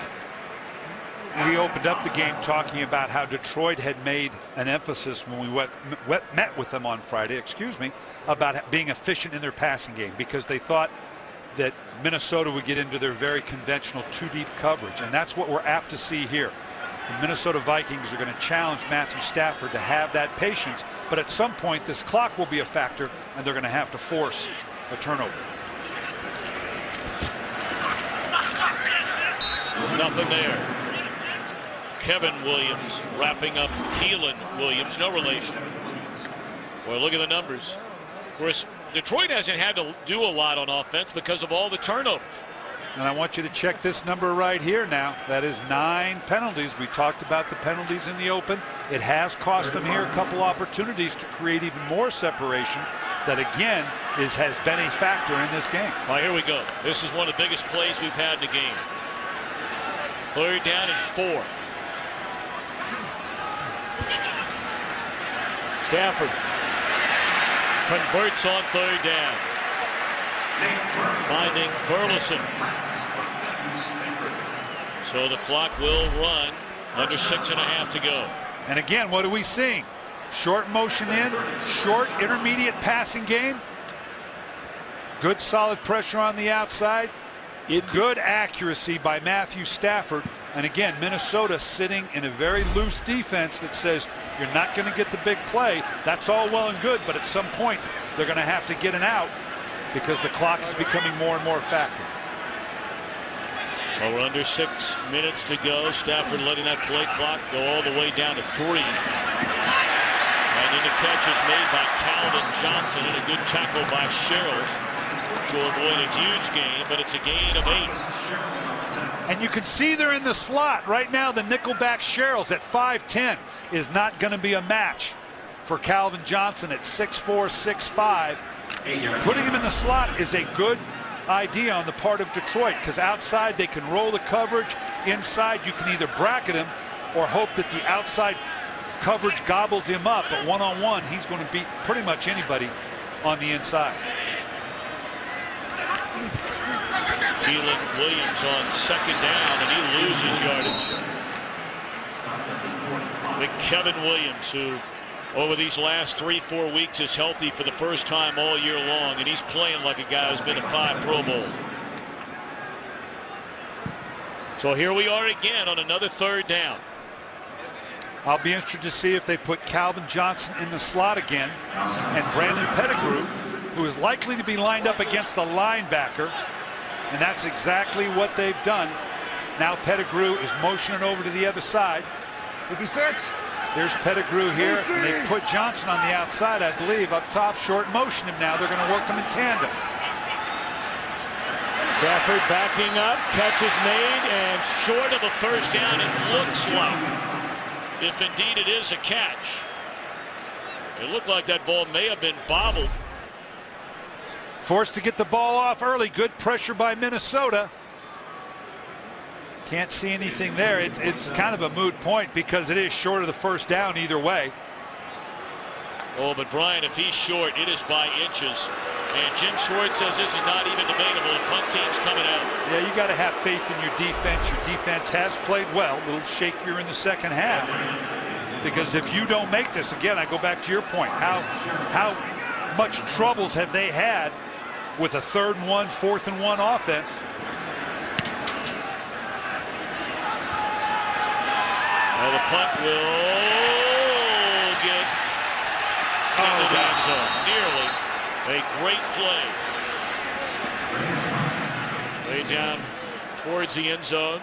We opened up the game talking about how Detroit had made an emphasis when we met with them on Friday, about being efficient in their passing game, because they thought that Minnesota would get into their very conventional 2-deep coverage, and that's what we're apt to see here. The Minnesota Vikings are going to challenge Matthew Stafford to have that patience, but at some point this clock will be a factor, and they're going to have to force a turnover. Nothing there. Kevin Williams wrapping up Keelan Williams, no relation. Boy, look at the numbers. Of course, Detroit hasn't had to do a lot on offense because of all the turnovers. And I want you to check this number right here now. That is 9 penalties. We talked about the penalties in the open. It has cost them here a couple opportunities to create even more separation. That again has been a factor in this game. All right, here we go. This is one of the biggest plays we've had in the game. 3rd down and 4. Stafford converts on 3rd down. Finding Burleson. So the clock will run. Under 6.5 to go. And again, what are we seeing? Short motion in, short intermediate passing game. Good solid pressure on the outside. Good accuracy by Matthew Stafford. And again, Minnesota sitting in a very loose defense that says you're not going to get the big play. That's all well and good, but at some point they're going to have to get an out because the clock is becoming more and more a factor. Well, we're under 6 minutes to go. Stafford letting that play clock go all the way down to 3. And then the catch is made by Calvin Johnson and a good tackle by Sherrills to avoid a huge gain, but it's a gain of 8. And you can see they're in the slot right now. The nickelback Sherrills at 5'10" is not going to be a match for Calvin Johnson at 6'4", 6'5". Putting him in the slot is a good idea on the part of Detroit, because outside they can roll the coverage. Inside you can either bracket him or hope that the outside coverage gobbles him up. But one-on-one, he's going to beat pretty much anybody on the inside. Keelan Williams on 2nd down, and he loses yardage. Big Kevin Williams, who over these last 3-4 weeks is healthy for the first time all year long, and he's playing like a guy who's been to 5 Pro Bowls. So here we are again on another 3rd down. I'll be interested to see if they put Calvin Johnson in the slot again, and Brandon Pettigrew, who is likely to be lined up against a linebacker. And that's exactly what they've done. Now Pettigrew is motioning over to the other side. 56. There's Pettigrew here, and they put Johnson on the outside, I believe, up top, short motion him now. They're going to work him in tandem. Stafford backing up, catch is made, and short of a first down, it looks like, if indeed it is a catch. It looked like that ball may have been bobbled. Forced to get the ball off early. Good pressure by Minnesota. Can't see anything there. It's kind of a moot point because it is short of the first down either way. Oh, but Brian, if he's short, it is by inches. And Jim Schwartz says this is not even debatable. The punt team's coming out. Yeah, you got to have faith in your defense. Your defense has played well. A little shakier in the second half. Because if you don't make this, again, I go back to your point. How much troubles have they had with a 3rd and 1, 4th and 1 offense? Well, the punt will get into the end zone. Nearly. A great play. Laid down towards the end zone.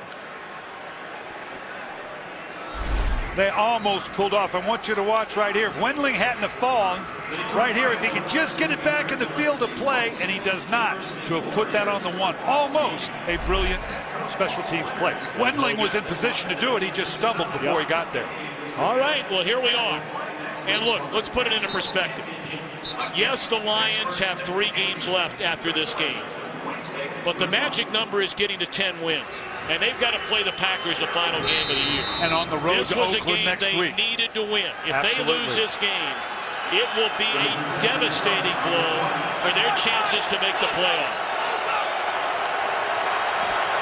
They almost pulled off. I want you to watch right here. If Wendling hadn't have fallen, right here, if he could just get it back in the field of play, and he does not, to have put that on the 1. Almost a brilliant special teams play. Wendling was in position to do it. He just stumbled before he got there. All right, well, here we are. And look, let's put it into perspective. Yes, the Lions have 3 games left after this game. But the magic number is getting to 10 wins. And they've got to play the Packers the final game of the year. And on the road to Oakland next week. This was a game they needed to win. If Absolutely. they lose this game, it will be a devastating blow for their chances to make the playoffs.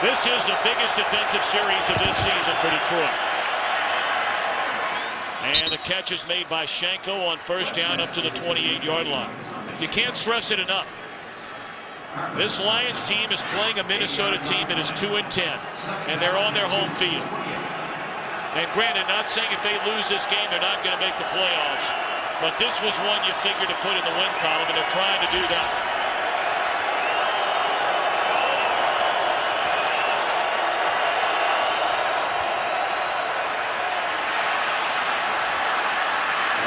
This is the biggest defensive series of this season for Detroit. And the catch is made by Shanko on 1st down up to the 28-yard line. You can't stress it enough. This Lions team is playing a Minnesota team that is 2-10, and they're on their home field. And granted, not saying if they lose this game, they're not going to make the playoffs, but this was one you figure to put in the win column, and they're trying to do that.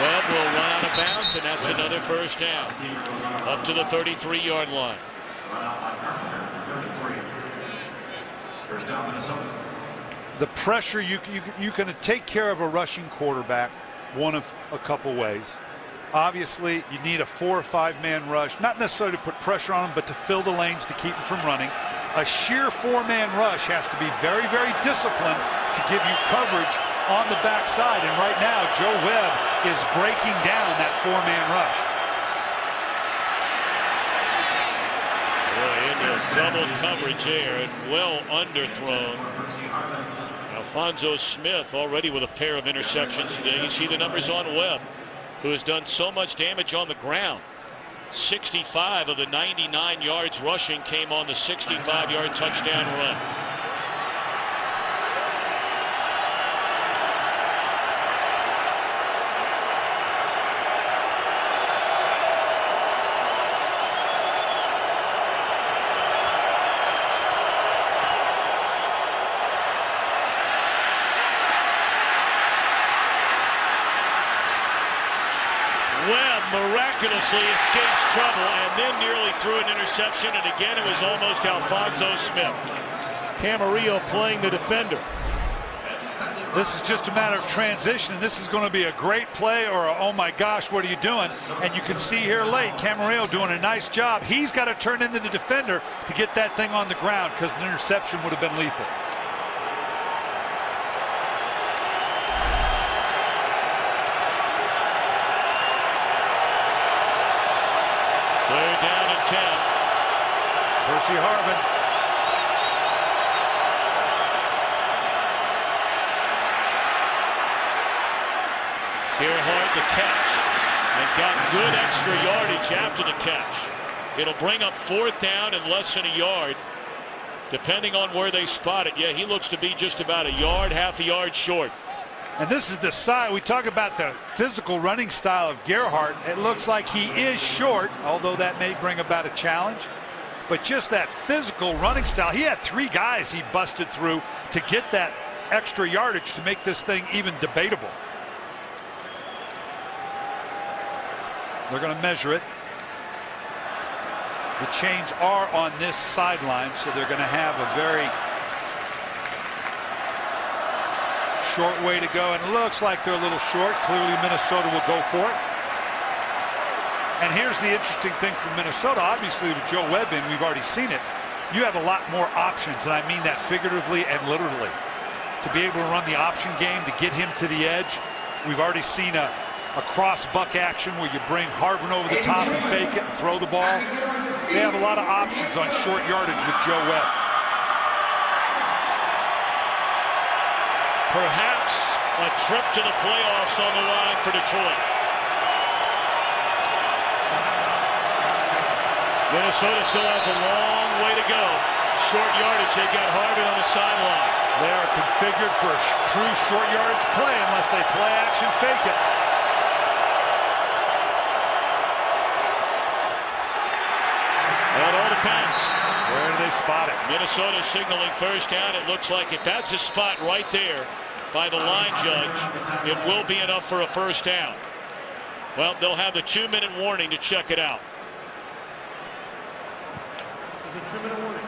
Webb will run out of bounds, and that's another 1st down. Up to the 33-yard line. The pressure, you can take care of a rushing quarterback one of a couple ways. Obviously, you need a 4 or 5 man rush, not necessarily to put pressure on them, but to fill the lanes to keep them from running. A sheer 4-man rush has to be very, very disciplined to give you coverage on the backside. And right now, Joe Webb is breaking down that 4-man rush. Double coverage there and well underthrown. Alphonso Smith already with a pair of interceptions today. You see the numbers on Webb, who has done so much damage on the ground. 65 of the 99 yards rushing came on the 65-yard touchdown run. Miraculously escapes trouble and then nearly threw an interception, and again it was almost Alphonso Smith. Camarillo playing the defender. This is just a matter of transition. This is going to be a great play or a, oh my gosh, what are you doing? And you can see here late, Camarillo doing a nice job. He's got to turn into the defender to get that thing on the ground because an interception would have been lethal. They're down at 10. Percy Harvin. Gerhardt the catch and got good extra yardage after the catch. It'll bring up 4th down and less than a yard, depending on where they spot it. Yeah, he looks to be just about a yard, half a yard short. And this is the side, we talk about the physical running style of Gerhardt. It looks like he is short, although that may bring about a challenge. But just that physical running style, he had 3 guys he busted through to get that extra yardage to make this thing even debatable. They're going to measure it. The chains are on this sideline, so they're going to have a very short way to go, and it looks like they're a little short. Clearly Minnesota will go for it. And here's the interesting thing from Minnesota. Obviously with Joe Webb in, we've already seen it. You have a lot more options, and I mean that figuratively and literally. To be able to run the option game, to get him to the edge. We've already seen a cross buck action where you bring Harvin over the top and fake it and throw the ball. They have a lot of options on short yardage with Joe Webb. Perhaps a trip to the playoffs on the line for Detroit. Minnesota still has a long way to go. Short yardage, they got Harvin on the sideline. They are configured for a true short yardage play unless they play action fake it. Well, it all depends. Where do they spot it? Minnesota signaling first down. It looks like if that's a spot right there by the line judge, it will be enough for a first down. Well, they'll have the 2-minute warning to check it out. This is a 2-minute warning.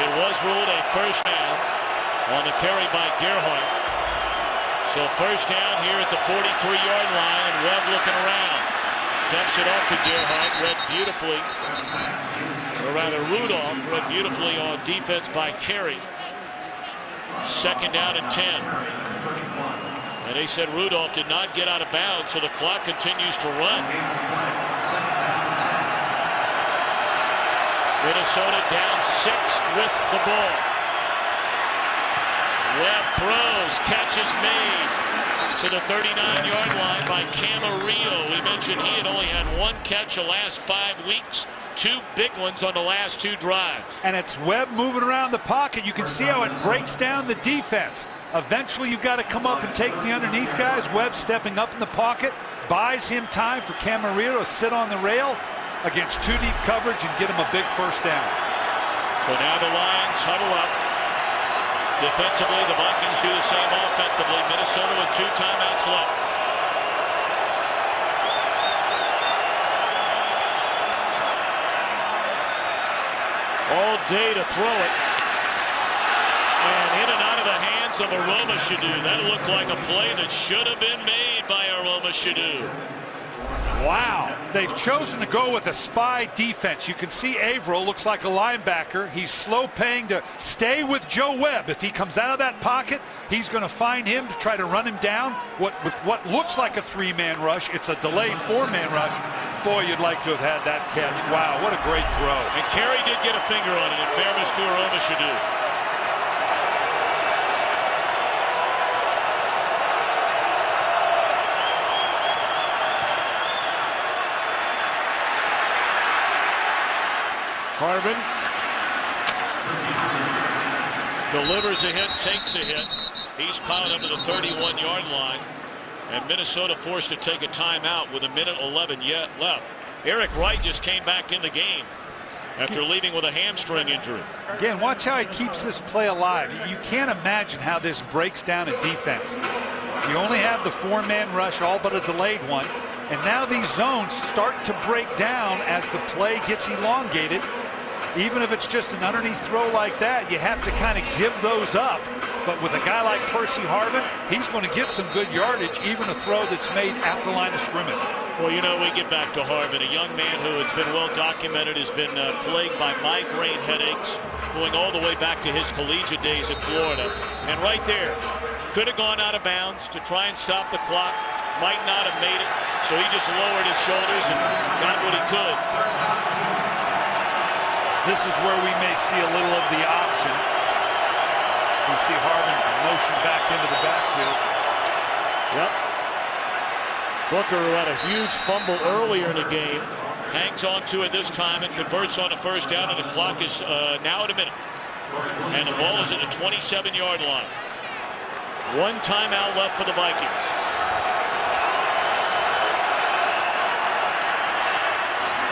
It was ruled a first down on the carry by Gerhardt. So first down here at the 43-yard line, and Webb looking around. Dumps it off to Gerhardt, read beautifully, or rather Rudolph read beautifully on defense by Carey. Second down and 10. And they said Rudolph did not get out of bounds, so the clock continues to run. Minnesota down 6 with the ball. Webb throws, catch is made to the 39-yard line by Camarillo. We mentioned he had only had 1 catch the last 5 weeks. 2 big ones on the last 2 drives. And it's Webb moving around the pocket. You can see how it breaks down the defense. Eventually you've got to come up and take the underneath guys. Webb stepping up in the pocket, buys him time for Camarillo to sit on the rail against 2 deep coverage and get him a big first down. So now the Lions huddle up. Defensively, the Vikings do the same offensively. Minnesota with 2 timeouts left. All day to throw it. And in and out of the hands of Aroma Shadu. That looked like a play that should have been made by Aroma Shadu. Wow, they've chosen to go with a spy defense. You can see Averill looks like a linebacker. He's slow paying to stay with Joe Webb. If he comes out of that pocket, he's going to find him to try to run him down. With what looks like a 3-man rush, it's a delayed 4-man rush. Boy, you'd like to have had that catch. Wow, what a great throw. And Carey did get a finger on it, in fairness to Aroma Shadu. Harvin delivers a hit, takes a hit. He's piled up to the 31-yard line. And Minnesota forced to take a timeout with 1:11 yet left. Eric Wright just came back in the game after leaving with a hamstring injury. Again, watch how he keeps this play alive. You can't imagine how this breaks down a defense. You only have the 4-man rush, all but a delayed one. And now these zones start to break down as the play gets elongated. Even if it's just an underneath throw like that, you have to kind of give those up. But with a guy like Percy Harvin, he's going to get some good yardage, even a throw that's made at the line of scrimmage. Well, you know, we get back to Harvin, a young man who has been well documented, has been plagued by migraine headaches, going all the way back to his collegiate days in Florida. And right there, could have gone out of bounds to try and stop the clock, might not have made it, so he just lowered his shoulders and got what he could. This is where we may see a little of the option. We see Harvin motion back into the backfield. Yep. Booker, who had a huge fumble earlier in the game, hangs on to it this time and converts on a first down, and the clock is now at 1 minute. And the ball is at the 27-yard line. 1 timeout left for the Vikings.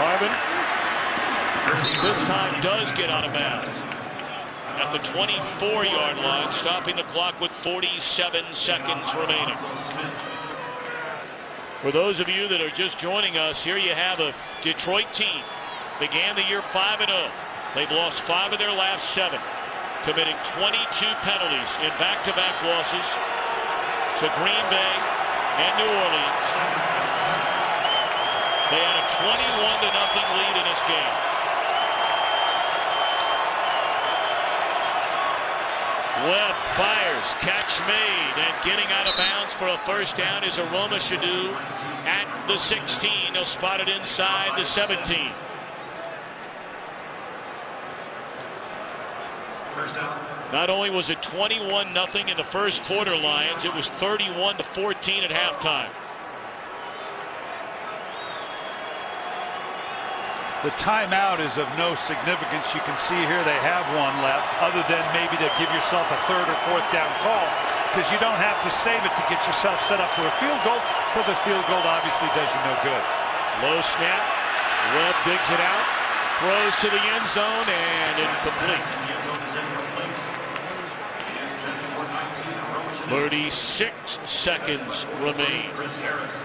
Harvin this time does get out of bounds at the 24-yard line, stopping the clock with 47 seconds remaining. For those of you that are just joining us, here you have a Detroit team. Began the year 5-0. They've lost 5 of their last 7, committing 22 penalties in back-to-back losses to Green Bay and New Orleans. They had a 21-0 lead in this game. Webb fires, catch made, and getting out of bounds for a first down is Aroma Shadu at the 16. He'll spot it inside the 17. First down. Not only was it 21-0 in the first quarter, Lions, it was 31-14 at halftime. The timeout is of no significance. You can see here they have one left, other than maybe to give yourself a third or fourth down call, because you don't have to save it to get yourself set up for a field goal, because a field goal obviously does you no good. Low snap. Webb digs it out, throws to the end zone, and incomplete. 36 seconds remain.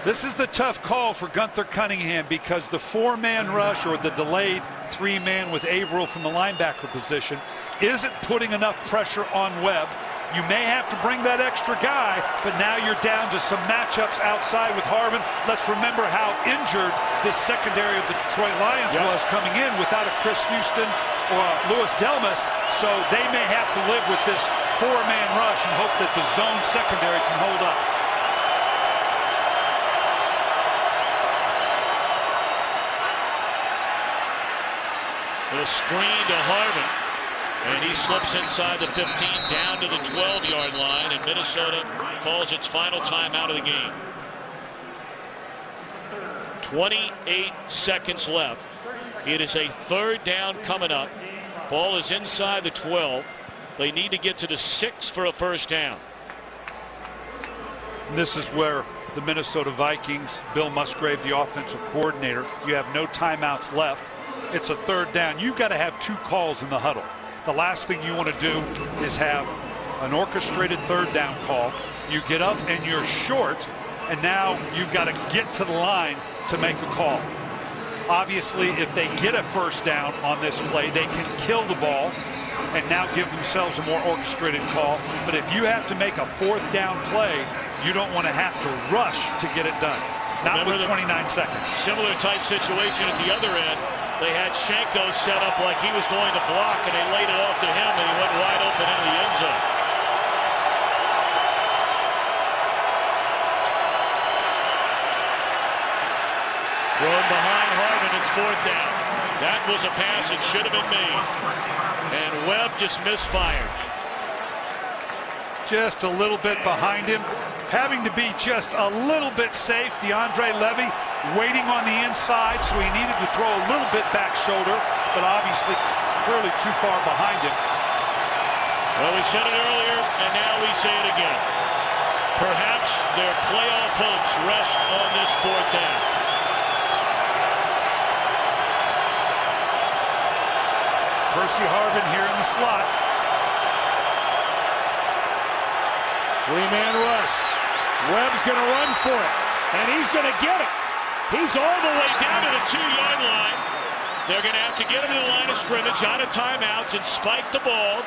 This is the tough call for Gunther Cunningham, because the 4-man rush, or the delayed 3-man with Averill from the linebacker position, isn't putting enough pressure on Webb. You may have to bring that extra guy, but now you're down to some matchups outside with Harvin. Let's remember how injured this secondary of the Detroit Lions was coming in without a Chris Houston or a Louis Delmas, so they may have to live with this 4-man rush and hope that the zone secondary can hold up. The screen to Harvin, and he slips inside the 15 down to the 12-yard line, and Minnesota calls its final timeout of the game. 28 seconds left. It is a third down coming up. Ball is inside the 12. They need to get to the 6 for a first down. And this is where the Minnesota Vikings, Bill Musgrave, the offensive coordinator, you have no timeouts left. It's a third down. You've got to have 2 calls in the huddle. The last thing you want to do is have an orchestrated third down call. You get up and you're short, and now you've got to get to the line to make a call. Obviously, if they get a first down on this play, they can kill the ball and now give themselves a more orchestrated call. But if you have to make a fourth down play, you don't want to have to rush to get it done. Not with 29 seconds. Similar type situation at the other end. They had Shenko set up like he was going to block, and they laid it off to him, and he went wide open into the end zone. Thrown behind Harvin, it's fourth down. That was a pass that should have been made. And Webb just misfired. Just a little bit behind him. Having to be just a little bit safe. DeAndre Levy waiting on the inside, so he needed to throw a little bit back shoulder, but obviously clearly too far behind him. Well, we said it earlier, and now we say it again. Perhaps their playoff hopes rest on this fourth down. Percy Harvin here in the slot. 3-man rush. Webb's going to run for it, and he's going to get it. He's all the way down to the 2-yard line. They're going to have to get him to the line of scrimmage out of timeouts and spike the ball.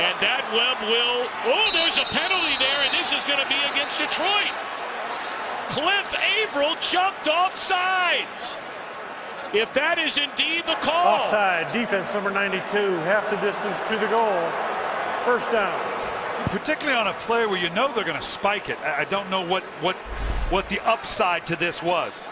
And that Webb will, oh, there's a penalty there, and this is going to be against Detroit. Cliff Averill jumped off sides. If that is indeed the call. Offside, defense number 92, half the distance to the goal. First down. Particularly on a play where you know they're going to spike it. I don't know what the upside to this was.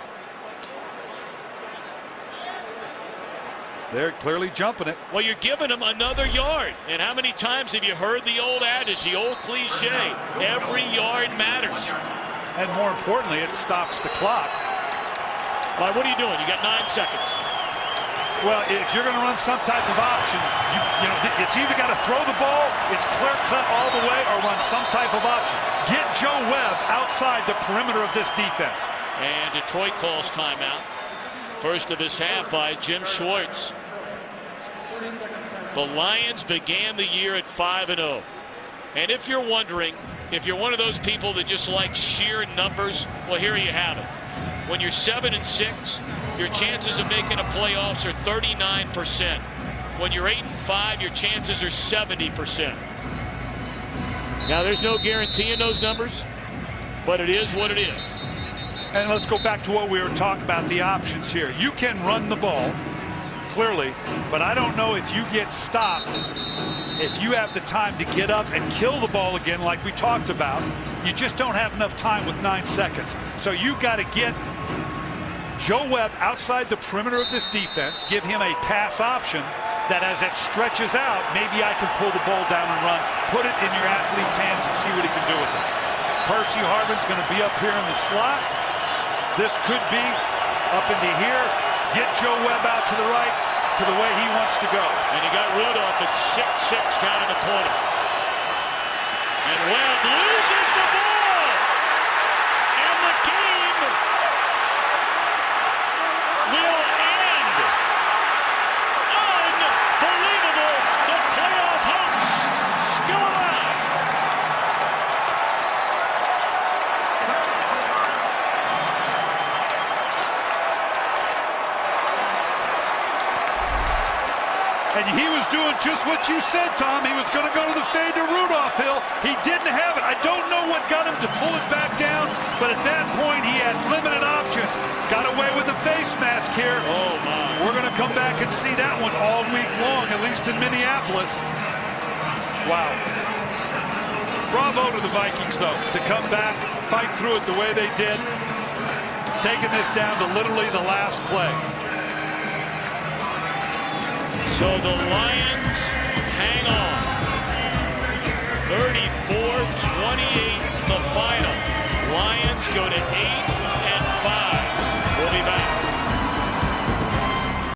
They're clearly jumping it. Well, you're giving them another yard. And how many times have you heard the old adage, the old cliche, every yard matters. And more importantly, it stops the clock. Well, what are you doing? You got 9 seconds. Well, if you're going to run some type of option, you know, it's either got to throw the ball, it's clear cut all the way, or run some type of option. Get Joe Webb outside the perimeter of this defense. And Detroit calls timeout. First of this half by Jim Schwartz. The Lions began the year at 5-0. And if you're wondering, if you're one of those people that just like sheer numbers, well, here you have it. When you're 7-6, your chances of making a playoffs are 39%. When you're 8-5, your chances are 70%. Now, there's no guarantee in those numbers, but it is what it is. And let's go back to what we were talking about, the options here. You can run the ball, clearly, but I don't know if you get stopped, if you have the time to get up and kill the ball again like we talked about. You just don't have enough time with 9 seconds. So you've got to get Joe Webb outside the perimeter of this defense, give him a pass option that as it stretches out, maybe I can pull the ball down and run, put it in your athlete's hands and see what he can do with it. Percy Harvin's going to be up here in the slot. This could be up into here. Get Joe Webb out to the right, to the way he wants to go. And you got Rudolph at 6'6" down in the corner. And Webb loses the ball. And the game will end. Unbelievable. The playoff hopes still alive. And he was doing just what you said, Tom. He was going to go to the fade to Rudolph Hill. He didn't have it. I don't know what got him to pull it back down, but at that point he had limited options. Got away with a face mask here. Oh, my. We're going to come back and see that one all week long, at least in Minneapolis. Wow. Bravo to the Vikings, though, to come back, fight through it the way they did, taking this down to literally the last play. So the Lions hang on. 34-28 the final. Lions go to 8.